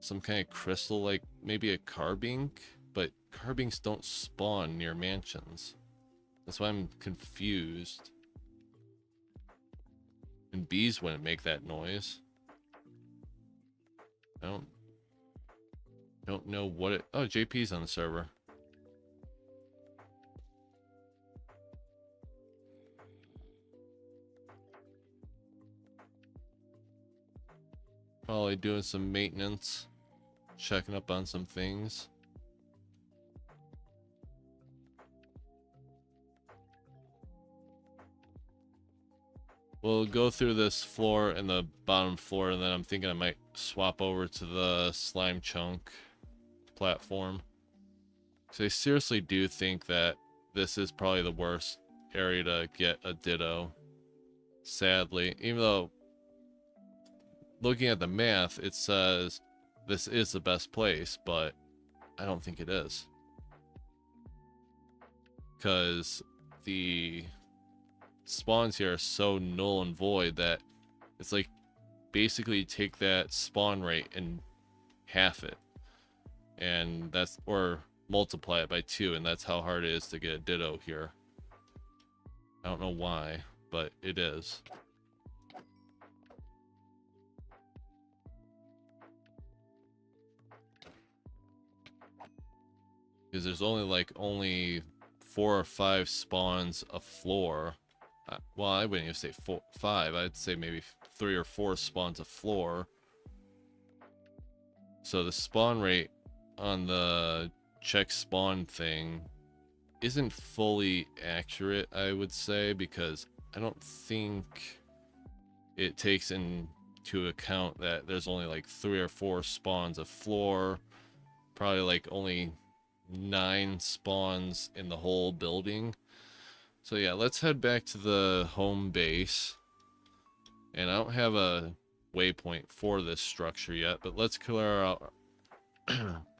some kind of crystal, like maybe a carbink, but carbinks don't spawn near mansions. That's why I'm confused. And bees wouldn't make that noise. I don't know what it... Oh, JP's on the server. Probably doing some maintenance, checking up on some things. We'll go through this floor and the bottom floor, and then I'm thinking I might swap over to the slime chunk platform. Because I seriously do think that this is probably the worst area to get a Ditto. Sadly, even though looking at the math, it says this is the best place, but I don't think it is. Because the spawns here are so null and void that it's like basically take that spawn rate and half it, and that's, or multiply it by 2, and that's how hard it is to get a Ditto here. I don't know why, but it is. Because there's only 4 or 5 spawns a floor. Well, I wouldn't even say 5. I'd say maybe 3 or 4 spawns a floor. So the spawn rate on the check spawn thing isn't fully accurate, I would say, because I don't think it takes into account that there's only like 3 or 4 spawns a floor. Probably like only 9 spawns in the whole building. So yeah, let's head back to the home base. And I don't have a waypoint for this structure yet, but let's clear out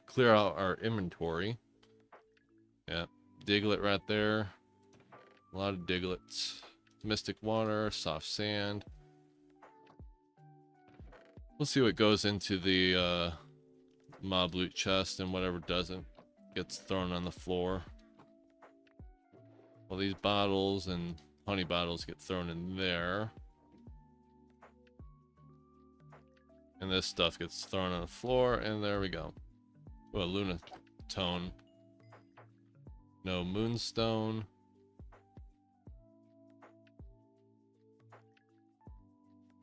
clear out our inventory. Yeah, Diglett right there. A lot of Diglets. Mystic water, soft sand. We'll see what goes into the mob loot chest, and whatever doesn't gets thrown on the floor. Well, these bottles and honey bottles get thrown in there. And this stuff gets thrown on the floor, and there we go. Oh, a Lunatone. No Moonstone.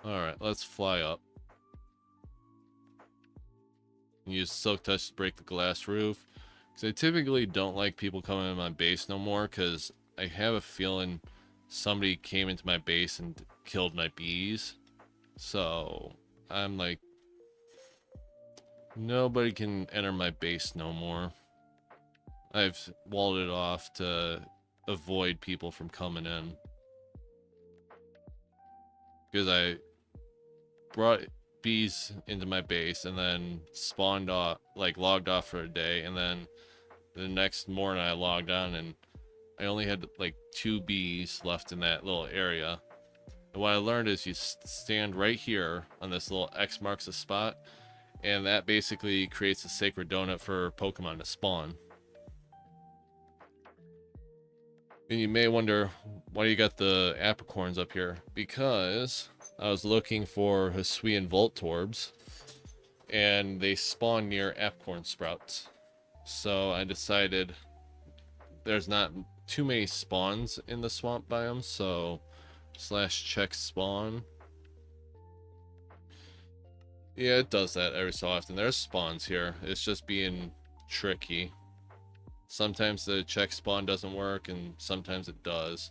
Alright, let's fly up. Use Silk Touch to break the glass roof. Because I typically don't like people coming in my base no more, because I have a feeling somebody came into my base and killed my bees. So I'm like, nobody can enter my base no more. I've walled it off to avoid people from coming in. Because I brought bees into my base and then spawned off, like logged off for a day, and then the next morning I logged on and I only had like 2 bees left in that little area. And what I learned is you stand right here on this little X marks the spot, and that basically creates a sacred donut for Pokemon to spawn. And you may wonder, why do you got the apricorns up here? Because I was looking for Hisuian Voltorbs, and they spawn near apricorn sprouts. So I decided there's not too many spawns in the swamp biome, so /check spawn. Yeah, it does that every so often. There's spawns here. It's just being tricky. Sometimes the check spawn doesn't work, and sometimes it does.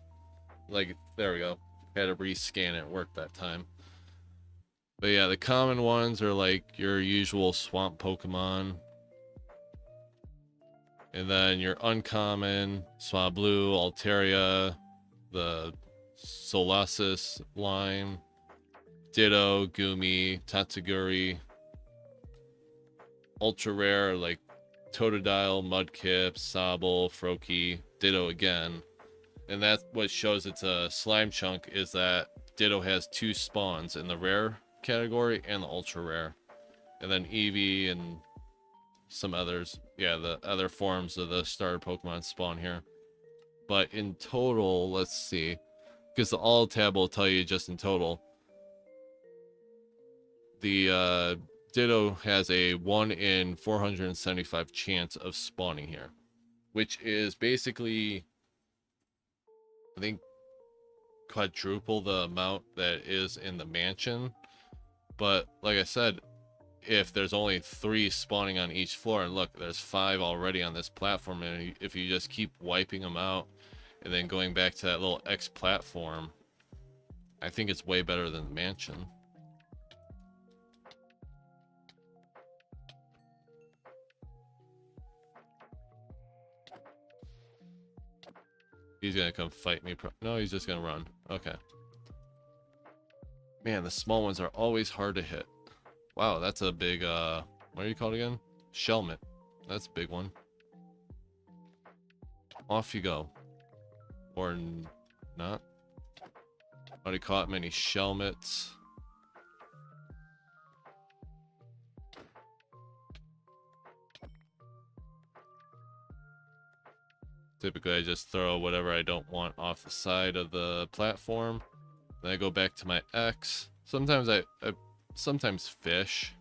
Like, there we go. Had to rescan it, worked that time. But yeah, the common ones are like your usual swamp Pokemon. And then your uncommon, Swablu, Altaria, the Solasis line, Ditto, Gumi, Tatsuguri. Ultra rare like Totodile, Mudkip, Sobble, Froakie, Ditto again. And that's what shows it's a slime chunk, is that Ditto has 2 spawns in the rare category and the ultra rare. And then Eevee and some others, yeah, the other forms of the starter Pokemon spawn here. But in total, let's see, because the all tab will tell you just in total. The Ditto has a 1 in 475 chance of spawning here, which is basically, I think, quadruple the amount that is in the mansion. But like I said, if there's only 3 spawning on each floor, and look, there's 5 already on this platform, and if you just keep wiping them out and then going back to that little X platform, I think it's way better than the mansion. He's gonna come fight me. No, he's just gonna run. Okay. Man, the small ones are always hard to hit. Wow, that's a big, what are you called again? Shelmet. That's a big one. Off you go. Or not. Already caught many Shelmets. Typically, I just throw whatever I don't want off the side of the platform. Then I go back to my X. Sometimes I sometimes fish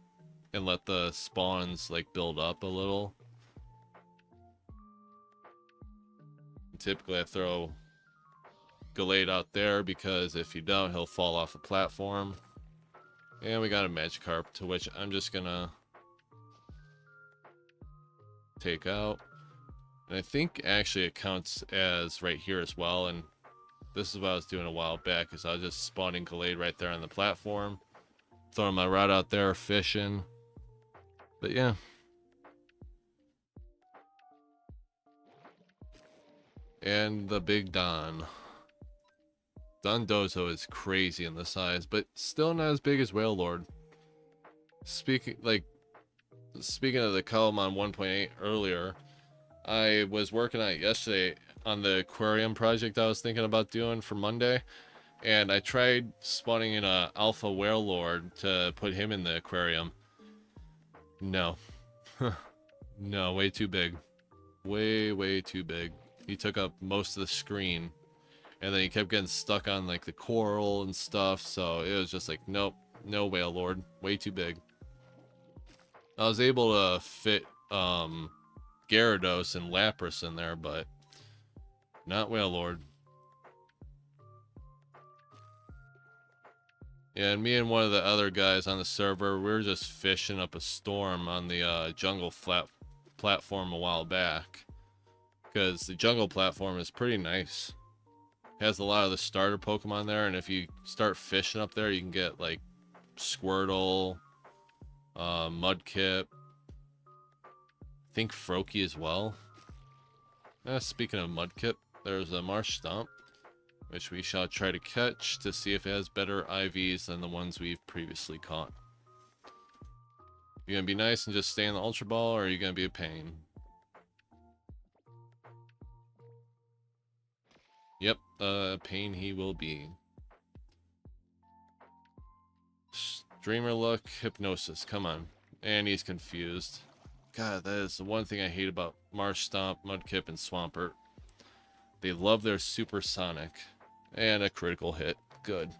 and let the spawns like build up a little. And typically, I throw Gallade out there because if you don't, he'll fall off the platform. And we got a Magikarp, to which I'm just gonna take out. And I think actually it counts as right here as well. And this is what I was doing a while back, is I was just spawning Gallade right there on the platform, throwing my rod out there, fishing. But yeah. And the big Don. Dondozo is crazy in the size, but still not as big as Wailord. Speaking of the Cobblemon 1.8 earlier, I was working on it yesterday on the aquarium project I was thinking about doing for Monday, and I tried spawning in a alpha Wailord to put him in the aquarium. No. No, way too big. Way too big. He took up most of the screen, and then he kept getting stuck on like the coral and stuff, so it was just like, nope, no Wailord, way too big. I was able to fit Gyarados and Lapras in there, but not Wailord. Yeah, and me and one of the other guys on the server, we were just fishing up a storm on the jungle platform a while back, because the jungle platform is pretty nice. It has a lot of the starter Pokemon there, and if you start fishing up there, you can get like Squirtle, Mudkip, I think Froakie as well. Speaking of Mudkip, there's a Marsh Stomp, which we shall try to catch to see if it has better IVs than the ones we've previously caught. You gonna be nice and just stay in the Ultra Ball, or are you gonna be a pain? Yep, pain he will be. Dreamer Look, Hypnosis, come on. And he's confused. God, that is the one thing I hate about Marsh Stomp, Mudkip, and Swampert. They love their supersonic. And a critical hit. Good.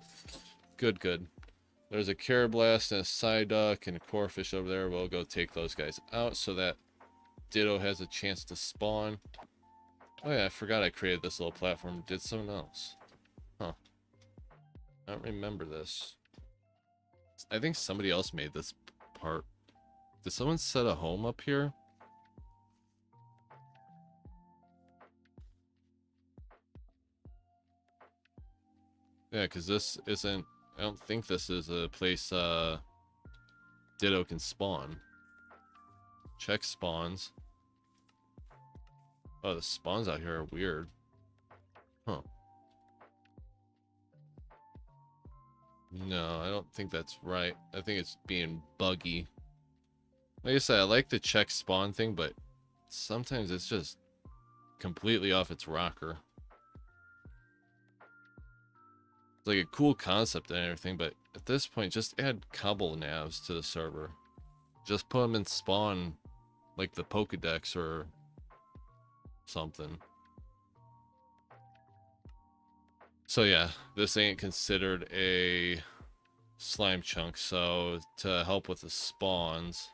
Good. There's a Carablast and a Psyduck and a Corphish over there. We'll go take those guys out so that Ditto has a chance to spawn. Oh yeah, I forgot I created this little platform. Did someone else? Huh. I don't remember this. I think somebody else made this part. Did someone set a home up here? Yeah, because this isn't... I don't think this is a place Ditto can spawn. Check spawns. Oh, the spawns out here are weird. Huh. No, I don't think that's right. I think it's being buggy. Like I said, I like the check spawn thing, but sometimes it's just completely off its rocker. It's like a cool concept and everything, but at this point, just add cobble navs to the server. Just put them in spawn, like the Pokedex or something. So yeah, this ain't considered a slime chunk, so to help with the spawns...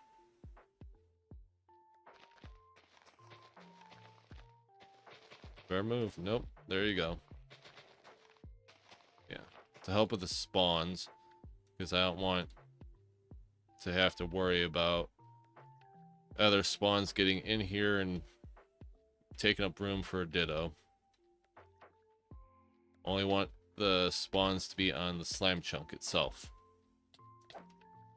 Fair move. Nope. There you go. Yeah. To help with the spawns, because I don't want to have to worry about other spawns getting in here and taking up room for a Ditto. Only want the spawns to be on the slime chunk itself.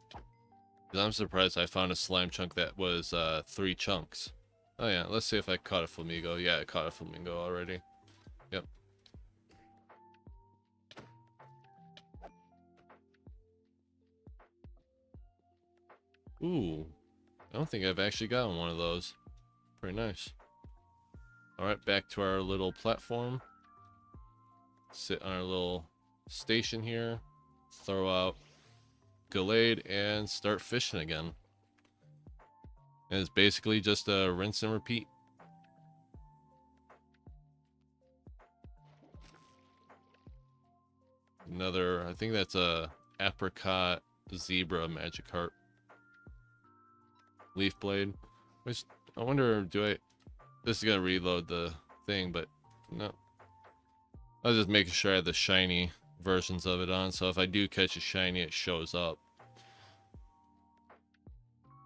Because I'm surprised I found a slime chunk that was 3 chunks. Oh yeah, let's see if I caught a flamingo. Yeah, I caught a flamingo already. Yep. Ooh. I don't think I've actually gotten one of those. Pretty nice. Alright, back to our little platform. Sit on our little station here. Throw out Gallade and start fishing again. And it's basically just a rinse and repeat. Another, I think that's a apricot zebra Magikarp. Leaf blade. Which, I wonder, this is gonna reload the thing, but no. I was just making sure I had the shiny versions of it on, so if I do catch a shiny, it shows up.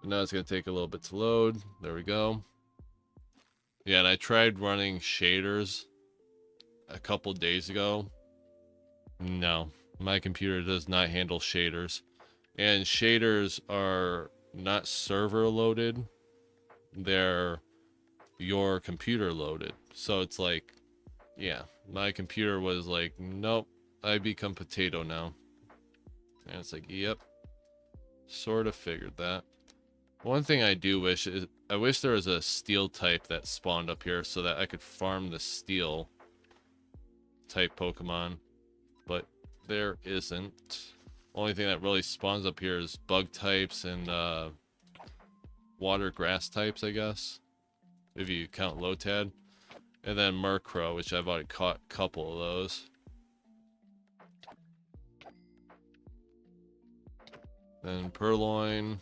But now it's gonna take a little bit to load. There we go. Yeah, and I tried running shaders a couple days ago. No, my computer does not handle shaders. And shaders are not server loaded. They're your computer loaded. So it's like, yeah, my computer was like, nope, I become potato now. And it's like, yep, sort of figured that. One thing I do wish is, I wish there was a steel type that spawned up here so that I could farm the steel type Pokemon, but there isn't. Only thing that really spawns up here is bug types and water grass types, I guess, if you count Lotad. And then Murkrow, which I've already caught a couple of those. Then Purloin.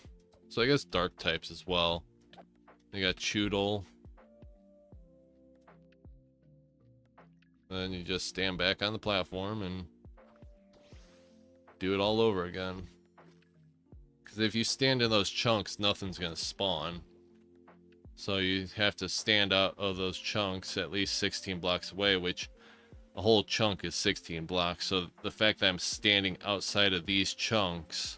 So I guess dark types as well. You got Choodle. Then you just stand back on the platform and do it all over again. Because if you stand in those chunks, nothing's going to spawn. So you have to stand out of those chunks at least 16 blocks away, which a whole chunk is 16 blocks. So the fact that I'm standing outside of these chunks,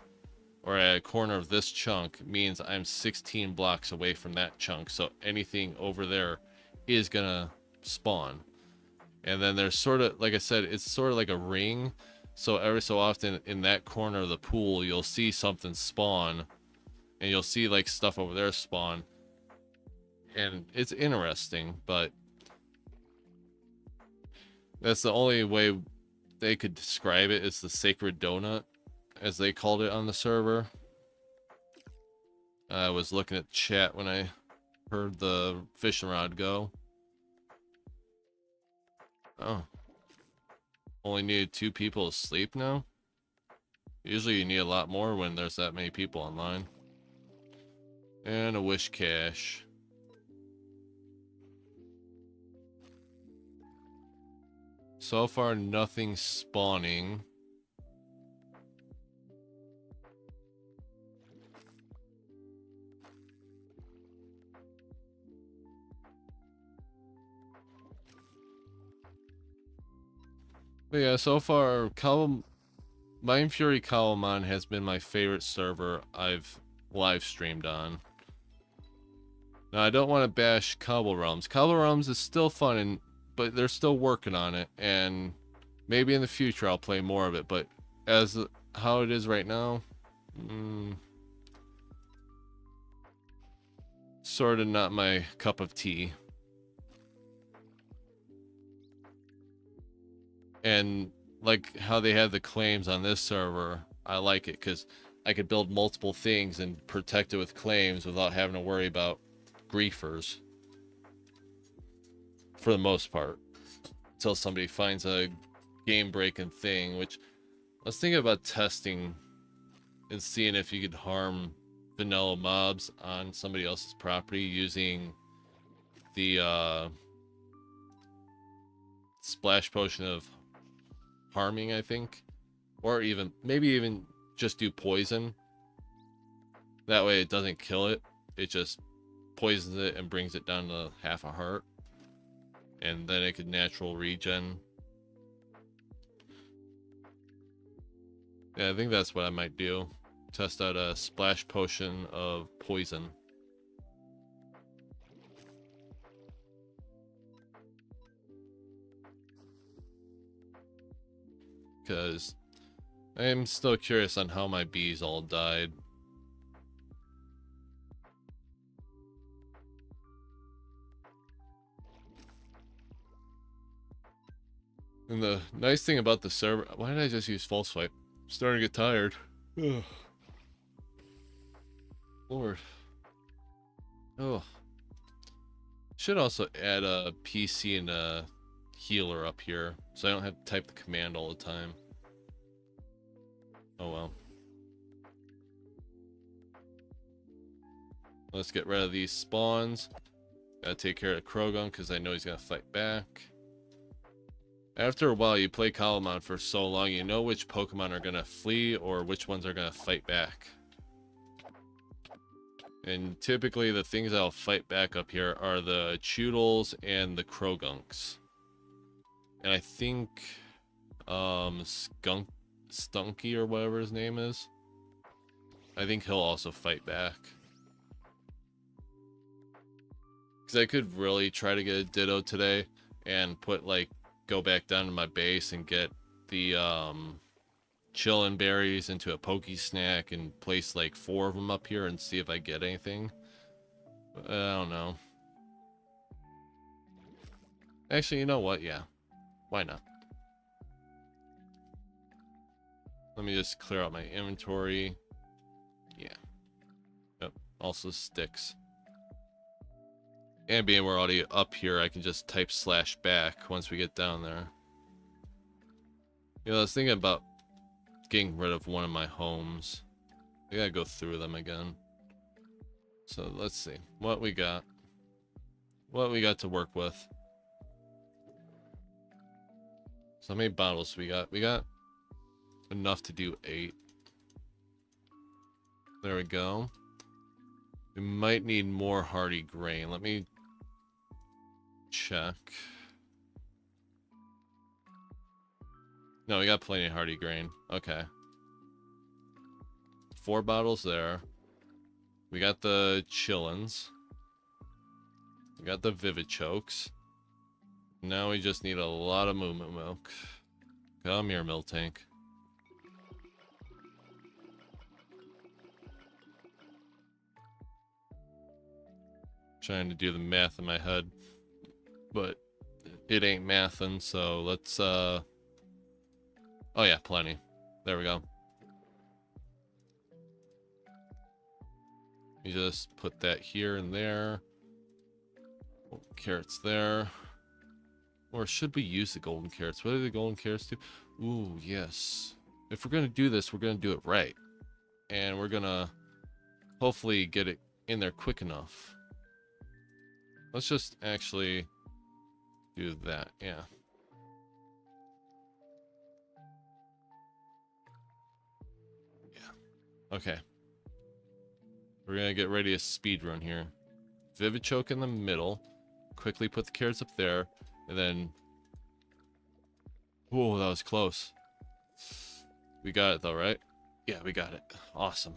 or at a corner of this chunk, means I'm 16 blocks away from that chunk. So anything over there is going to spawn. And then there's sort of, like I said, it's sort of like a ring. So every so often in that corner of the pool, you'll see something spawn. And you'll see like stuff over there spawn. And it's interesting, but that's the only way they could describe it, is the sacred donut, as they called it on the server. I was looking at chat when I heard the fishing rod go. Oh. Only needed 2 people to sleep now? Usually you need a lot more when there's that many people online. And a wish cache. So far, nothing spawning. But yeah, so far, Minefury Cobblemon has been my favorite server I've live streamed on. Now, I don't want to bash Cobble Realms. Cobble Realms is still fun, but they're still working on it, and maybe in the future I'll play more of it, but as how it is right now, sort of not my cup of tea. And like how they have the claims on this server, I like it because I could build multiple things and protect it with claims without having to worry about griefers. For the most part. Until somebody finds a game-breaking thing, which I was thinking about testing and seeing if you could harm vanilla mobs on somebody else's property using the splash potion of harming, I think, or even maybe even just do poison. That way it doesn't kill it, it just poisons it and brings it down to half a heart, and then it could natural regen. Yeah, I think that's what I might do. Test out a splash potion of poison. Because I am still curious on how my bees all died. And the nice thing about the server... Why did I just use false swipe? I'm starting to get tired. Ugh. Lord. Oh. Should also add a PC and a healer up here, so I don't have to type the command all the time. Oh well. Let's get rid of these spawns. Gotta take care of Krogan because I know he's gonna fight back. After a while, you play Cobblemon for so long, you know which Pokemon are gonna flee or which ones are gonna fight back. And typically the things that'll fight back up here are the Choodles and the Krogunks. And I think Stunky or whatever his name is, I think he'll also fight back. Because I could really try to get a Ditto today and put like, go back down to my base and get the chillin' berries into a Poke Snack and place like 4 of them up here and see if I get anything. But I don't know. Actually, you know what? Yeah. Why not? Let me just clear out my inventory. Yeah. Yep. Also sticks. And being we're already up here, I can just type /back once we get down there. You know, I was thinking about getting rid of one of my homes. I gotta go through them again. So let's see what we got. What we got to work with. So how many bottles we got? We got enough to do 8. There we go. We might need more hardy grain. Let me check. No, we got plenty of hardy grain. Okay. 4 bottles there. We got the chillins. We got the Vivichokes. Now we just need a lot of movement milk. Come here, Miltank. Trying to do the math in my head, but it ain't mathin', so let's oh yeah, plenty. There we go. You just put that here and there. Carrots there. Or should we use the golden carrots? What do the golden carrots do? Ooh, yes. If we're gonna do this, we're gonna do it right. And we're gonna hopefully get it in there quick enough. Let's just actually do that, yeah. Yeah. Okay. We're gonna get ready to speed run here. Vivichoke in the middle. Quickly put the carrots up there, and then Whoa, that was close. We got it though, right? Yeah, we got it. Awesome.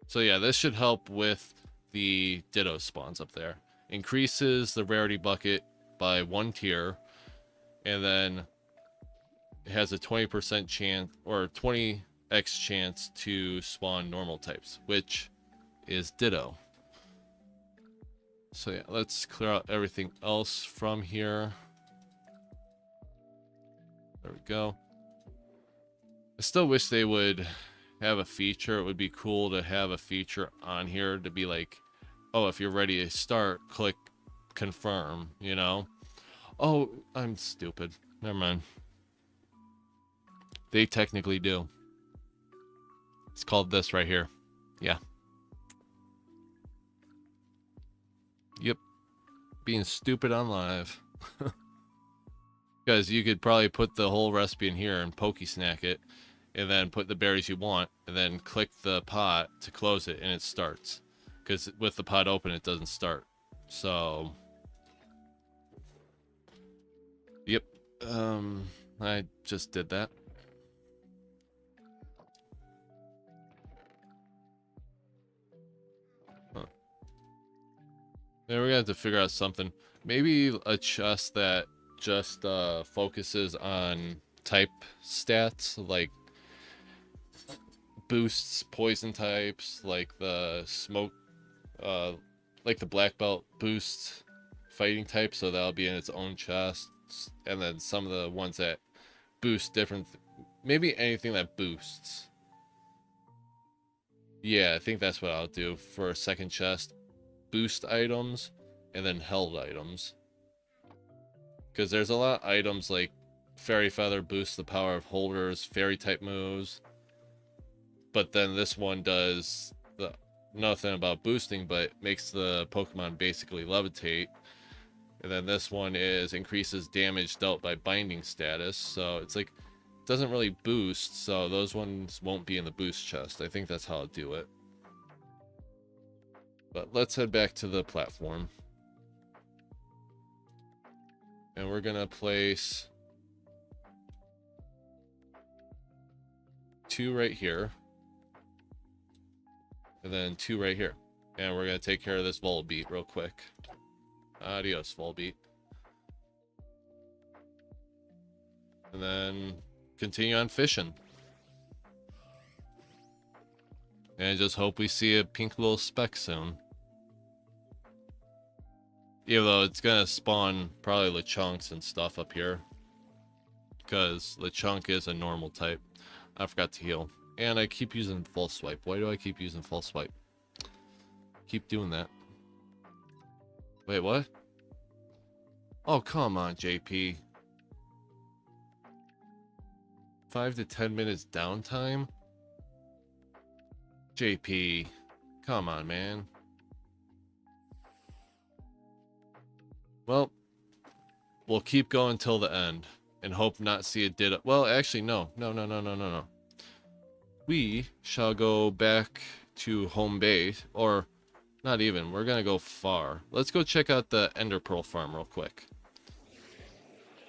So yeah, this should help with the Ditto spawns up there. Increases the rarity bucket by 1 tier, and then it has a 20% chance or 20x chance to spawn normal types, which is Ditto. So yeah, let's clear out everything else from here. There we go. I still wish they would have a feature. It would be cool to have a feature on here to be like, oh, if you're ready to start, click confirm, you know? Oh, I'm stupid. Never mind. They technically do. It's called this right here. Yeah. Yep. Being stupid on live. Because you could probably put the whole recipe in here and pokey snack it, and then put the berries you want, and then click the pot to close it, and it starts. Because with the pot open, it doesn't start. So, yep. I just did that. Huh. Yeah, we're gonna have to figure out something. Maybe a chest that just focuses on type stats, like boosts poison types, like the smoke, like the black belt boosts fighting type, so that'll be in its own chest. And then some of the ones that boost different, maybe anything that boosts. Yeah, I think that's what I'll do for a second chest. Boost items and then held items. Because there's a lot of items like Fairy Feather boosts the power of holders, fairy type moves. But then this one does the nothing about boosting, but makes the Pokemon basically levitate. And then this one is increases damage dealt by binding status. So it's like, doesn't really boost, so those ones won't be in the boost chest. I think that's how I'll do it. But let's head back to the platform. And we're gonna place 2 right here. And then 2 right here. And we're gonna take care of this Volbeat real quick. Adios, Volbeat. And then continue on fishing. And just hope we see a pink little speck soon. Even though it's gonna spawn probably Lechonks and stuff up here. Because Lechonk is a normal type. I forgot to heal. And I keep using false swipe. Why do I keep using false swipe? Keep doing that. Wait, what? Oh, come on, JP. 5 to 10 minutes downtime? JP, come on, man. Well, we'll keep going till the end and hope not see a Ditto. Well, actually, no. We shall go back to home base, or not even. We're gonna go far. Let's go check out the Ender Pearl farm real quick.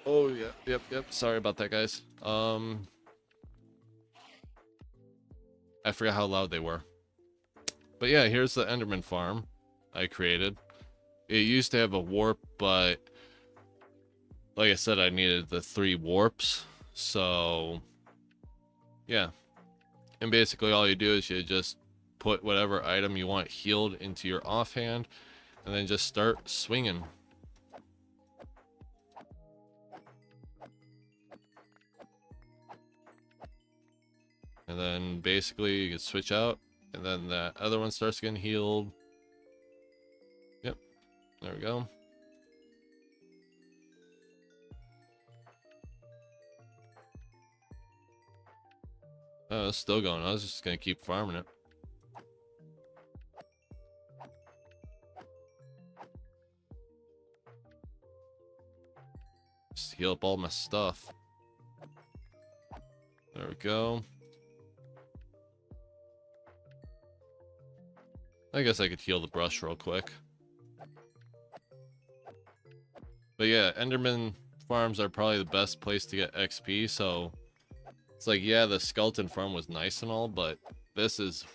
Oh, yeah, yep. Sorry about that, guys. I forgot how loud they were. But yeah, here's the Enderman farm I created. It used to have a warp, but like I said, I needed the 3 warps. So yeah. And basically all you do is you just put whatever item you want healed into your offhand and then just start swinging. And then basically you can switch out, and then that other one starts getting healed. Yep, there we go. Oh, it's still going. I was just gonna keep farming it. Just heal up all my stuff. There we go. I guess I could heal the brush real quick. But yeah, Enderman farms are probably the best place to get XP, so it's like, yeah, the skeleton farm was nice and all, but this is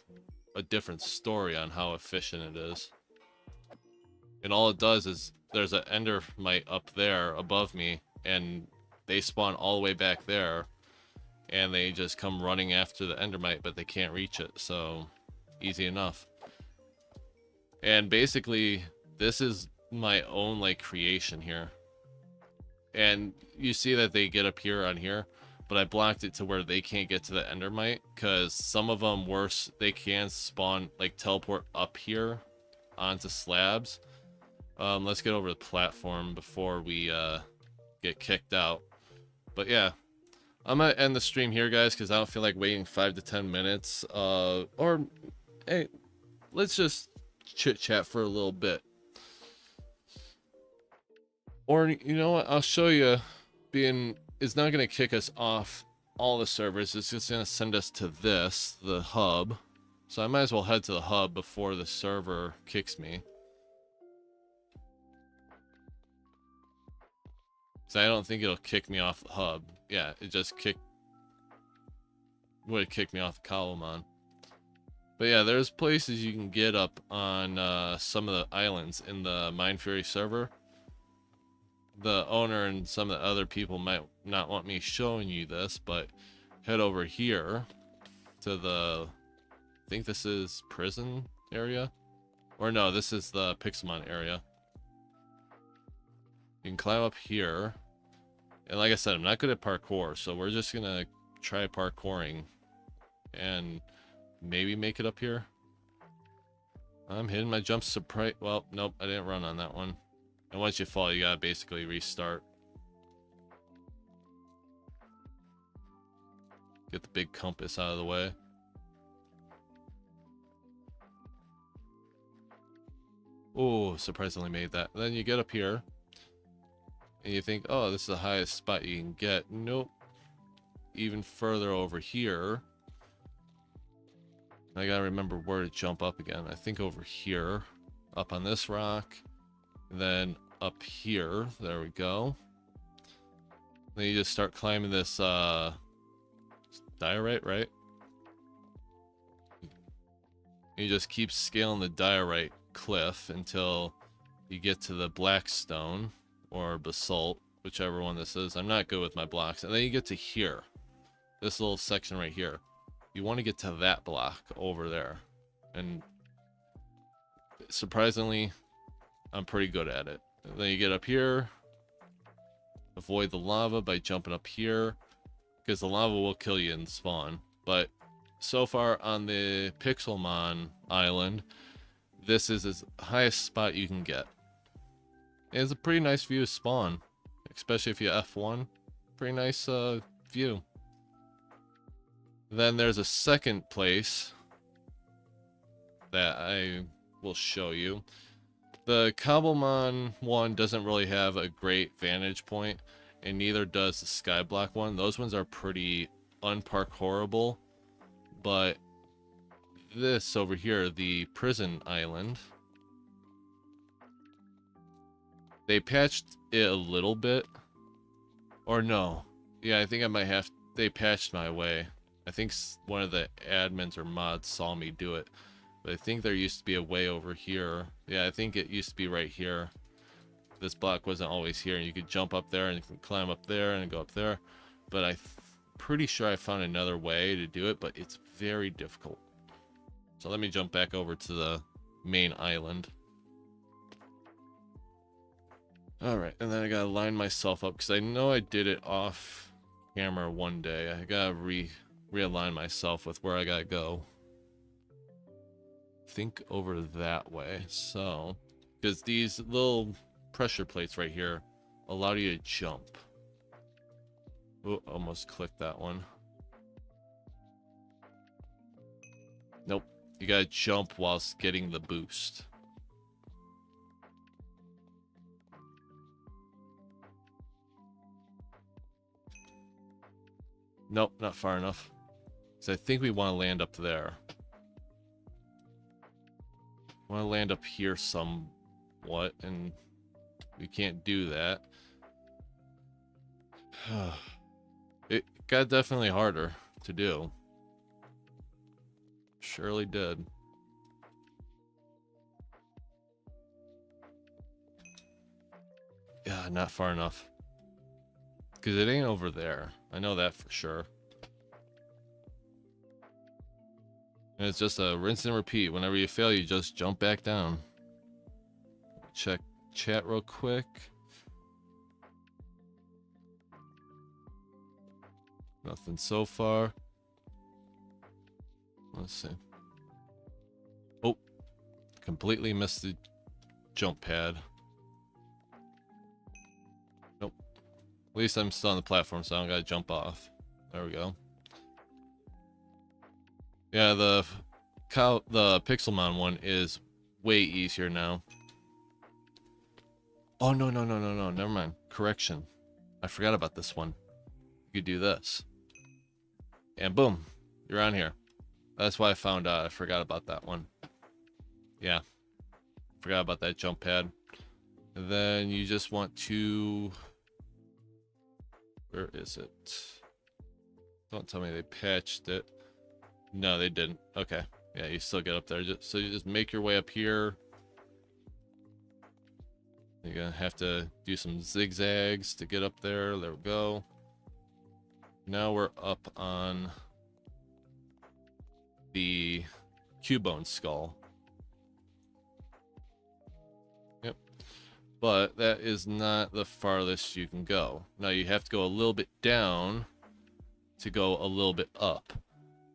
a different story on how efficient it is. And all it does is there's an endermite up there above me, and they spawn all the way back there, and they just come running after the endermite, but they can't reach it, so easy enough. And basically, this is my own like creation here. And you see that they get up here on here, but I blocked it to where they can't get to the endermite, because some of them worse, they can spawn, like teleport up here onto slabs. Let's get over the platform before we get kicked out. But yeah, I'm gonna end the stream here, guys, because I don't feel like waiting 5 to 10 minutes. Or hey, let's just chit chat for a little bit. Or you know what? I'll show you. It's not gonna kick us off all the servers. It's just gonna send us to this, the hub. So I might as well head to the hub before the server kicks me. So I don't think it'll kick me off the hub. Yeah, it just would have kicked me off the Cobblemon. But yeah, there's places you can get up on some of the islands in the Minefury server. The owner and some of the other people might not want me showing you this, but head over here to the, I think this is prison area, or no, this is the Pixelmon area. You can climb up here, and like I said, I'm not good at parkour, so we're just gonna try parkouring and maybe make it up here. I'm hitting my jump surprise. Well, nope, I didn't run on that one. And once you fall, you gotta basically restart. Get the big compass out of the way. Oh, surprisingly made that. Then you get up here, and you think, oh, this is the highest spot you can get. Nope. Even further over here. I gotta remember where to jump up again. I think over here, up on this rock, and then up here. There we go. Then you just start climbing this diorite, right? And you just keep scaling the diorite cliff until you get to the black stone or basalt, whichever one this is. I'm not good with my blocks. And then you get to here, this little section right here. You want to get to that block over there, and surprisingly, I'm pretty good at it. And then you get up here, avoid the lava by jumping up here, because the lava will kill you in spawn. But so far on the Pixelmon island, this is as highest spot you can get. And it's a pretty nice view of spawn, especially if you F1. Pretty nice view. Then there's a second place that I will show you. The Cobblemon one doesn't really have a great vantage point, and neither does the Skyblock one. Those ones are pretty unparkourable, but this over here, the prison island, they patched it a little bit. Or no. Yeah, I think I might have, they patched my way. I think one of the admins or mods saw me do it. But I think there used to be a way over here. Yeah, I think it used to be right here. This block wasn't always here. You could jump up there and you can climb up there and go up there. But I'm pretty sure I found another way to do it, but it's very difficult. So let me jump back over to the main island. Alright, and then I gotta line myself up, because I know I did it off camera one day. I gotta realign myself with where I gotta go. Think over that way. So, because these little pressure plates right here allow you to jump. Oh, almost clicked that one. Nope. You gotta jump whilst getting the boost. Nope, not far enough. So I think we want to land up there. Want to land up here somewhat, and we can't do that. It got definitely harder to do. Surely did. Yeah, not far enough. Because it ain't over there. I know that for sure. And it's just a rinse and repeat. Whenever you fail, you just jump back down. Check chat real quick. Nothing so far. Let's see. Oh, completely missed the jump pad. Nope. At least I'm still on the platform, so I don't gotta jump off. There we go. Yeah, the Pixelmon one is way easier now. Oh, no. Never mind. Correction. I forgot about this one. You could do this. And boom. You're on here. That's why I found out. I forgot about that one. Yeah. Forgot about that jump pad. And then you just want to... Where is it? Don't tell me they patched it. No, they didn't. Okay. Yeah, you still get up there. So you just make your way up here. You're gonna have to do some zigzags to get up there. There we go. Now we're up on the Cubone skull. Yep. But that is not the farthest you can go. Now you have to go a little bit down to go a little bit up.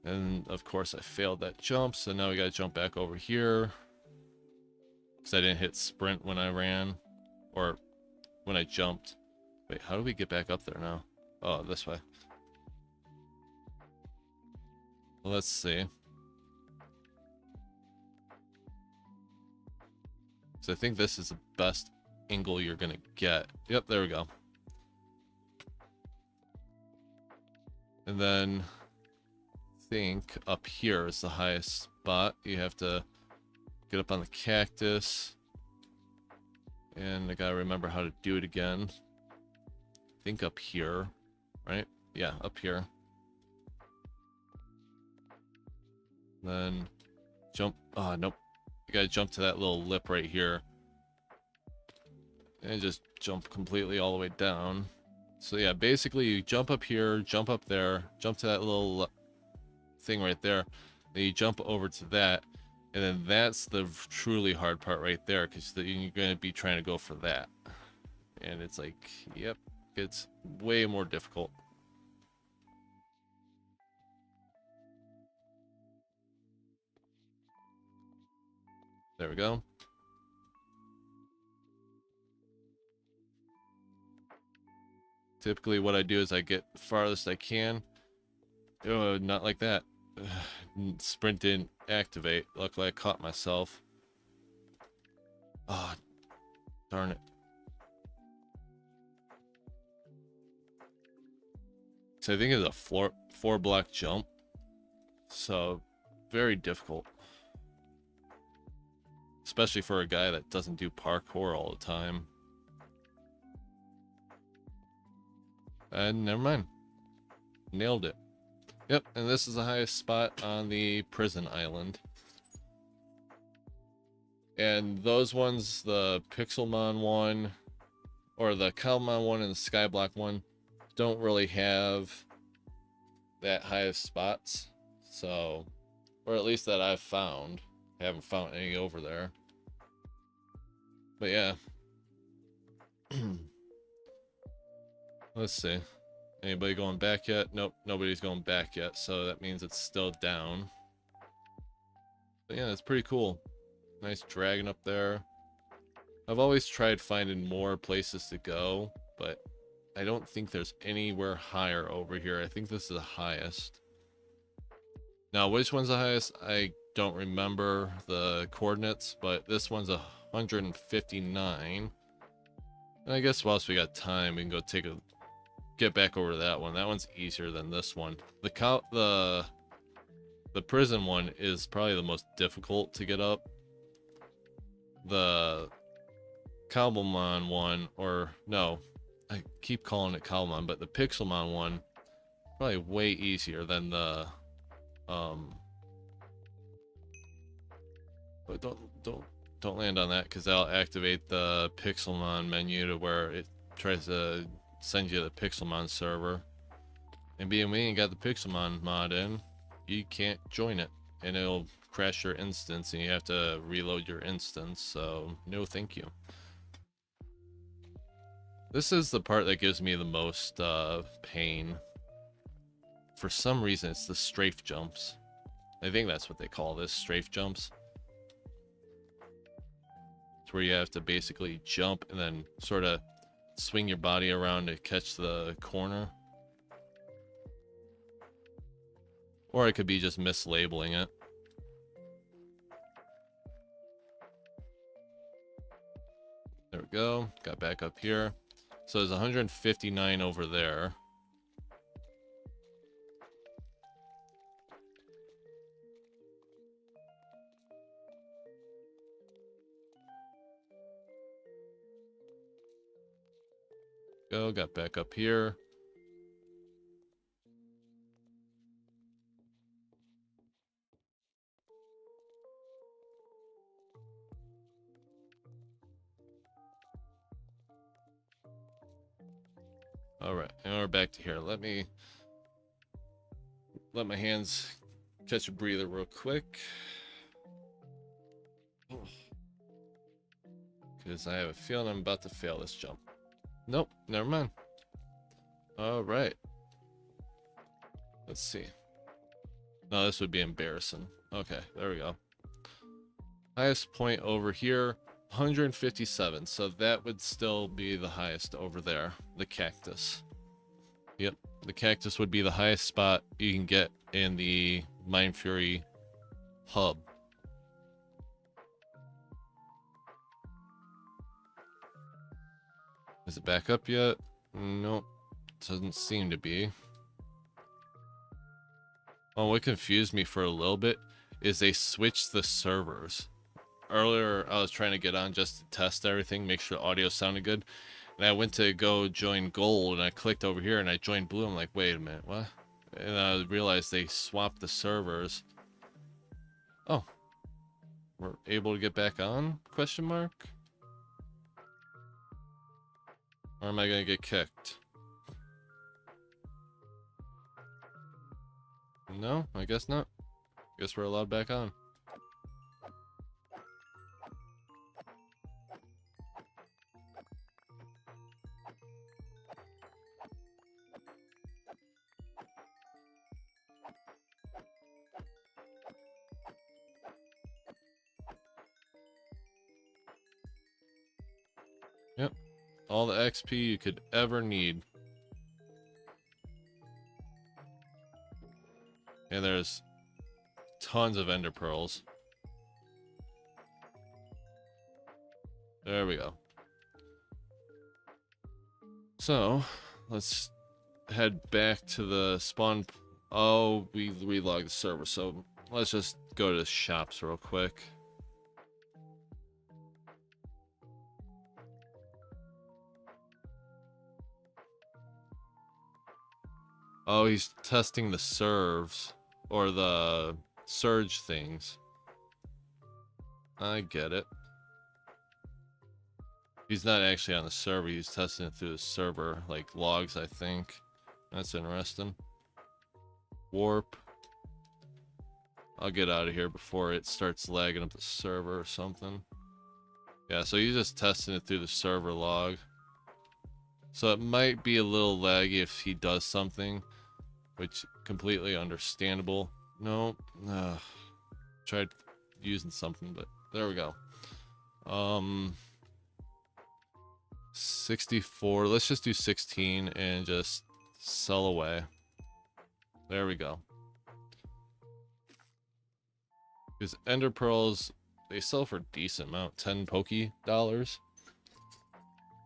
And of course I failed that jump, so now we gotta jump back over here. Because I didn't hit sprint when I ran. Or when I jumped. Wait, how do we get back up there now? Oh, this way. Well, let's see. So I think this is the best angle you're gonna get. Yep, there we go. And then I think up here is the highest spot. You have to get up on the cactus. And I gotta remember how to do it again. I think up here, right? Yeah, up here. Then jump. Oh, nope. You gotta jump to that little lip right here. And just jump completely all the way down. So yeah, basically you jump up here, jump up there, jump to that little thing right there. Then you jump over to that. And then that's the truly hard part right there, because you're going to be trying to go for that. And it's like, yep, it's way more difficult. There we go. Typically what I do is I get the farthest I can. Oh, not like that. Sprint didn't activate. Luckily I caught myself. Oh, darn it. So I think it's a four block jump. So very difficult. Especially for a guy that doesn't do parkour all the time. And never mind. Nailed it. Yep, and this is the highest spot on the prison island. And those ones, the Pixelmon one, or the Cobblemon one and the Skyblock one, don't really have that highest spots. So, or at least that I've found. I haven't found any over there. But yeah. Let's see. Anybody going back yet? Nope, nobody's going back yet, so that means it's still down. But yeah, it's pretty cool. Nice dragon up there. I've always tried finding more places to go, but I don't think there's anywhere higher over here. I think this is the highest. Now, which one's the highest? I don't remember the coordinates, but this one's 159. And I guess whilst we got time, we can go get back over to that one. That one's easier than this one. The prison one is probably the most difficult to get up. The Cobblemon one, or no, I keep calling it Cobblemon, but the Pixelmon one probably way easier than the but don't land on that, because that'll activate the Pixelmon menu to where it tries to send you to the Pixelmon server. And being we ain't got the Pixelmon mod in, you can't join it, and it'll crash your instance, and you have to reload your instance. So no, thank you. This is the part that gives me the most pain. For some reason, it's the strafe jumps. I think that's what they call this, strafe jumps. It's where you have to basically jump and then sort of swing your body around to catch the corner. Or it could be just mislabeling it. There we go. Got back up here. So there's 159 over there. Go, got back up here. All right, and we're back to here. Let my hands catch a breather real quick. Because I have a feeling I'm about to fail this jump. Nope, never mind. All right. Let's see. No, this would be embarrassing. Okay, there we go. Highest point over here, 157. So that would still be the highest over there. The cactus. Yep, the cactus would be the highest spot you can get in the Minefury hub. Is it back up yet? Nope. Doesn't seem to be. Oh, what confused me for a little bit is they switched the servers. Earlier, I was trying to get on just to test everything, make sure the audio sounded good. And I went to go join gold, and I clicked over here, and I joined blue. I'm like, wait a minute, what? And I realized they swapped the servers. Oh. We're able to get back on? Question mark? Or am I going to get kicked? No, I guess not. Guess we're allowed back on. Yep. All the XP you could ever need. And there's tons of ender pearls. There we go. So, let's head back to the spawn. Oh, we relogged the server, so let's just go to the shops real quick. Oh, he's testing the serves, or the surge things. I get it. He's not actually on the server, he's testing it through the server, like logs, I think. That's interesting. Warp. I'll get out of here before it starts lagging up the server or something. Yeah, so he's just testing it through the server log. So it might be a little laggy if he does something, which completely understandable. No, tried using something, but there we go. 64. Let's just do 16 and just sell away. There we go. Because ender pearls, they sell for a decent amount, 10 Poke dollars.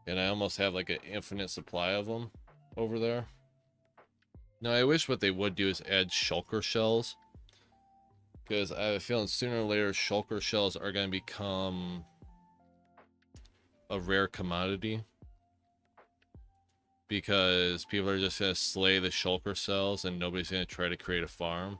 And I almost have like an infinite supply of them over there. Now I wish what they would do is add shulker shells. Because I have a feeling sooner or later shulker shells are going to become a rare commodity. because people are just gonna slay the shulker cells and nobody's gonna try to create a farm.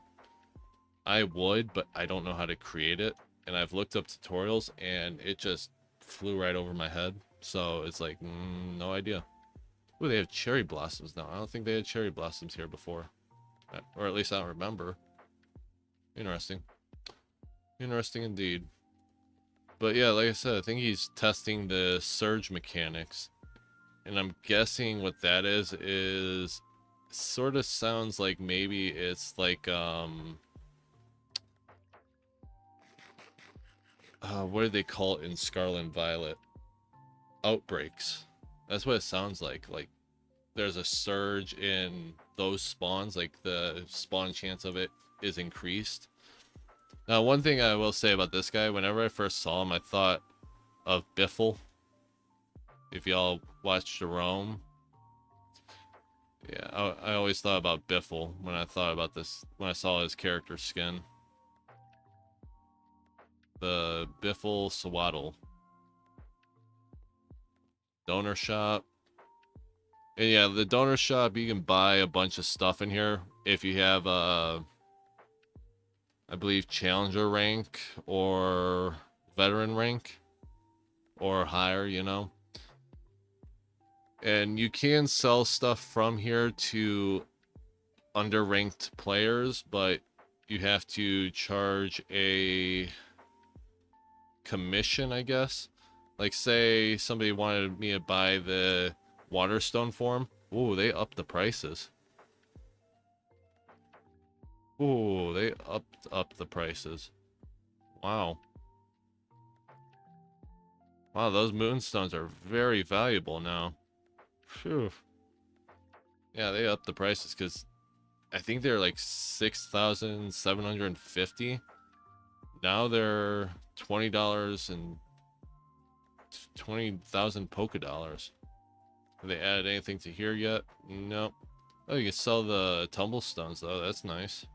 I would, but I don't know how to create it, and I've looked up tutorials and it just flew right over my head. So it's like, no idea. Ooh, they have cherry blossoms now. I don't think they had cherry blossoms here before, or at least I don't remember. Interesting. Interesting indeed. But yeah, like I said, I think he's testing the surge mechanics. And I'm guessing what that is sort of sounds like maybe it's like, what do they call it in Scarlet and Violet? Outbreaks. That's what it sounds like. Like, there's a surge in those spawns, like the spawn chance of it is increased. Now, one thing I will say about this guy, whenever I first saw him, I thought of Biffle. If y'all watched Jerome. Yeah, I always thought about Biffle when I thought about this, when I saw his character skin. The Biffle Swaddle. Donor shop. And yeah, the donor shop, you can buy a bunch of stuff in here if you have I believe challenger rank or veteran rank or higher, you know. And you can sell stuff from here to underranked players, but you have to charge a commission, I guess. Like, say somebody wanted me to buy the Waterstone form. Ooh, they upped the prices. Ooh, they upped the prices. Wow. Wow, those moonstones are very valuable now. Phew. Yeah, they upped the prices because I think they're like 6,750. Now they're $20 and 20,000 Pokedollars. Have they added anything to here yet? Nope. Oh, you can sell the tumblestones though. That's nice.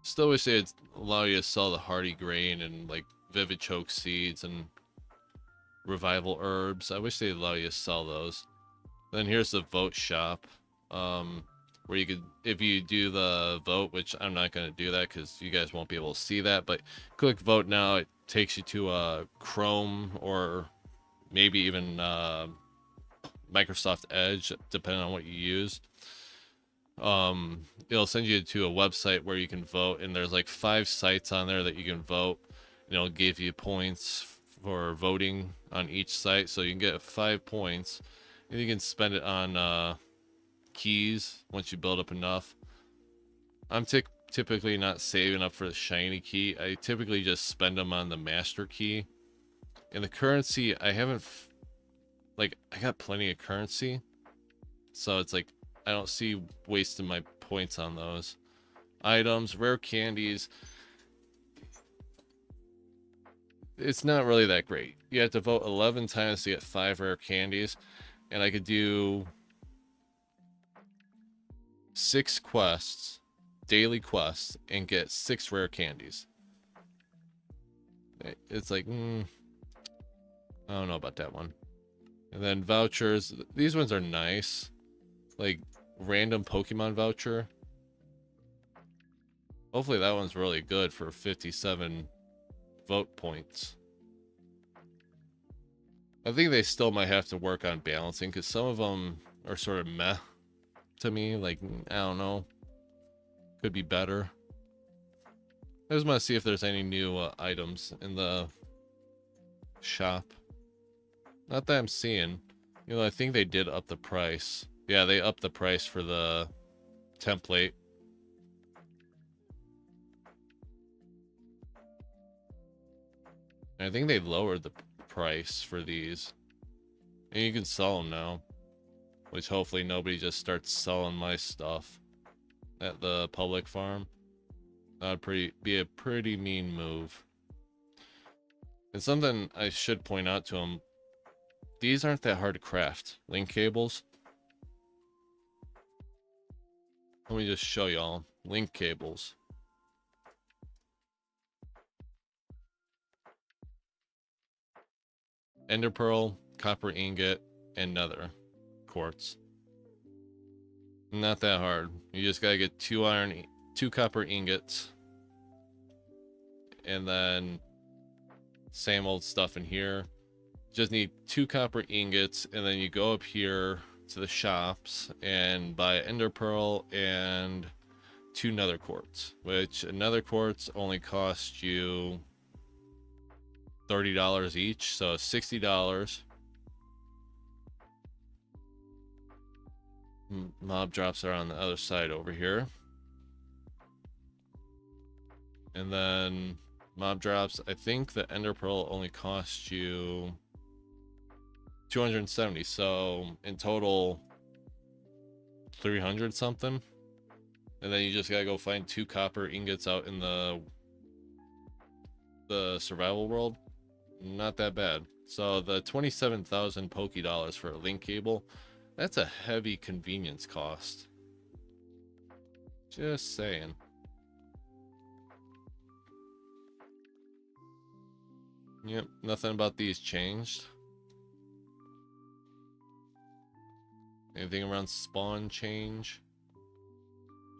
Still wish they'd allow you to sell the hardy grain and like vivid choke seeds and revival herbs. I wish they'd allow you to sell those. Then here's the vote shop, where you could, if you do the vote, which I'm not going to do that because you guys won't be able to see that, but click vote now. It takes you to Chrome or maybe even Microsoft Edge, depending on what you use. It'll send you to a website where you can vote, and there's like 5 sites on there that you can vote, and it'll give you points for voting on each site, so you can get 5 points, and you can spend it on keys once you build up enough. I'm typically not saving up for the shiny key. I typically just spend them on the master key. And the currency, I haven't, like, I got plenty of currency, so it's like I don't see wasting my points on those. Items, rare candies. It's not really that great. You have to vote 11 times to get 5 rare candies. And I could do 6 quests, daily quests, and get 6 rare candies. It's like, I don't know about that one. And then vouchers. These ones are nice. Like, random Pokemon voucher. Hopefully that one's really good for 57 vote points. I think they still might have to work on balancing because some of them are sort of meh to me. Like, I don't know. Could be better. I just want to see if there's any new items in the shop. Not that I'm seeing. You know, I think they did up the price. Yeah, they upped the price for the template. And I think they lowered the price for these. And you can sell them now. Which hopefully nobody just starts selling my stuff at the public farm. That would be a pretty mean move. And something I should point out to them. These aren't that hard to craft. Link cables. Let me just show y'all. Link cables. Ender pearl, copper ingot, and nether quartz. Not that hard. You just gotta get 2 copper ingots, and then same old stuff in here. Just need 2 copper ingots, and then you go up here to the shops and buy an ender pearl and 2 nether quartz, which a nether quartz only costs you $30 each, so $60. Mob drops are on the other side over here. And then mob drops, I think the ender pearl only costs you 270, so in total 300 something. And then you just gotta go find 2 copper ingots out in the survival world. Not that bad. So the 27,000 Pokedollars for a link cable, that's a heavy convenience cost. Just saying. Yep, nothing about these changed. Anything around spawn change?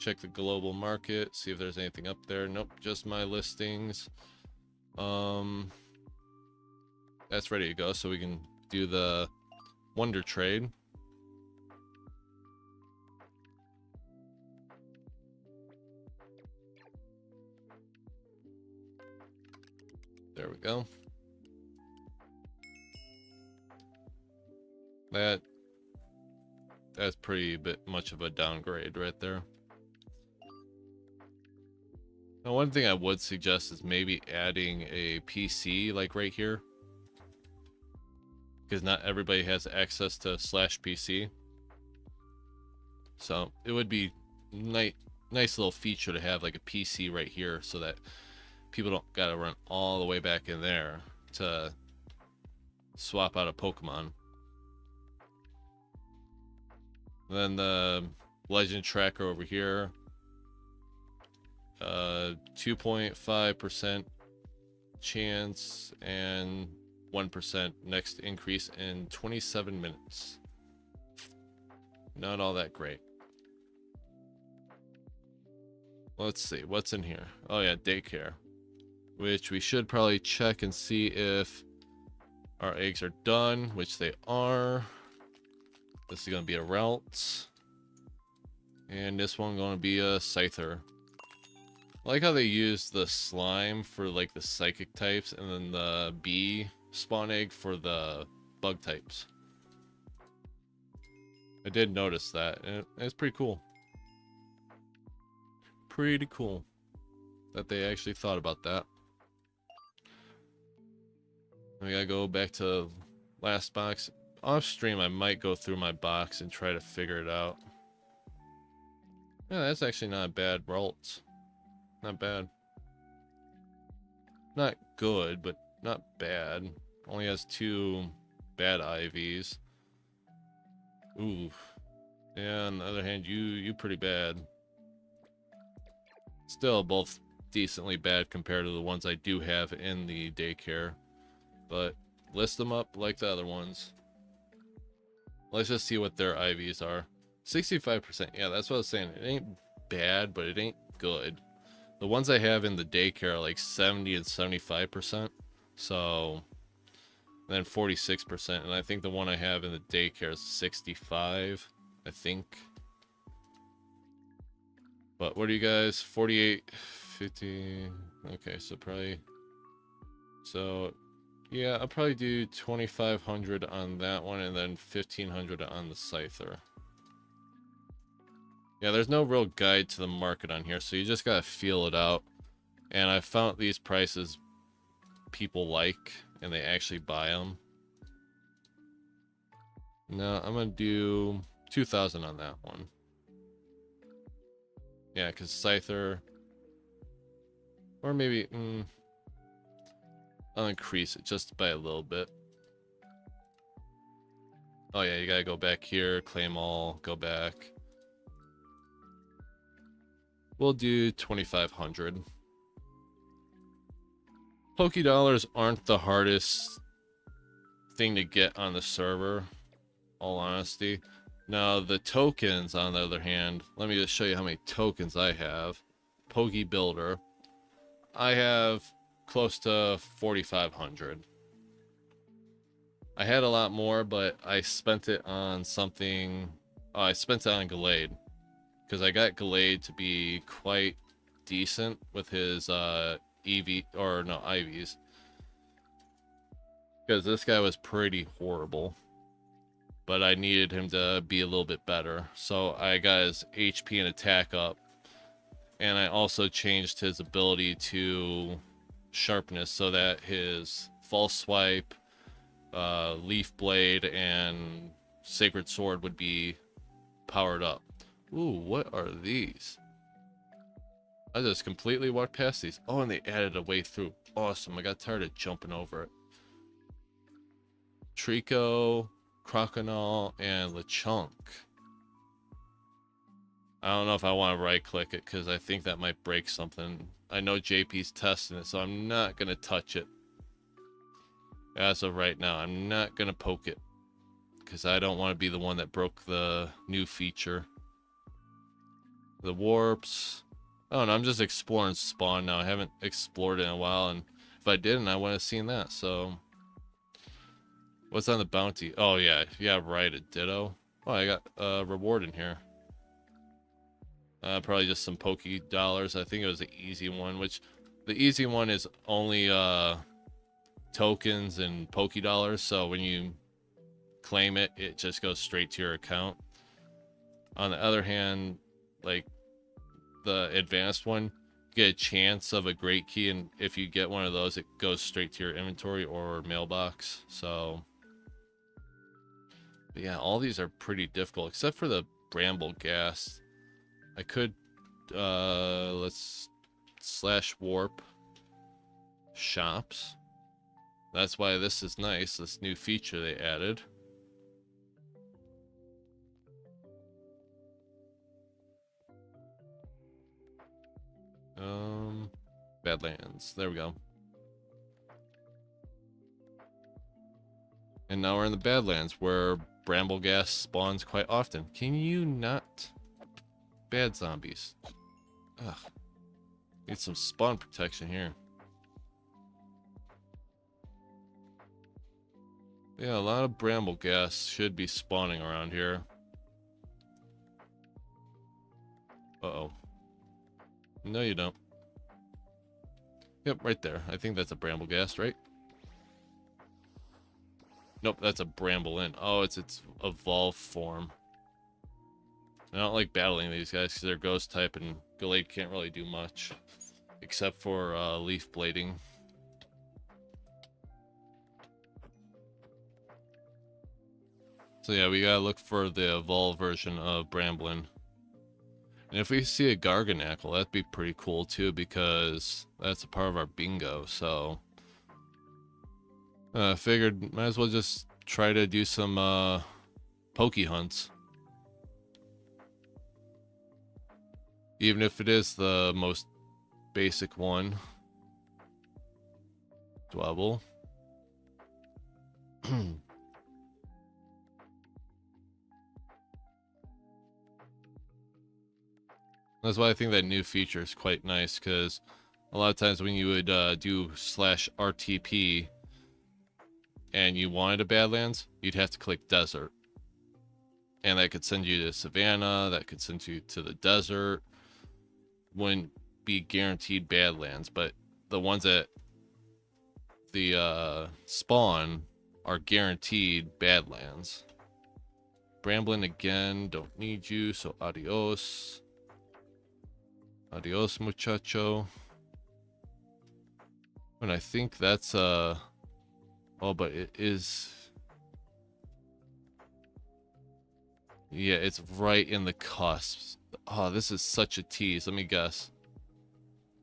Check the global market, see if there's anything up there. Nope, just my listings. That's ready to go, so we can do the wonder trade. There we go. That's pretty bit much of a downgrade right there. Now, one thing I would suggest is maybe adding a PC like right here, because not everybody has access to /PC. So it would be nice little feature to have like a PC right here, so that people don't gotta run all the way back in there to swap out a Pokemon. Then the legend tracker over here, 2.5% chance and 1% next increase in 27 minutes. Not all that great. Let's see what's in here. Oh yeah, daycare, which we should probably check and see if our eggs are done, which they are. This is going to be a Relt. And this one going to be a Scyther. I like how they use the slime for like the psychic types, and then the bee spawn egg for the bug types. I did notice that, and it's pretty cool. Pretty cool that they actually thought about that. We gotta go back to last box. Off stream, I might go through my box and try to figure it out. Yeah, that's actually not a bad Ralt. Not bad. Not good, but not bad. Only has 2 bad IVs. Ooh. Yeah, on the other hand, you pretty bad. Still both decently bad compared to the ones I do have in the daycare. But list them up like the other ones. Let's just see what their IVs are. 65%. Yeah, that's what I was saying. It ain't bad, but it ain't good. The ones I have in the daycare are like 70 and 75%. So, and then 46%. And I think the one I have in the daycare is 65, I think. But what are you guys? 48, 50. Okay, so probably. So, yeah, I'll probably do 2,500 on that one, and then 1,500 on the Scyther. Yeah, there's no real guide to the market on here, so you just gotta feel it out. And I found these prices people like, and they actually buy them. Now, I'm gonna do 2,000 on that one. Yeah, because Scyther, or maybe, I'll increase it just by a little bit. Oh yeah, you gotta go back here, claim all, go back. We'll do 2,500. Pokedollars aren't the hardest thing to get on the server. all honesty. Now, the tokens, on the other hand, let me just show you how many tokens I have. Poke Builder. I have close to 4,500. I had a lot more, but I spent it on something. Oh, I spent it on Gallade. Because I got Gallade to be quite decent with his EV, or no, IVs. Because this guy was pretty horrible. But I needed him to be a little bit better. So I got his HP and attack up. And I also changed his ability to sharpness so that his false swipe, leaf blade, and sacred sword would be powered up. Ooh, what are these? I just completely walked past these. Oh, and they added a way through. Awesome. I got tired of jumping over it. Trico, Croconaw, and Lechonk. I don't know if I want to right click it because I think that might break something. I know JP's testing it, so I'm not going to touch it. As of right now, I'm not going to poke it because I don't want to be the one that broke the new feature. The warps. Oh, no, I'm just exploring spawn now. I haven't explored it in a while, and if I didn't, I would have seen that. So, what's on the bounty? Oh, yeah. Yeah, right, a ditto. Oh, I got a reward in here. Probably just some Poke dollars. I think it was the easy one, which the easy one is only tokens and Poke dollars. So when you claim it, it just goes straight to your account. On the other hand, like the advanced one, you get a chance of a great key, and if you get one of those, it goes straight to your inventory or mailbox. So, but yeah, all these are pretty difficult except for the Bramble Gas. I could let's /warp shops. That's why this is nice, this new feature they added. Badlands. There we go. And now we're in the Badlands where Bramble Gas spawns quite often. Can you not? Bad zombies. Ugh. Need some spawn protection here. Yeah, a lot of Bramble Gas should be spawning around here. Uh-oh. No, you don't. Yep, right there. I think that's a Bramble Gas, right? Nope, that's a Bramble in. Oh, it's its evolved form. I don't like battling these guys because they're ghost type, and Gallade can't really do much except for leaf blading. So yeah, we gotta look for the evolved version of Bramblin. And if we see a Garganackle, that'd be pretty cool too, because that's a part of our bingo. So figured might as well just try to do some Poke hunts. Even if it is the most basic one. Dwebble. That's why I think that new feature is quite nice, because a lot of times when you would do /RTP and you wanted a Badlands, you'd have to click Desert. And that could send you to Savannah, that could send you to the desert. Wouldn't be guaranteed Badlands, but the ones that the spawn are guaranteed Badlands. Bramblin again, don't need you, so adios. Adios, muchacho. And I think that's oh, but it is, yeah, it's right in the cusps. Oh, this is such a tease. Let me guess.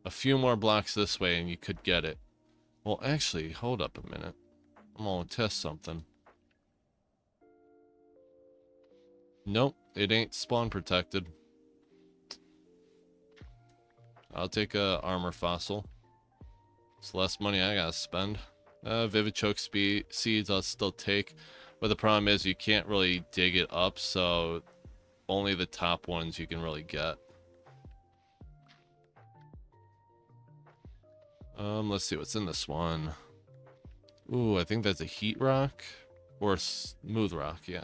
A few more blocks this way and you could get it. Well, actually, hold up a minute. I'm gonna test something. Nope, it ain't spawn protected. I'll take a armor fossil. It's less money I gotta spend. Vivid choke seeds I'll still take. But the problem is you can't really dig it up, so only the top ones you can really get. Let's see what's in this one. Ooh, I think that's a heat rock or smooth rock, yeah.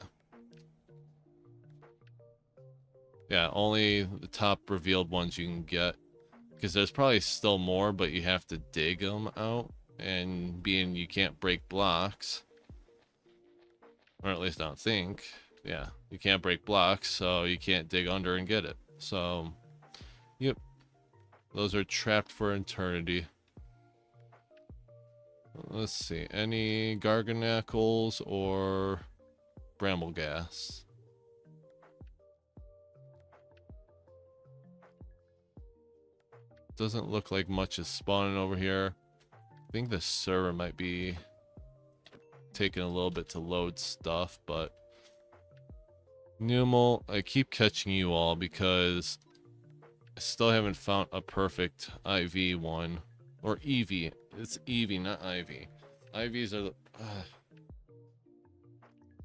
Yeah, only the top revealed ones you can get. Because there's probably still more, but you have to dig them out. And being you can't break blocks, or at least I don't think. Yeah, you can't break blocks, so you can't dig under and get it. So, yep. Those are trapped for eternity. Let's see. Any Garganacles or Brambleghast? Doesn't look like much is spawning over here. I think the server might be taking a little bit to load stuff, but Numel, I keep catching you all because I still haven't found a perfect IV one. Or Eevee. It's Eevee, not Ivy. IVs are the...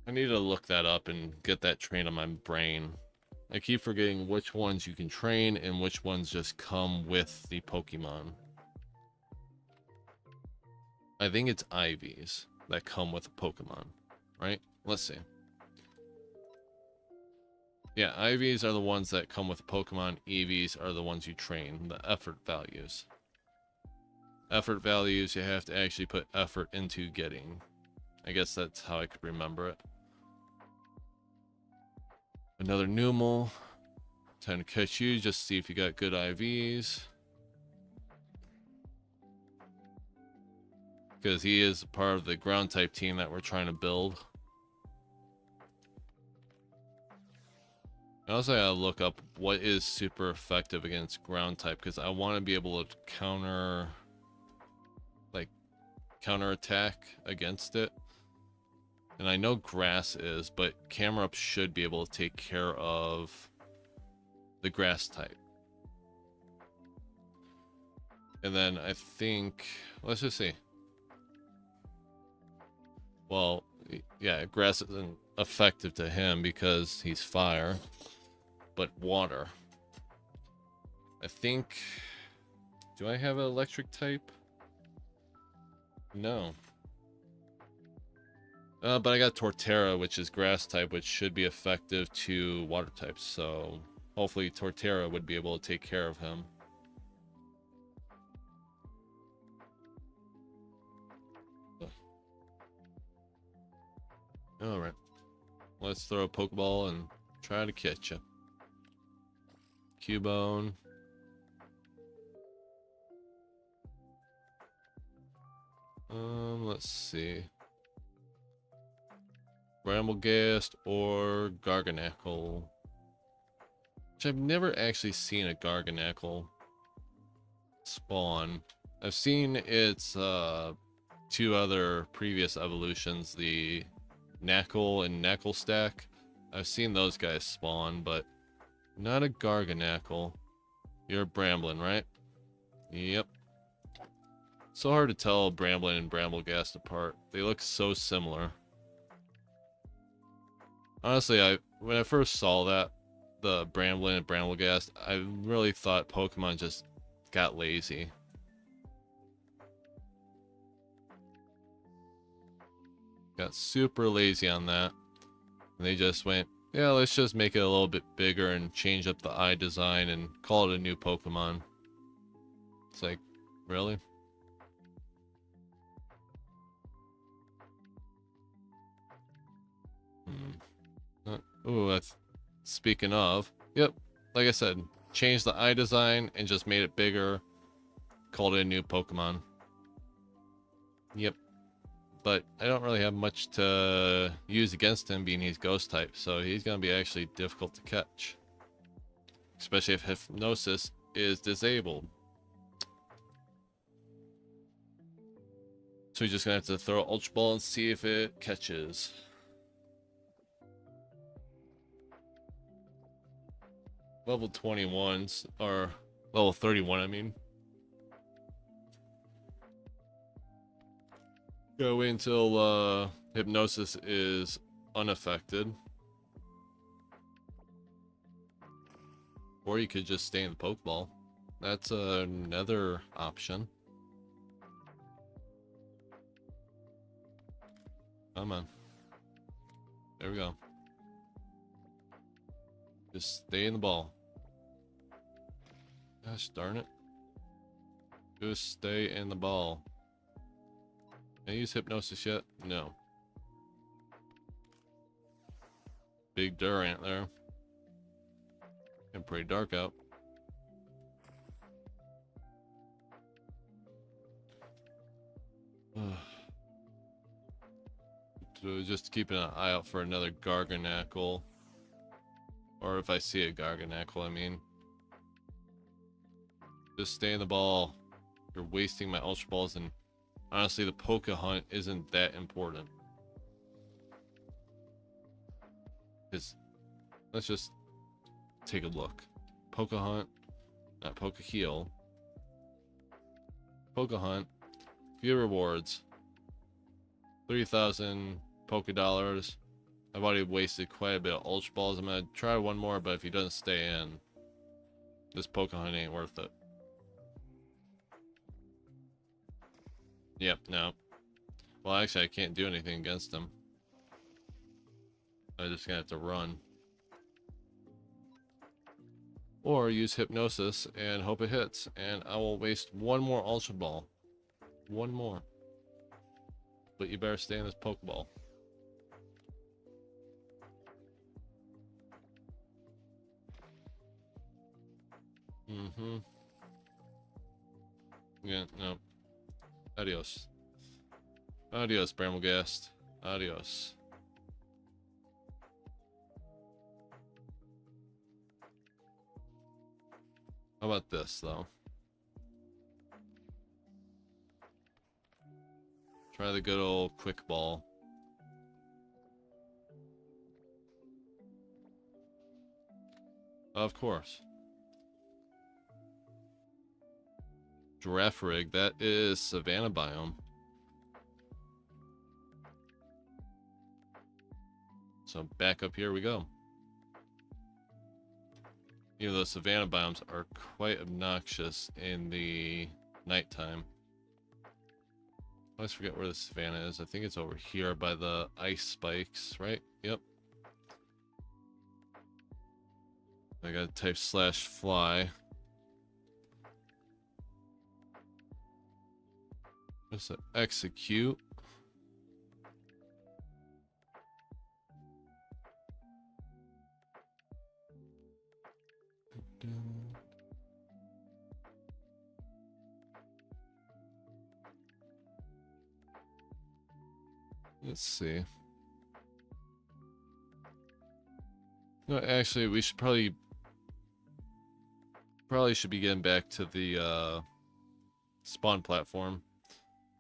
I need to look that up and get that trained on my brain. I keep forgetting which ones you can train and which ones just come with the Pokemon. I think it's IVs that come with a Pokemon, right? Let's see. Yeah, IVs are the ones that come with Pokemon. EVs are the ones you train, the effort values. Effort values, you have to actually put effort into getting. I guess that's how I could remember it. Another Numel. Time to catch you, just see if you got good IVs. Because he is part of the ground type team that we're trying to build. I also gotta look up what is super effective against ground type, because I want to be able to counter attack against it. And I know grass is, but Camerupt should be able to take care of the grass type. And then I think, let's just see. Well, yeah, grass isn't effective to him because he's fire, but water. I think, do I have an electric type? No. But I got Torterra, which is grass type, which should be effective to water types. So hopefully Torterra would be able to take care of him. Alright. Let's throw a Pokeball and try to catch you. Cubone. Let's see. Brambleghast or Garganackle. Which I've never actually seen a Garganackle spawn. I've seen its two other previous evolutions, the Knackle and Knackle Stack. I've seen those guys spawn, but not a Garganackle. You're a Bramblin, right? Yep. So hard to tell Bramblin and Brambleghast apart. They look so similar. Honestly, when I first saw that, the Bramblin and Brambleghast, I really thought Pokemon just got lazy. Got super lazy on that. And they just went, yeah, let's just make it a little bit bigger and change up the eye design and call it a new Pokemon. It's like, really? Ooh, that's... Speaking of, yep, like I said, changed the eye design and just made it bigger. Called it a new Pokemon. Yep. But I don't really have much to use against him, being he's ghost type, so he's going to be actually difficult to catch. Especially if Hypnosis is disabled. So he's just going to have to throw Ultra Ball and see if it catches. Level 21s, or level 31, I mean. Gotta wait until Hypnosis is unaffected. Or you could just stay in the Pokeball. That's another option. Come on. There we go. Just stay in the ball. Gosh darn it. Just stay in the ball. Can I use Hypnosis yet? No. Big Durant there. And pretty dark out. So just keeping an eye out for another Garganacl. Or if I see a Garganacl, I mean. Just stay in the ball. You're wasting my Ultra Balls, and honestly, the Poke Hunt isn't that important. Because let's just take a look. Poke Hunt, not Poke Heal. Poke Hunt, few rewards. 3,000 Poke Dollars. I've already wasted quite a bit of Ultra Balls. I'm gonna try one more, but if he doesn't stay in, this Poke Hunt ain't worth it. Yep, no. Well, actually, I can't do anything against him. I'm just gonna have to run. Or use Hypnosis and hope it hits. And I will waste one more Ultra Ball. One more. But you better stay in this Pokeball. Mm-hmm. Yeah, no. Adios. Adios, Bramblegast. Adios. How about this, though? Try the good old Quick Ball. Of course. Giraffe Rig, that is Savannah Biome. So back up here we go. Even though Savannah Biomes are quite obnoxious in the nighttime. I always forget where the Savannah is. I think it's over here by the ice spikes, right? Yep. I gotta type /fly. Just execute. Let's see. No, actually, we should probably should be getting back to the spawn platform.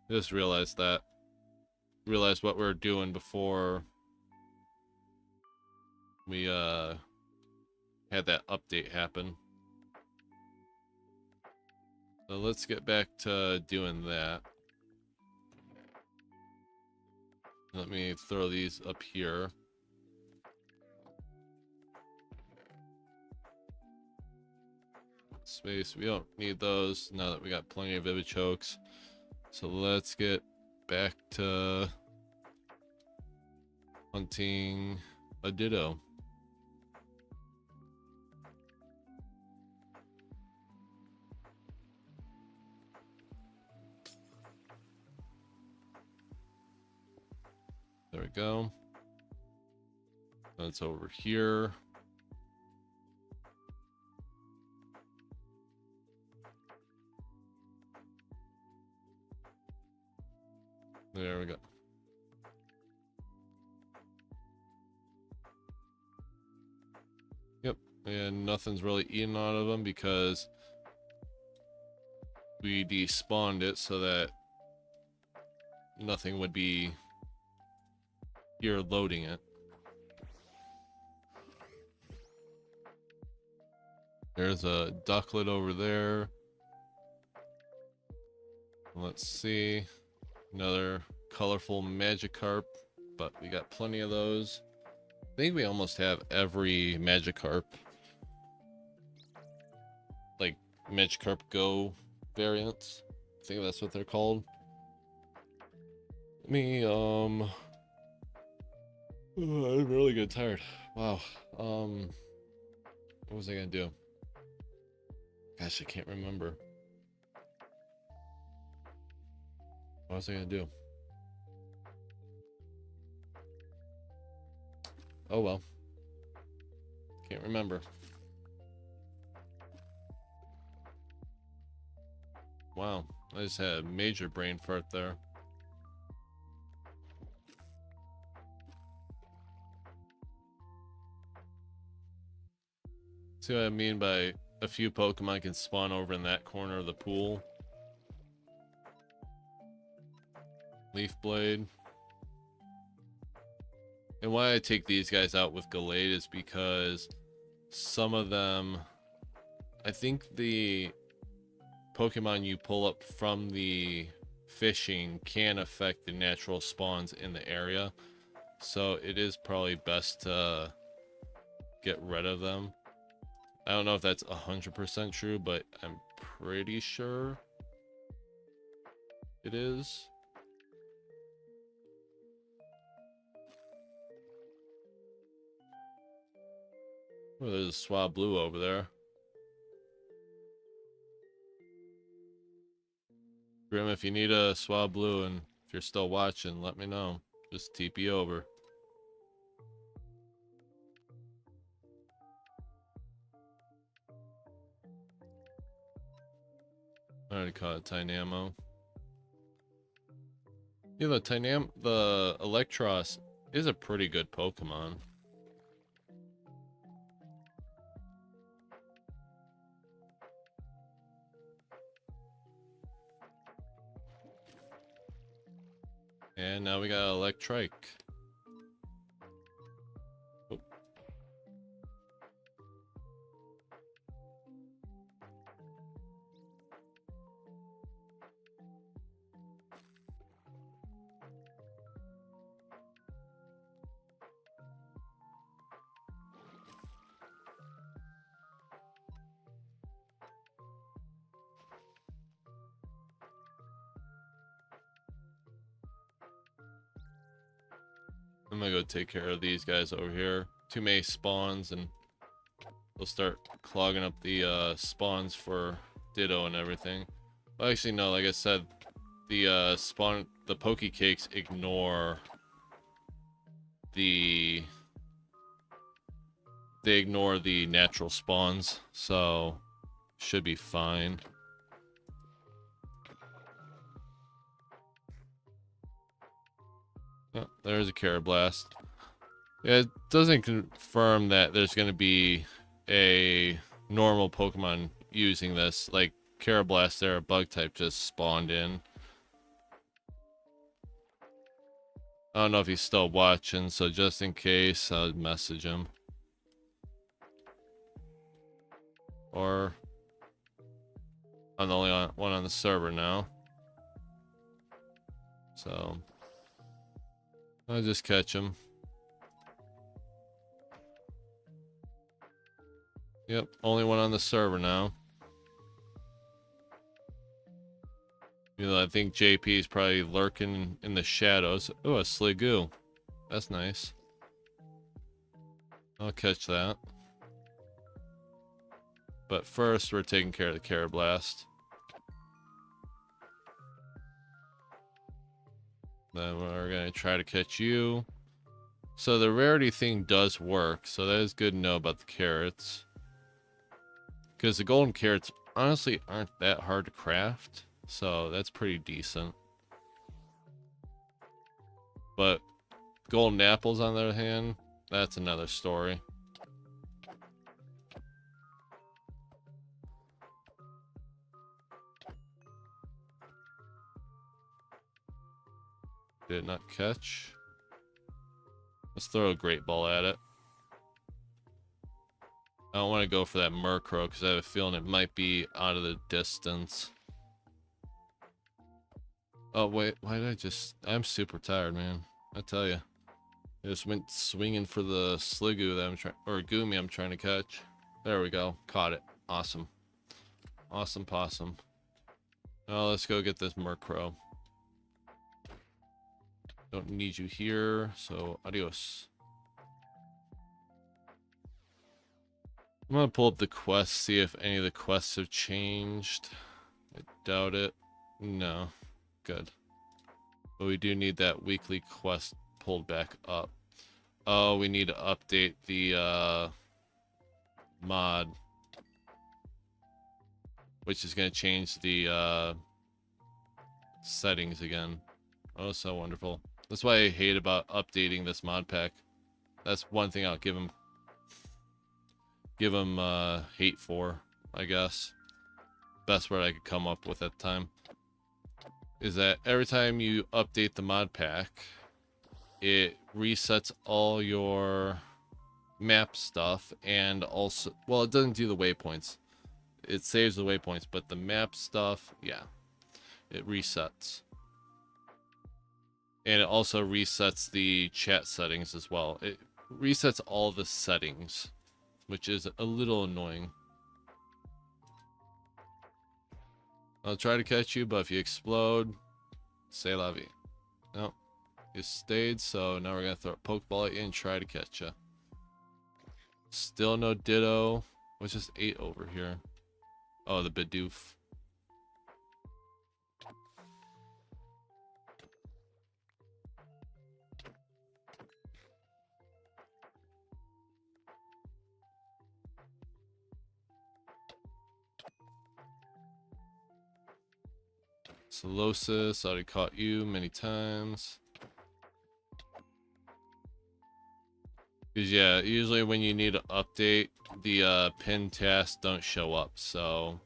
Just realized that. Realized what we were doing before we had that update happen. So let's get back to doing that. Let me throw these up here. Space, we don't need those now that we got plenty of Vivid Chokes. So let's get back to hunting a Ditto. There we go. That's over here. There we go. Yep, and nothing's really eating out of them because we despawned it so that nothing would be here loading it. There's a ducklet over there. Let's see. Another colorful Magikarp. but we got plenty of those. I think we almost have every Magikarp, like Magikarp Go variants. I think that's what they're called. Let me, I'm really getting tired. Wow. What was I gonna do? Gosh, I can't remember. What was I gonna do? Oh well. Can't remember. Wow, I just had a major brain fart there. See what I mean by a few Pokemon can spawn over in that corner of the pool? Leaf Blade. And why I take these guys out with Gallade is because some of them, I think the Pokemon you pull up from the fishing can affect the natural spawns in the area. So it is probably best to get rid of them. I don't know if that's 100% true, but I'm pretty sure it is. Oh, there's a Swablu over there. Grim, if you need a Swablu and if you're still watching, let me know. Just TP over. I already caught a Tynamo. Yeah, the Electros is a pretty good Pokemon. And now we got Electrike. Oh. I'm gonna go take care of these guys over here. Too many spawns and they'll start clogging up the spawns for Ditto and everything. Well, actually, no, like I said, the Pokecakes ignore the... They ignore the natural spawns, so should be fine. Oh, there's a Carablast. Yeah, it doesn't confirm that there's going to be a normal Pokemon using this. Like, Carablast there, a bug type, just spawned in. I don't know if he's still watching, so just in case, I'll message him. Or I'm the only one on the server now. So I'll just catch him. Yep, only one on the server now. You know, I think JP is probably lurking in the shadows. Oh, a Sliggoo. That's nice. I'll catch that. But first, we're taking care of the Carablast. Then we're going to try to catch you. So the rarity thing does work. So that is good to know about the carrots. Because the golden carrots honestly aren't that hard to craft. So that's pretty decent. But golden apples, on the other hand, that's another story. Did it not catch? Let's throw a great ball at it. I don't want to go for that Murkrow because I have a feeling it might be out of the distance. Oh, wait. Why did I just... I'm super tired, man. I tell you. I just went swinging for the Sliggoo that I'm trying, or Goomy I'm trying to catch. There we go. Caught it. Awesome. Awesome possum. Now let's go get this Murkrow. Don't need you here, so adios. I'm gonna pull up the quests, see if any of the quests have changed. I doubt it. No. Good. But we do need that weekly quest pulled back up. Oh, we need to update the mod, which is going to change the settings again. Oh, so wonderful. That's why I hate about updating this mod pack. That's one thing I'll give him hate for, I guess. Best word I could come up with at the time is that every time you update the mod pack, it resets all your map stuff, and also, well, it doesn't do the waypoints. It saves the waypoints, but the map stuff, yeah, it resets. And it also resets the chat settings as well. It resets all the settings, which is a little annoying. I'll try to catch you, but if you explode, c'est la vie. No, you stayed, so now we're going to throw a Pokeball at you and try to catch you. Still no Ditto. What's just 8 over here? Oh, the Bidoof. Solosis, already caught you many times. Because yeah, usually when you need to update, the pin tasks don't show up, so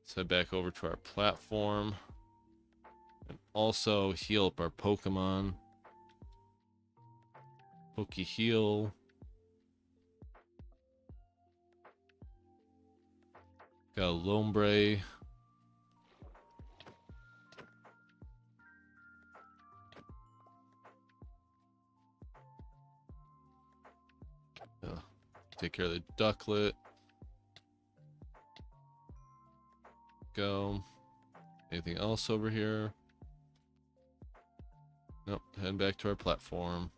let's head back over to our platform and also heal up our Pokemon. Poke heal. Got a Lombre. Take care of the Ducklet. Go. Anything else over here? Nope. Head back to our platform.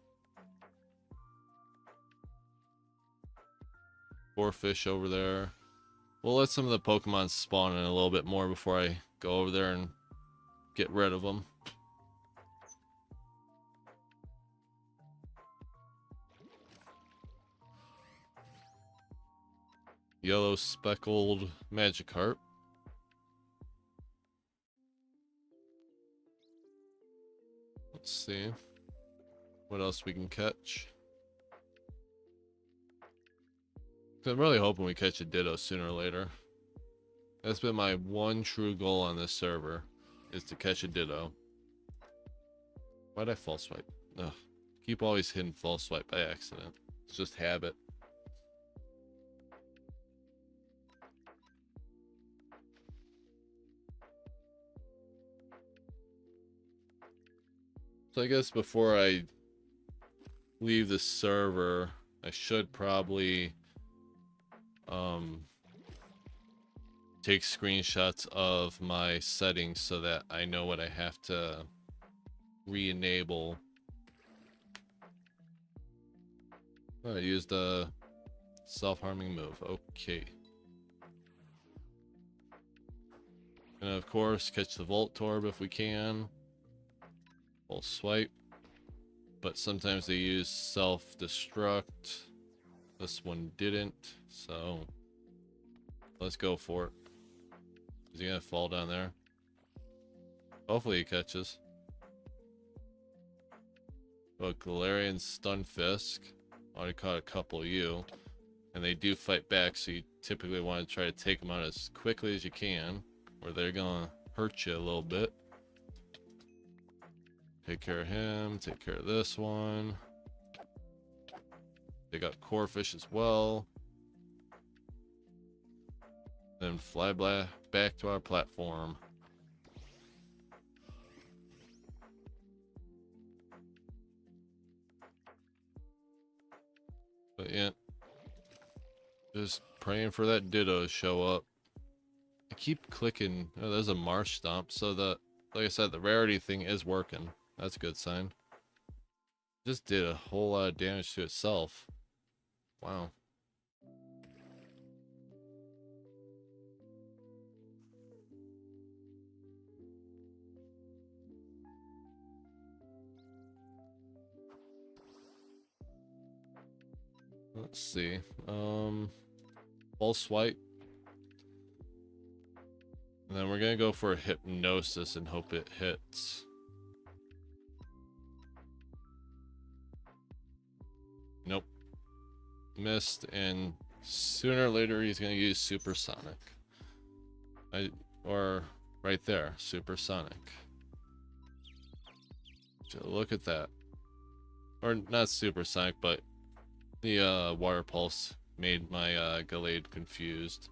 4 fish over there. We'll let some of the Pokemon spawn in a little bit more before I go over there and get rid of them. Yellow speckled Magikarp. Let's see what else we can catch. I'm really hoping we catch a Ditto sooner or later. That's been my one true goal on this server, is to catch a Ditto. Why'd I false swipe? Ugh. Keep always hitting false swipe by accident. It's just habit. So I guess before I leave the server, I should probably take screenshots of my settings so that I know what I have to re-enable. Oh, I used a self-harming move. Okay. And of course, catch the Voltorb if we can. Full swipe. But sometimes they use self-destruct. This one didn't, so let's go for it. Is he gonna fall down there? Hopefully he catches. Oh, Galarian Stunfisk. Already caught a couple of you. And they do fight back, so you typically want to try to take them out as quickly as you can, or they're gonna hurt you a little bit. Take care of him, take care of this one. They got Corphish as well. Then fly back to our platform. But yeah, just praying for that Ditto to show up. I keep clicking. Oh, there's a Marsh Stomp. So like I said, the rarity thing is working. That's a good sign. Just did a whole lot of damage to itself. Wow. Let's see. Pulse Swipe. And then we're gonna go for a Hypnosis and hope it hits. Nope. Missed, and sooner or later he's gonna use Supersonic. Or right there, Supersonic. So look at that. Or not Supersonic, but the Water Pulse made my Gallade confused.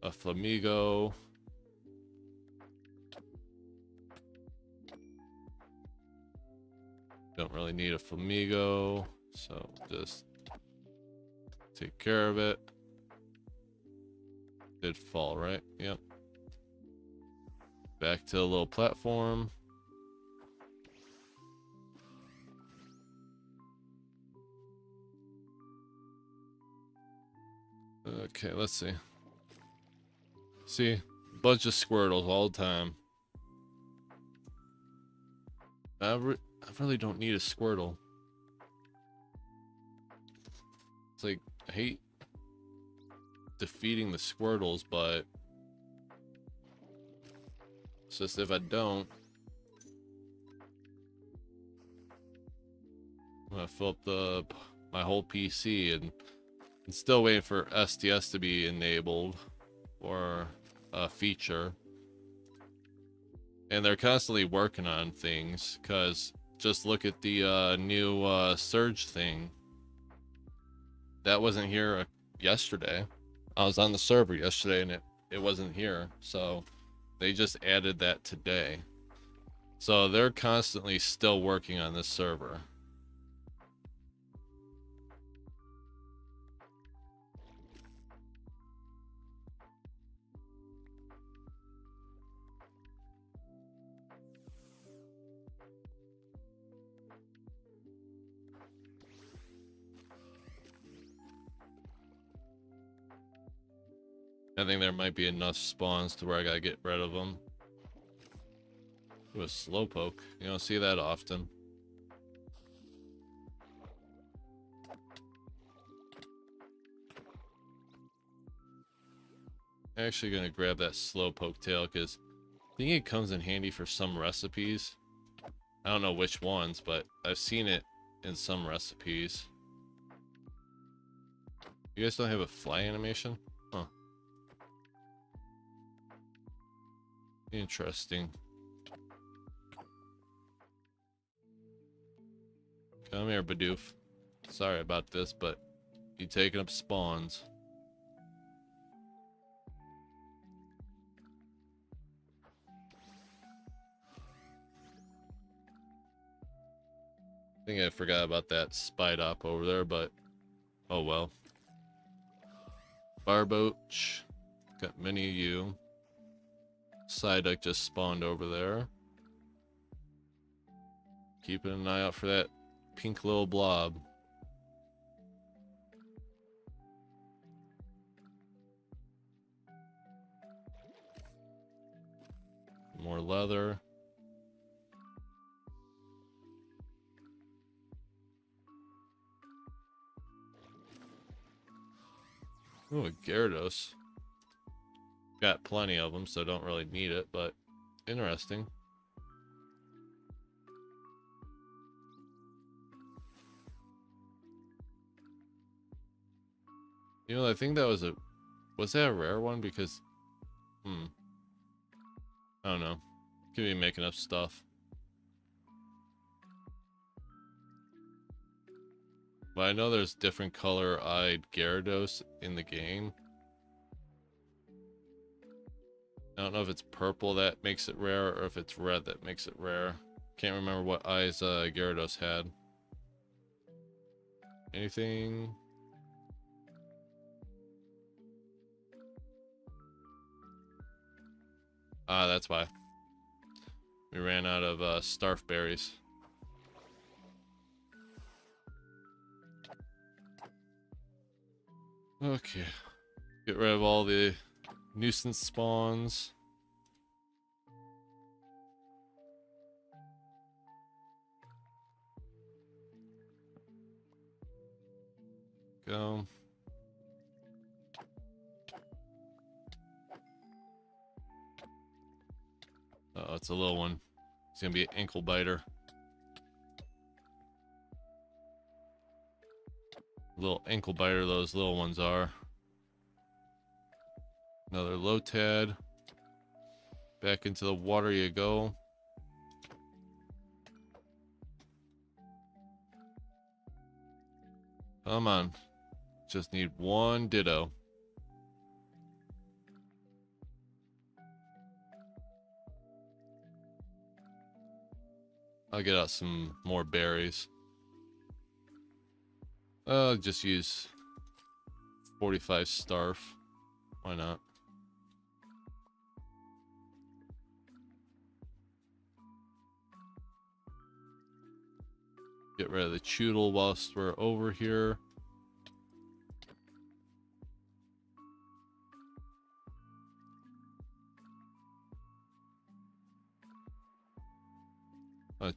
A Flamigo. Don't really need a Flamigo, so just take care of it. Did fall, right? Yep. Back to the little platform. Okay, let's see. See, bunch of Squirtles all the time. I really don't need a Squirtle. It's like, I hate defeating the Squirtles, but it's just if I don't, I'm gonna fill up my whole PC, and I'm still waiting for STS to be enabled or a feature. And they're constantly working on things, because just look at the new Surge thing. That wasn't here yesterday. I was on the server yesterday and it wasn't here. So they just added that today. So they're constantly still working on this server. I think there might be enough spawns to where I gotta get rid of them. Ooh, a Slowpoke. You don't see that often. I'm actually gonna grab that Slowpoke tail because I think it comes in handy for some recipes. I don't know which ones, but I've seen it in some recipes. You guys don't have a fly animation? Huh. Interesting. Come here, Bidoof. Sorry about this, but you taking up spawns. I think I forgot about that Spidop over there, but oh well. Barboach. Got many of you. Psyduck just spawned over there. Keeping an eye out for that pink little blob. More leather. Ooh, a Gyarados. Got plenty of them, so don't really need it, but interesting. You know, I think that was that a rare one? Because, I don't know. Could be making up stuff. But I know there's different color-eyed Gyarados in the game. I don't know if it's purple that makes it rare or if it's red that makes it rare. Can't remember what eyes Gyarados had. Anything? Ah, that's why. We ran out of starf berries. Okay. Get rid of all the nuisance spawns. Go. Oh, it's a little one. It's gonna be an ankle biter. Little ankle biter, those little ones are. Another Lotad. Back into the water you go. Come on. Just need one Ditto. I'll get out some more berries. I'll just use 45 starf. Why not? Get rid of the Choodle whilst we're over here.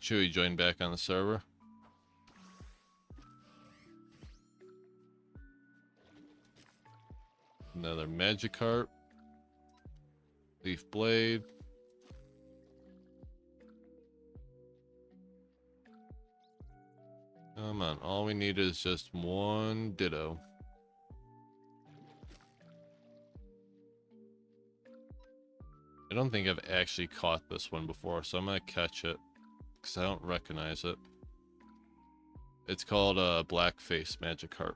Chewy joined back on the server. Another Magikarp. Leaf Blade. Come on, all we need is just one Ditto. I don't think I've actually caught this one before, so I'm gonna catch it because I don't recognize it. It's called a Blackface Magikarp,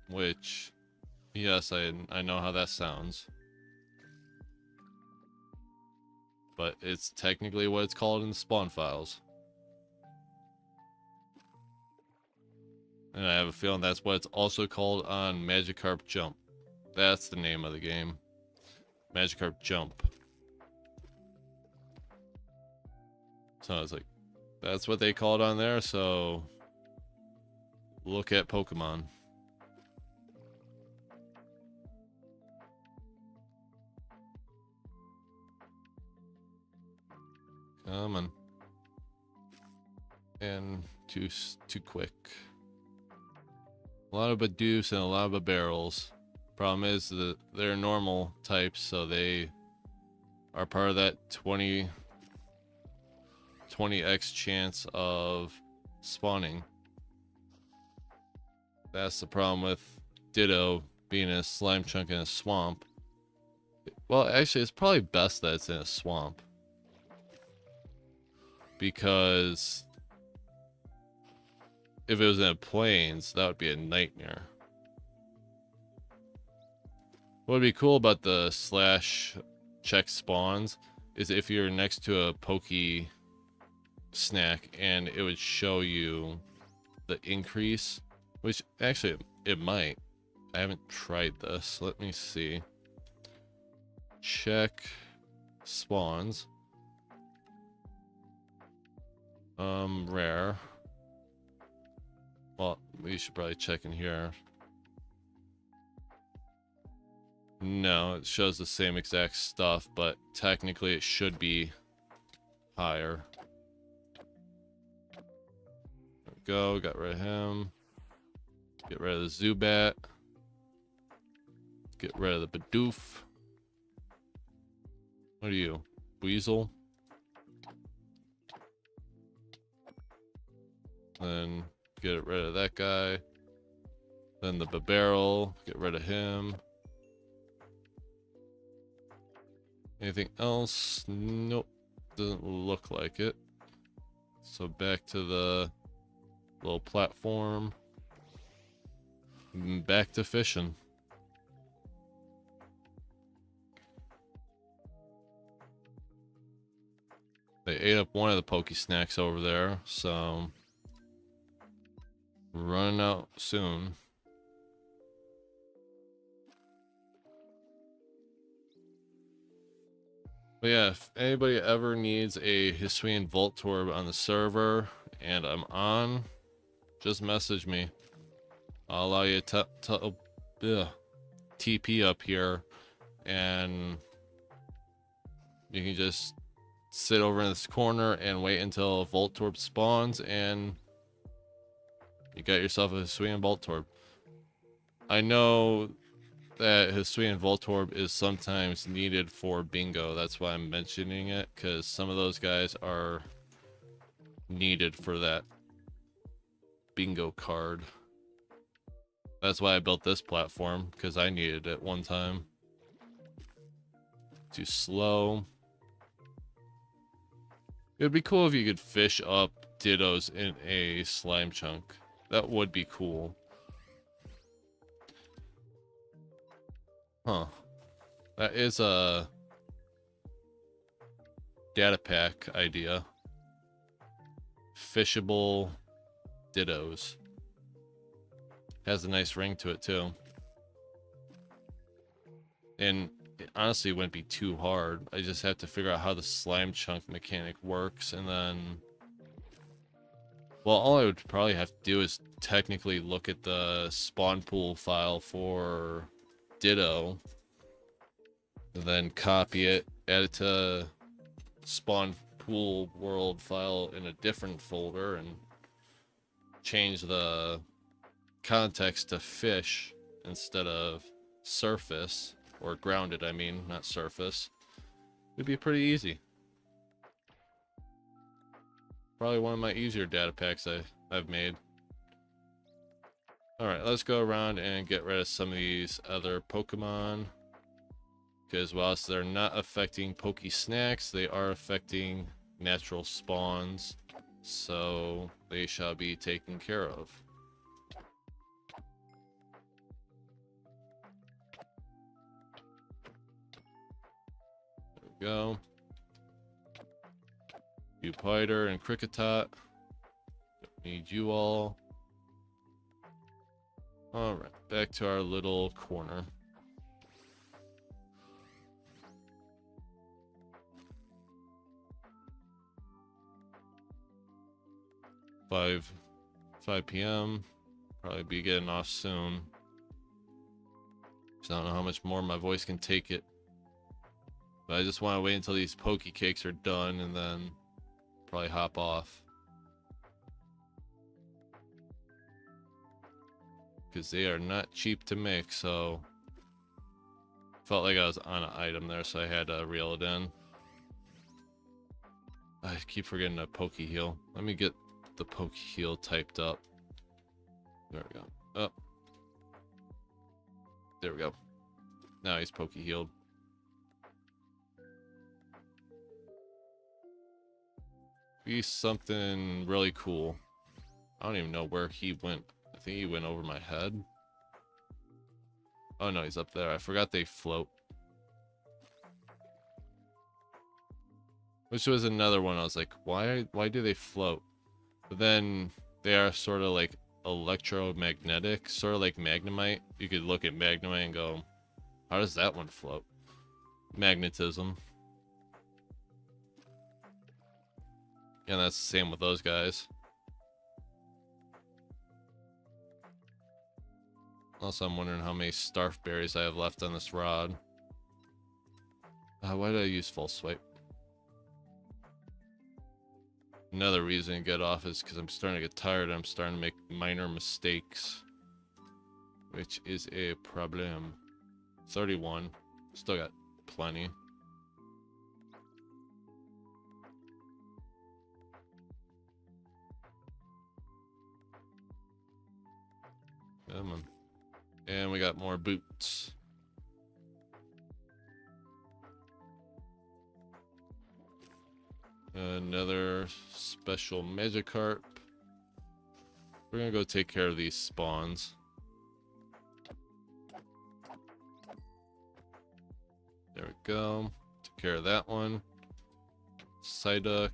which, yes, I know how that sounds, but it's technically what it's called in the spawn files. And I have a feeling that's what it's also called on Magikarp Jump. That's the name of the game. Magikarp Jump. So I was like, that's what they call it on there, so look at Pokemon. Come on. And too quick. A lot of Bidoof and a lot of barrels. Problem is that they're normal types, so they are part of that 20x chance of spawning. That's the problem with Ditto being in a slime chunk in a swamp. Well, actually, it's probably best that it's in a swamp, because if it was in a plains, that would be a nightmare. What would be cool about the slash check spawns is if you're next to a Poke snack and it would show you the increase, which actually it might. I haven't tried this. Let me see. Check spawns. Rare. Well, we should probably check in here. No, it shows the same exact stuff, but technically it should be higher. There we go, got rid of him. Get rid of the Zubat. Get rid of the Bidoof. What are you? Weasel? Then get rid of that guy. Then the Barrel, get rid of him. Anything else? Nope. Doesn't look like it. So back to the little platform. Back to fishing. They ate up one of the Poke Snacks over there, so Running out soon. But yeah, if anybody ever needs a Hisuian Voltorb on the server and I'm on, just message me. I'll allow you to TP up here, and you can just sit over in this corner and wait until Voltorb spawns, and you got yourself a Hisuian Voltorb. I know that Hisuian Voltorb is sometimes needed for bingo. That's why I'm mentioning it, because some of those guys are needed for that bingo card. That's why I built this platform, because I needed it one time. Too slow. It'd be cool if you could fish up Dittos in a slime chunk. That would be cool. Huh. That is a data pack idea. Fishable Dittos. Has a nice ring to it too. And it honestly wouldn't be too hard. I just have to figure out how the slime chunk mechanic works, and then... Well, all I would probably have to do is technically look at the spawn pool file for Ditto, and then copy it, add it to spawn pool world file in a different folder, and change the context to fish instead of surface, or grounded, I mean, not surface. It'd be pretty easy. Probably one of my easier data packs I've made. Alright, let's go around and get rid of some of these other Pokemon. Because whilst they're not affecting Poke Snacks, they are affecting natural spawns. So they shall be taken care of. There we go. Upiter and Cricketot. Don't need you all. Alright, back to our little corner. Five p.m. Probably be getting off soon. So I don't know how much more my voice can take it. But I just want to wait until these Poke Cakes are done and then probably hop off. Because they are not cheap to make, so... Felt like I was on an item there, so I had to reel it in. I keep forgetting to Poke Heal. Let me get the Poke Heal typed up. There we go. Oh. There we go. Now he's Poke Healed. Be something really cool. I don't even know where he went. I think he went over my head. Oh no, he's up there. I forgot they float. Which was another one. I was like, why do they float? But then they are sort of like electromagnetic, sort of like Magnemite. You could look at Magnemite and go, how does that one float? Magnetism. And that's the same with those guys. Also, I'm wondering how many Starf Berries I have left on this rod. Why did I use Full Swipe? Another reason to get off is because I'm starting to get tired. I'm starting to make minor mistakes, which is a problem. 31. Still got plenty. Come on. And we got more boots. Another special Magikarp. We're gonna go take care of these spawns. There we go. Took care of that one. Psyduck.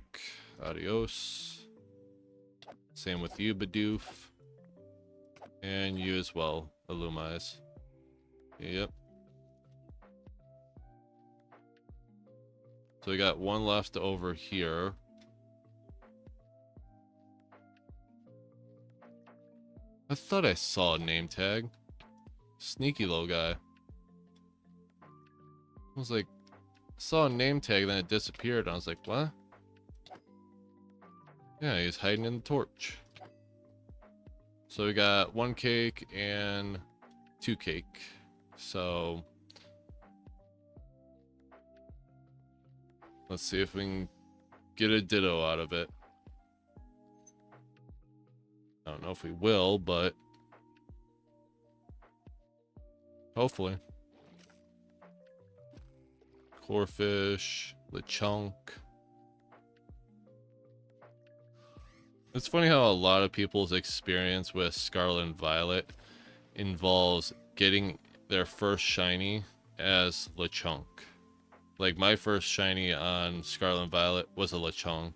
Adios. Same with you, Bidoof. And you as well, Illumise. Yep. So we got one left over here. I thought I saw a name tag. Sneaky little guy. I was like, saw a name tag, then it disappeared. And I was like, what? Yeah, he's hiding in the torch. So we got 1 cake and 2 cake. So let's see if we can get a ditto out of it. I don't know if we will, but hopefully. Corefish, Lechonk. It's funny how a lot of people's experience with Scarlet and Violet involves getting their first shiny as Lechonk. Like my first shiny on Scarlet and Violet was a Lechonk.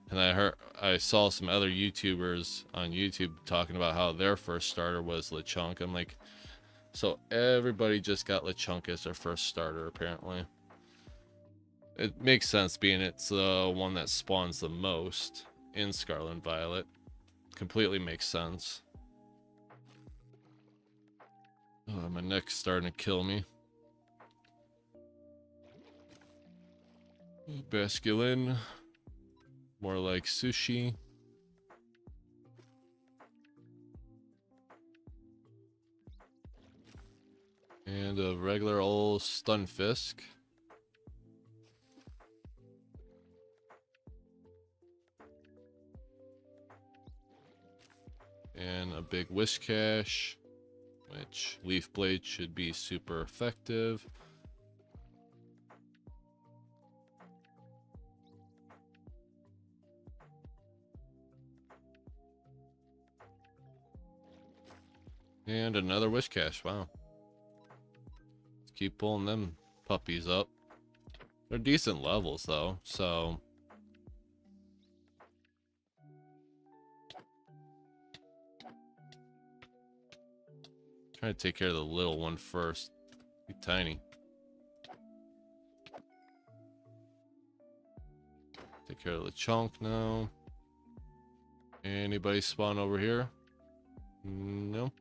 And I saw some other YouTubers on YouTube talking about how their first starter was Lechonk. I'm like, so everybody just got Lechonk as their first starter apparently. It makes sense being it's the one that spawns the most in Scarlet and Violet. Completely makes sense. Oh, my neck's starting to kill me. Basculin. More like sushi. And a regular old Stunfisk. And a big Whiscash, which Leaf Blade should be super effective. And another Whiscash, wow. Let's keep pulling them puppies up. They're decent levels though, so try to take care of the little one first. Be tiny. Take care of the chunk now. Anybody spawn over here? No.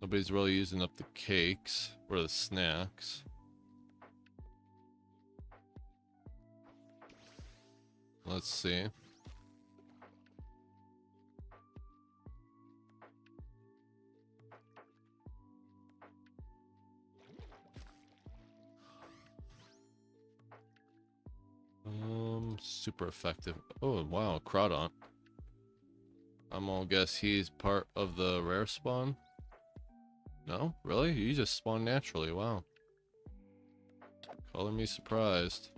Nobody's really using up the cakes or the snacks. Let's see. Super effective. Oh wow, Crawdont. I'm gonna guess he's part of the rare spawn. No, really? You just spawn naturally. Wow. Color me surprised.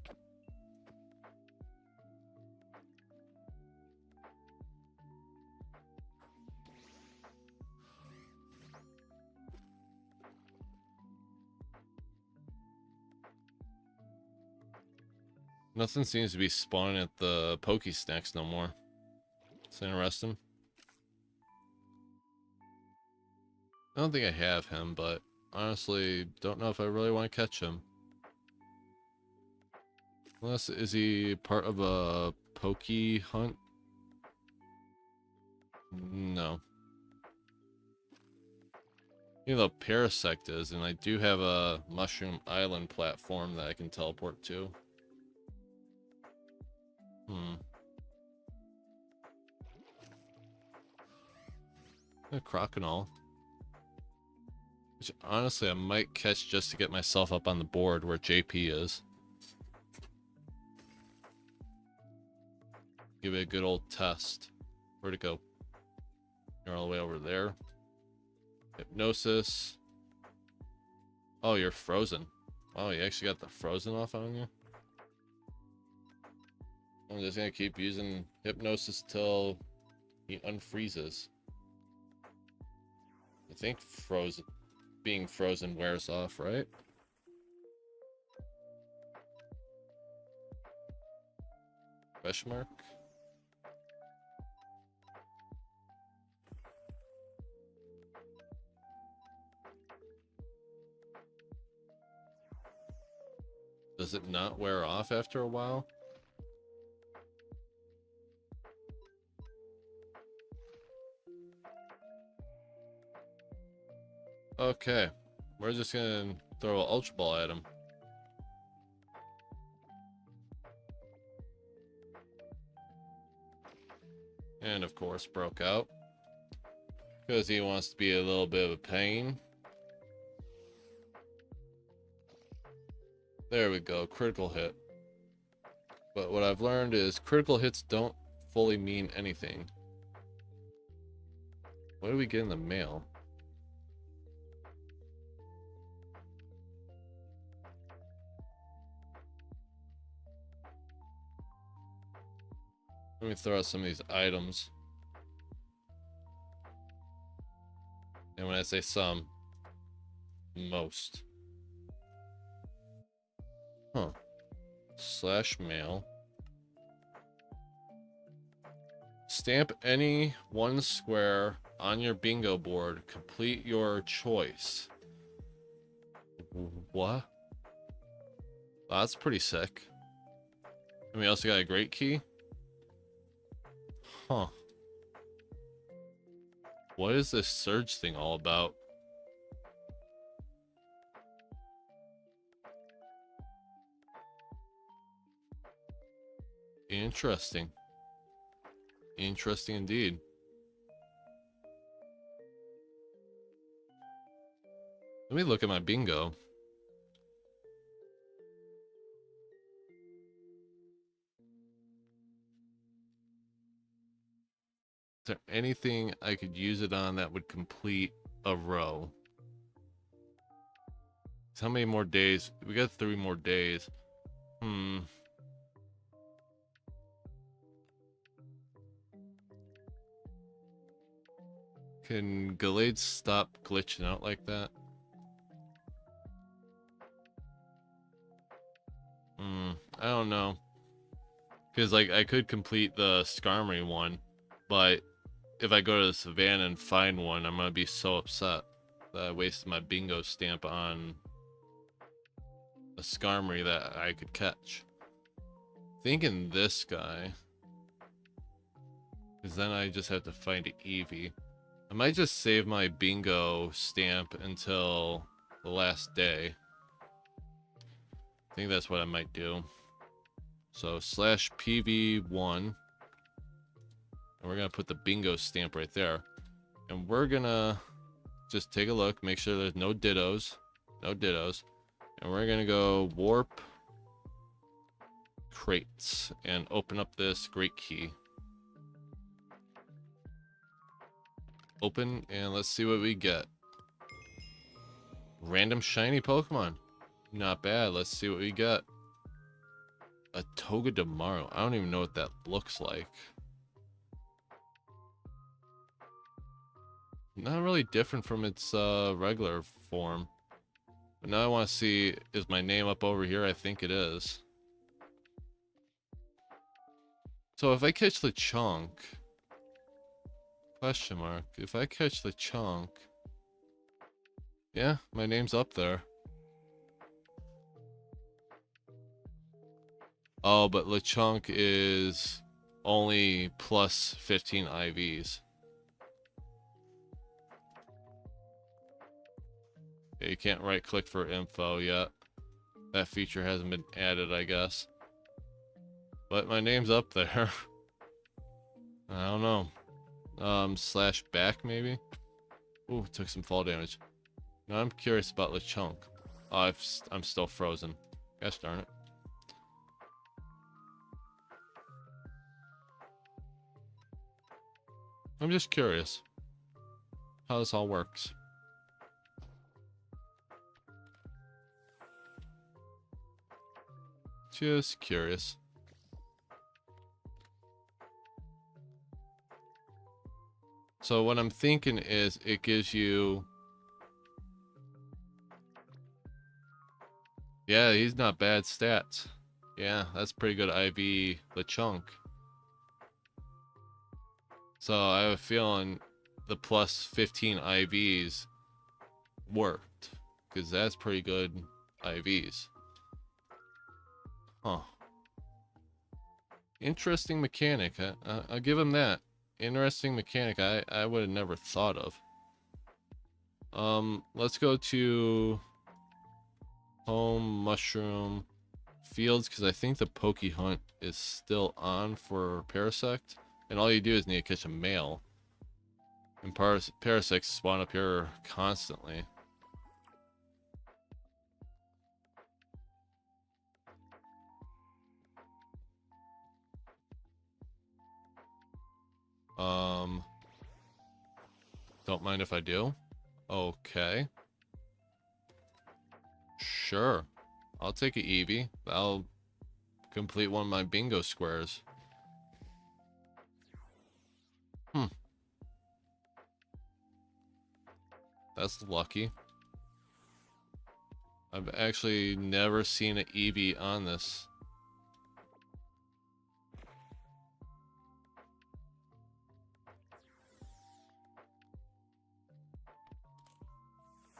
Nothing seems to be spawning at the Pokestacks no more. It's interesting. I don't think I have him, but honestly, don't know if I really want to catch him. Unless, is he part of a Poke hunt? No. You know, Parasect is, and I do have a Mushroom Island platform that I can teleport to. A Croconaw. Which honestly I might catch just to get myself up on the board where JP is. Give it a good old test. Where'd it go? You're all the way over there. Hypnosis. Oh, you're frozen. Wow, you actually got the frozen off on you? I'm just gonna keep using Hypnosis till he unfreezes. I think being frozen wears off, right? Question mark? Does it not wear off after a while? Okay. We're just gonna throw an Ultra Ball at him. And of course broke out. Because he wants to be a little bit of a pain. There we go, critical hit. But what I've learned is critical hits don't fully mean anything. What do we get in the mail? Let me throw out some of these items. And when I say some, most. Huh. Slash mail. Stamp any one square on your bingo board. Complete your choice. What? Oh, that's pretty sick. And we also got a great key. Huh. What is this surge thing all about? Interesting. Interesting indeed. Let me look at my bingo. Is there anything I could use it on that would complete a row? How many more days? We got 3 more days. Can Gallade stop glitching out like that? I don't know. Because, like, I could complete the Skarmory one, but if I go to the Savannah and find one, I'm going to be so upset that I wasted my bingo stamp on a Skarmory that I could catch. Thinking this guy. Because then I just have to find an Eevee. I might just save my bingo stamp until the last day. I think that's what I might do. So slash PV1. And we're going to put the bingo stamp right there. And we're going to just take a look. Make sure there's no dittos. No dittos. And we're going to go warp crates and open up this great key. Open, and let's see what we get. Random shiny Pokemon. Not bad. Let's see what we get. A Togedemaru. I don't even know what that looks like. Not really different from its regular form. But now I want to see, is my name up over here? I think it is. So if I catch the Chunk... Question mark. If I catch the Chunk... Yeah, my name's up there. Oh, but Lechonk is only plus 15 IVs. Yeah, you can't right click for info yet. That feature hasn't been added, I guess. But my name's up there. I don't know. Slash back maybe? Ooh, took some fall damage. Now I'm curious about Lechonk. Oh, I'm still frozen. Gosh darn it. I'm just curious how this all works. Just curious. So what I'm thinking is it gives you... Yeah, he's not bad stats. Yeah, that's pretty good IV Lechonk. So I have a feeling the plus 15 IVs worked. Because that's pretty good IVs. Huh. Interesting mechanic. I'll give him that. Interesting mechanic I would have never thought of. Let's go to home, mushroom, fields, because I think the Poke Hunt is still on for Parasect. And all you do is need to catch a male. And Parasects spawn up here constantly. Don't mind if I do. Okay. Sure. I'll take an Eevee. That'll complete one of my bingo squares. That's lucky. I've actually never seen an Eevee on this.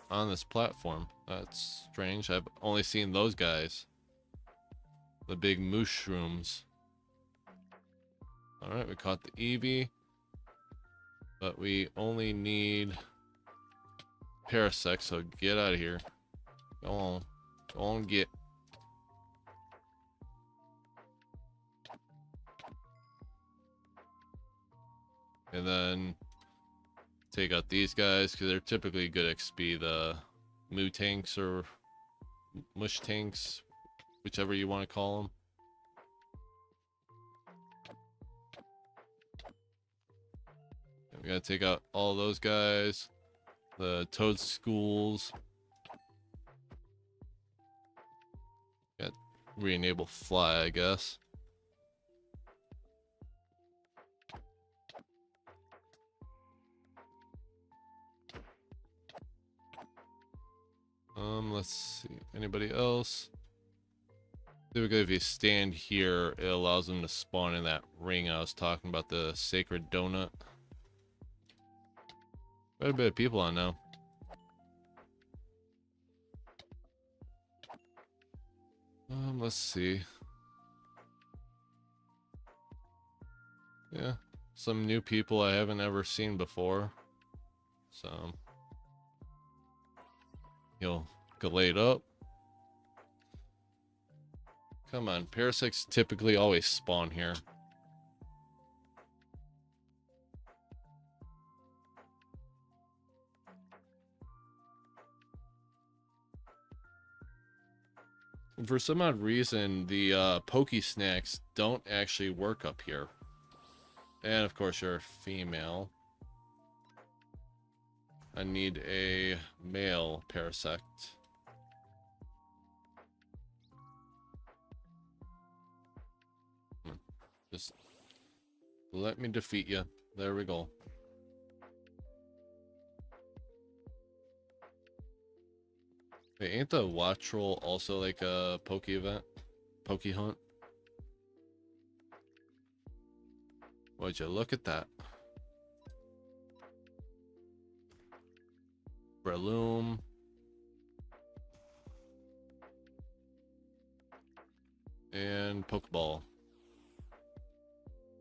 On this platform. That's strange. I've only seen those guys. The big mushrooms. Alright, we caught the Eevee. But we only need Parasect, so get out of here. Go on. Go on, get. And then take out these guys, because they're typically good XP. The Moo tanks or Mush tanks, whichever you want to call them. And we gotta take out all those guys. The Toad Schools. Got re-enable fly, I guess. Let's see. Anybody else? Typically, if you stand here, it allows them to spawn in that ring I was talking about, the Sacred Donut. Quite a bit of people on now. Let's see. Yeah, some new people I haven't ever seen before. So you'll glade up. Come on, Parasects typically always spawn here. And for some odd reason, the Poke Snacks don't actually work up here. And of course, you're a female. I need a male Parasect. Just let me defeat you. There we go. Wait, ain't the watch roll also like a Poke event? Poke Hunt? Would you look at that? Breloom. And Pokeball.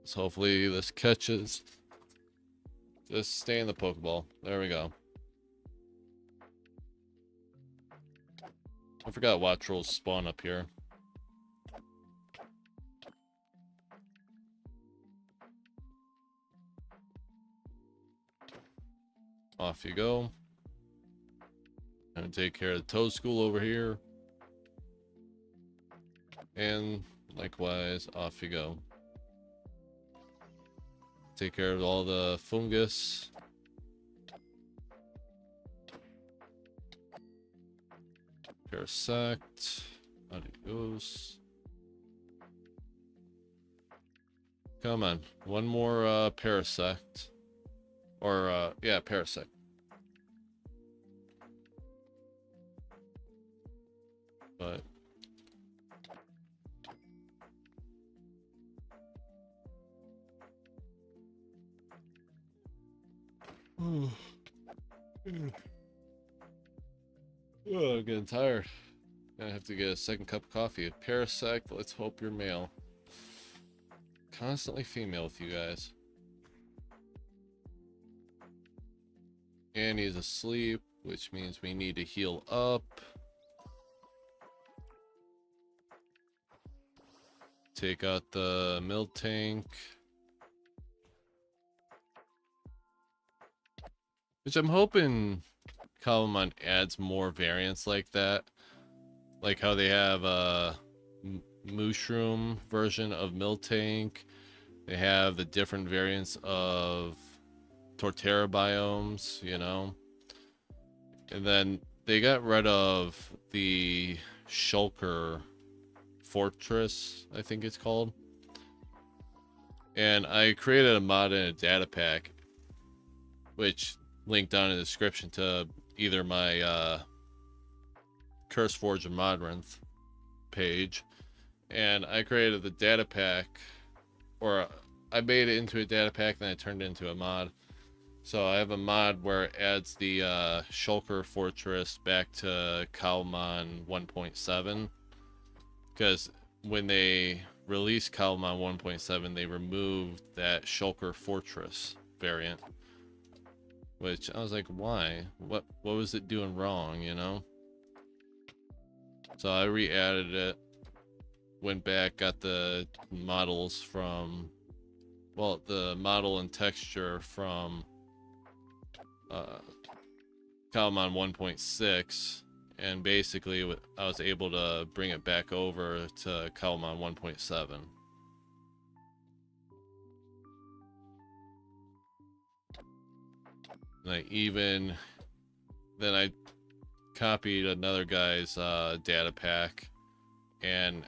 So hopefully this catches. Just stay in the Pokeball. There we go. I forgot watch rolls spawn up here. Off you go. And take care of the Toad School over here. And likewise, off you go. Take care of all the fungus. Parasect. Adios. Come on. One more Parasect. Or, yeah, Parasect. But oh, I'm getting tired. I have to get a second cup of coffee. Parasect, let's hope you're male. Constantly female with you guys. Annie's asleep, which means we need to heal up. Take out the milk tank. Which I'm hoping Cobblemon adds more variants like that. Like how they have a mushroom version of milk tank. They have the different variants of Torterra biomes, you know. And then they got rid of the Shulker Fortress, I think it's called. And I created a mod and a data pack, which linked down in the description to either my CurseForge or Modrinth page. And I created the data pack, or I made it into a data pack, then I turned it into a mod. So I have a mod where it adds the Shulker Fortress back to Cobblemon 1.7. Because when they released Cobblemon 1.7, they removed that Shulker Fortress variant. Which I was like, why? What was it doing wrong, you know? So I re-added it. Went back, got the models from... Well, the model and texture from... Cobblemon 1.6, and basically I was able to bring it back over to Cobblemon 1.7. And then I copied another guy's data pack and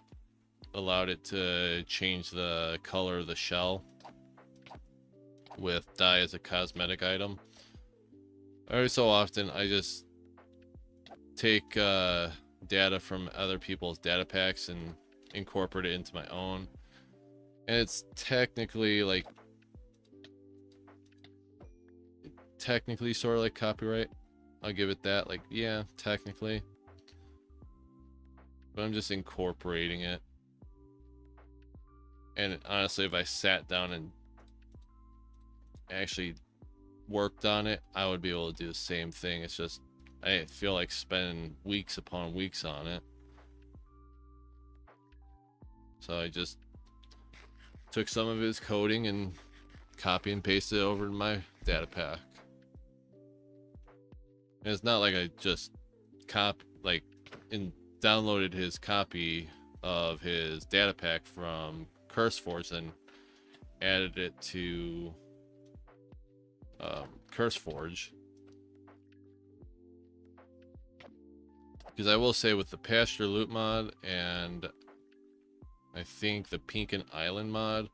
allowed it to change the color of the shell with dye as a cosmetic item. Every so often, I just take data from other people's data packs and incorporate it into my own. And it's technically sort of like copyright. I'll give it that. Like, yeah, technically. But I'm just incorporating it. And honestly, if I sat down and actually worked on it, I would be able to do the same thing. It's just I feel like spending weeks upon weeks on it. So I just took some of his coding and copy and pasted it over to my data pack. And it's not like I just downloaded his copy of his data pack from CurseForge and added it to CurseForge. Because I will say with the Pasture Loot mod and I think the Pinken Island mod,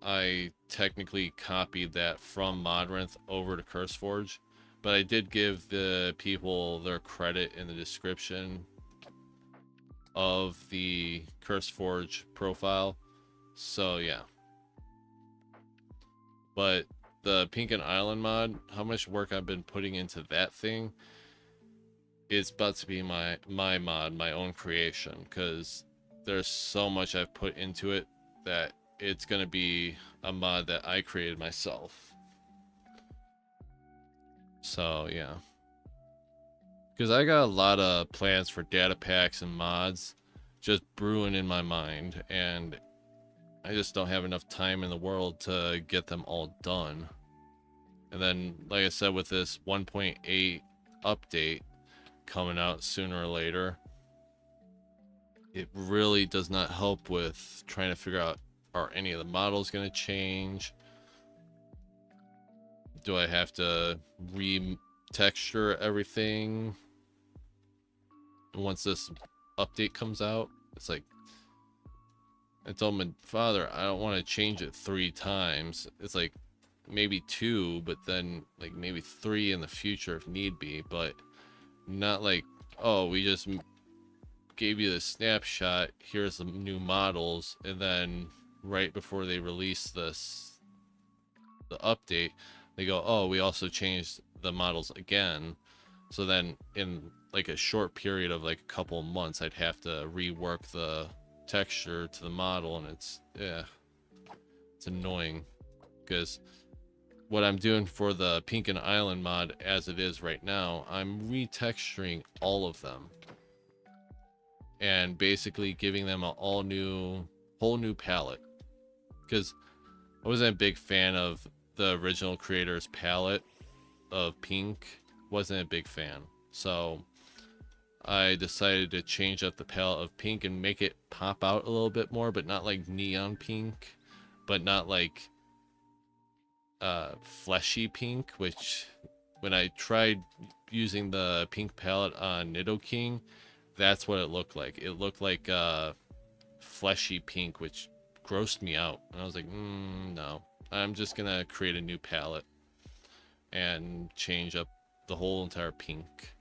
I technically copied that from Modrinth over to CurseForge, but I did give the people their credit in the description of the CurseForge profile. So yeah. But the Pinken Island mod, how much work I've been putting into that thing, it's about to be my mod, my own creation, because there's so much I've put into it that it's going to be a mod that I created myself. So yeah, because I got a lot of plans for data packs and mods just brewing in my mind, and I just don't have enough time in the world to get them all done. And then, like I said, with this 1.8 update coming out sooner or later, it really does not help with trying to figure out, are any of the models going to change? Do I have to re-texture everything once this update comes out? It's like, I told my father, I don't want to change it 3 times. It's like maybe 2, but then like maybe 3 in the future if need be, but not like, oh, we just gave you the snapshot, here's the new models, and then right before they release the update, they go, oh, we also changed the models again. So then in like a short period of like a couple of months, I'd have to rework the texture to the model, and it's annoying because what I'm doing for the Pinken Island mod as it is right now, I'm retexturing all of them and basically giving them a whole new palette, because I wasn't a big fan of the original creator's palette of pink. Wasn't a big fan, so I decided to change up the palette of pink and make it pop out a little bit more, but not like neon pink, but not like fleshy pink, which when I tried using the pink palette on Nidoking, that's what it looked like. It looked like fleshy pink, which grossed me out. And I was like, no, I'm just gonna create a new palette and change up the whole entire pink.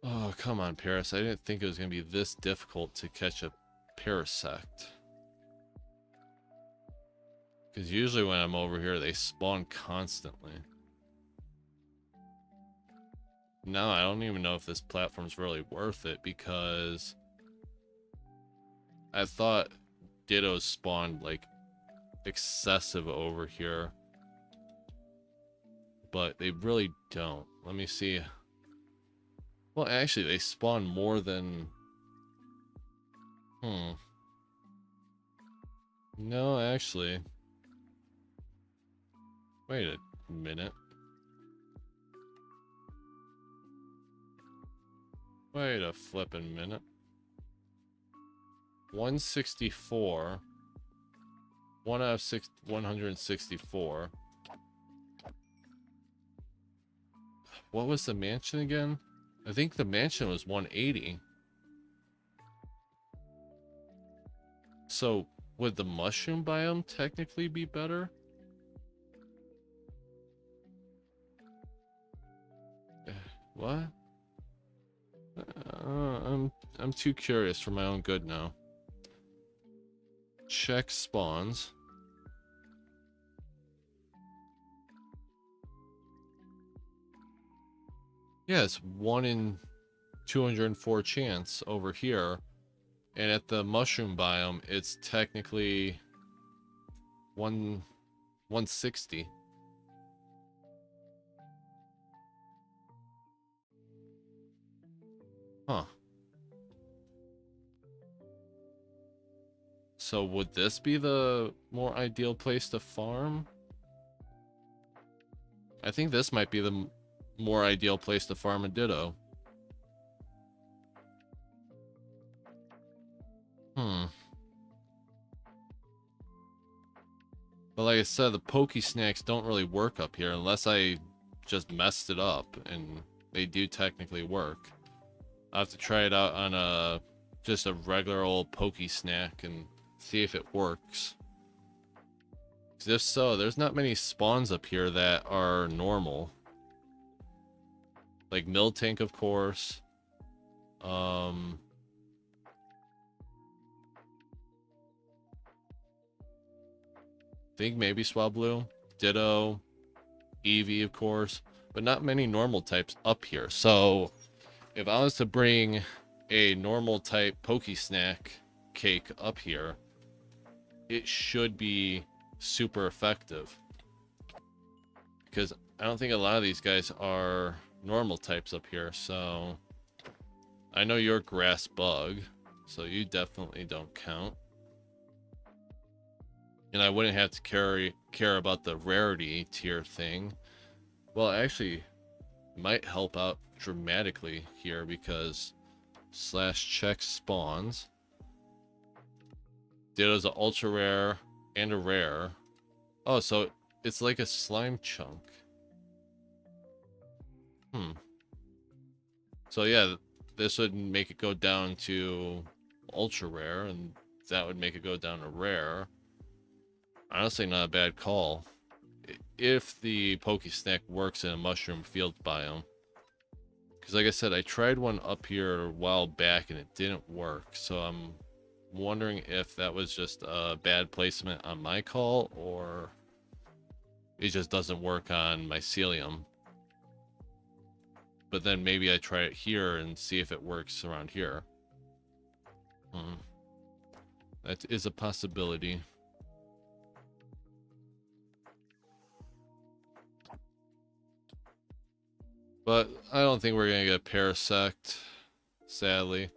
Oh, come on, Paris. I didn't think it was gonna be this difficult to catch a Parasect. Because usually when I'm over here, they spawn constantly. Now I don't even know if this platform's really worth it, because I thought Dittos spawned like excessive over here, but they really don't. Let me see. Well, actually, they spawn more than... No, actually. Wait a minute. Wait a flippin' minute. 164. 1 out of 164. What was the mansion again? I think the mansion was 180. So, would the mushroom biome technically be better? What? I'm too curious for my own good now. Check spawns. Yeah, it's 1 in 204 chance over here. And at the mushroom biome, it's technically 160. Huh. So would this be the more ideal place to farm? I think this might be the more ideal place to farm a Ditto. But like I said, the Pokesnacks don't really work up here unless I just messed it up, and they do technically work. I'll have to try it out on just a regular old Pokesnack and see if it works. 'Cause if so, there's not many spawns up here that are normal. Like Miltank, of course. Think maybe Swablu, Ditto, Eevee, of course, but not many normal types up here. So if I was to bring a normal type Pokesnack cake up here, it should be super effective, because I don't think a lot of these guys are normal types up here. So I know you're Grass Bug, so you definitely don't count. And I wouldn't have to care about the rarity tier thing. Well, actually, it might help out dramatically here, because /check spawns. Ditto's an ultra rare and a rare. Oh, so it's like a slime chunk. So yeah, this would make it go down to ultra rare, and that would make it go down to rare. Honestly, not a bad call, if the Pokesnack works in a mushroom field biome. Because like I said, I tried one up here a while back and it didn't work. So I'm wondering if that was just a bad placement on my call, or it just doesn't work on mycelium. but then maybe I try it here and see if it works around here. That is a possibility. But I don't think we're gonna get Parasect, sadly.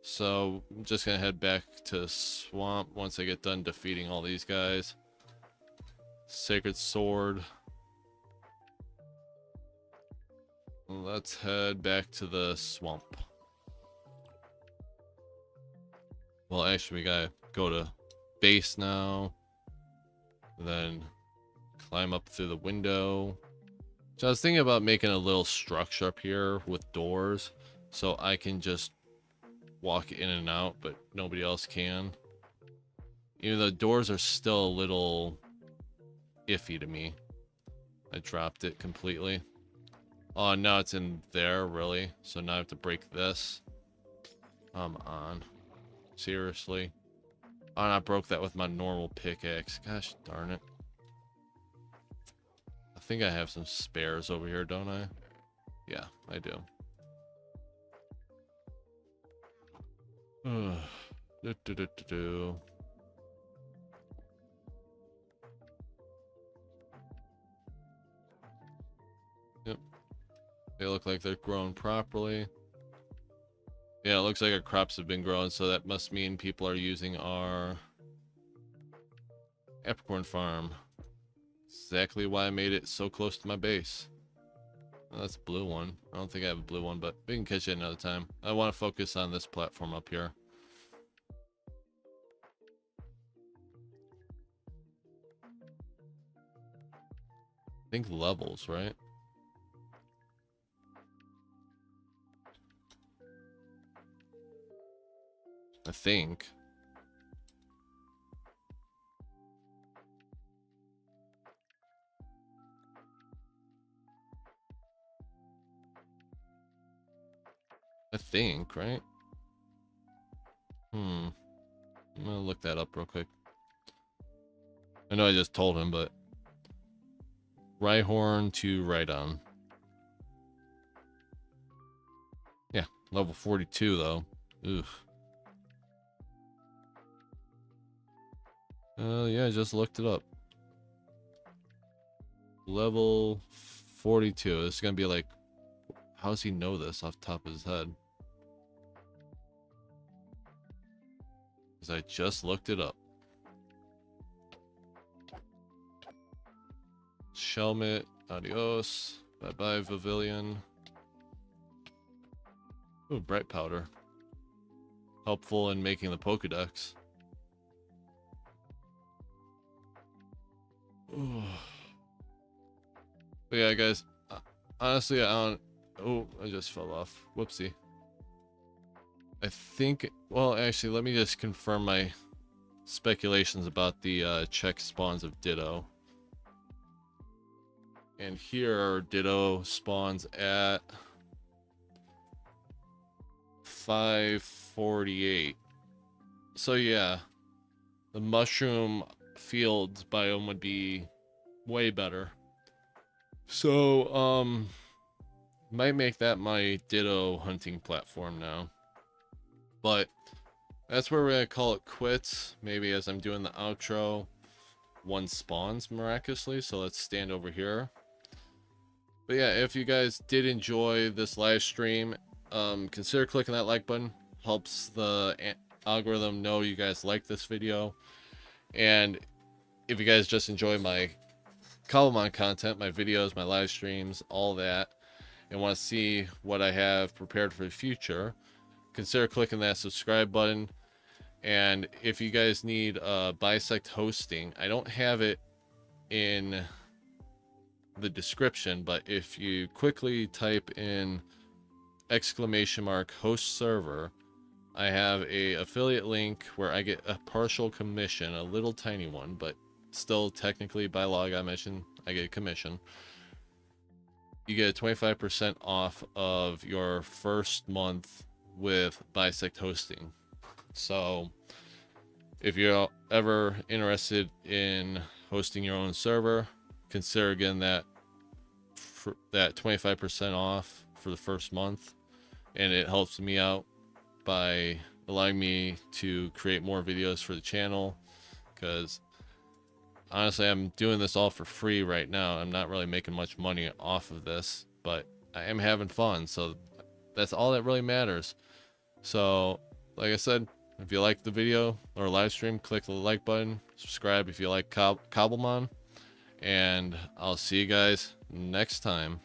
So I'm just gonna head back to Swamp once I get done defeating all these guys. Sacred Sword. Let's head back to the swamp. Well, actually, we gotta go to base now. Then climb up through the window. So I was thinking about making a little structure up here with doors so I can just walk in and out, but nobody else can. Even though doors are still a little iffy to me. I dropped it completely. Oh, now it's in there, really? So now I have to break this? Come on. Seriously? Oh, and I broke that with my normal pickaxe. Gosh darn it. I think I have some spares over here, don't I? Yeah, I do. Yep. They look like they're grown properly. Yeah, it looks like our crops have been grown, so that must mean people are using our apricorn farm. Exactly why I made it so close to my base. Oh, that's a blue one. I don't think I have a blue one, but we can catch it another time. I want to focus on this platform up here. I think levels, right? I think. Right? I'm gonna look that up real quick. I know I just told him, but Rhyhorn to Rhydon. Yeah, level 42 though. Oof. Yeah, I just looked it up. Level 42. This is gonna be like, how does he know this off the top of his head? Because I just looked it up. Shelmet, adios. Bye-bye, Pavilion. Ooh, bright powder. Helpful in making the Pokedex. Ooh. But yeah, guys, honestly, I don't... Oh, I just fell off. Whoopsie. I think... Well, actually, let me just confirm my speculations about the check spawns of Ditto. And here, Ditto spawns at 548. So yeah, the mushroom fields biome would be way better. So, might make that my Ditto hunting platform now. But that's where we're gonna call it quits. Maybe as I'm doing the outro, one spawns miraculously. So let's stand over here. But yeah, if you guys did enjoy this live stream, consider clicking that like button. Helps the algorithm know you guys like this video. And if you guys just enjoy my Cobblemon content, my videos, my live streams, all that, and want to see what I have prepared for the future, consider clicking that subscribe button. And if you guys need Bisect hosting, I don't have it in the description, but if you quickly type in !host server, I have a affiliate link where I get a partial commission, a little tiny one, but still technically by law I mentioned I get a commission. You get 25% off of your first month with Bisect hosting. So if you're ever interested in hosting your own server, consider again that 25% off for the first month, and it helps me out by allowing me to create more videos for the channel, because honestly I'm doing this all for free right now. I'm not really making much money off of this, but I am having fun, so that's all that really matters. So like I said, if you like the video or live stream, click the like button, subscribe if you like Cobblemon, and I'll see you guys next time.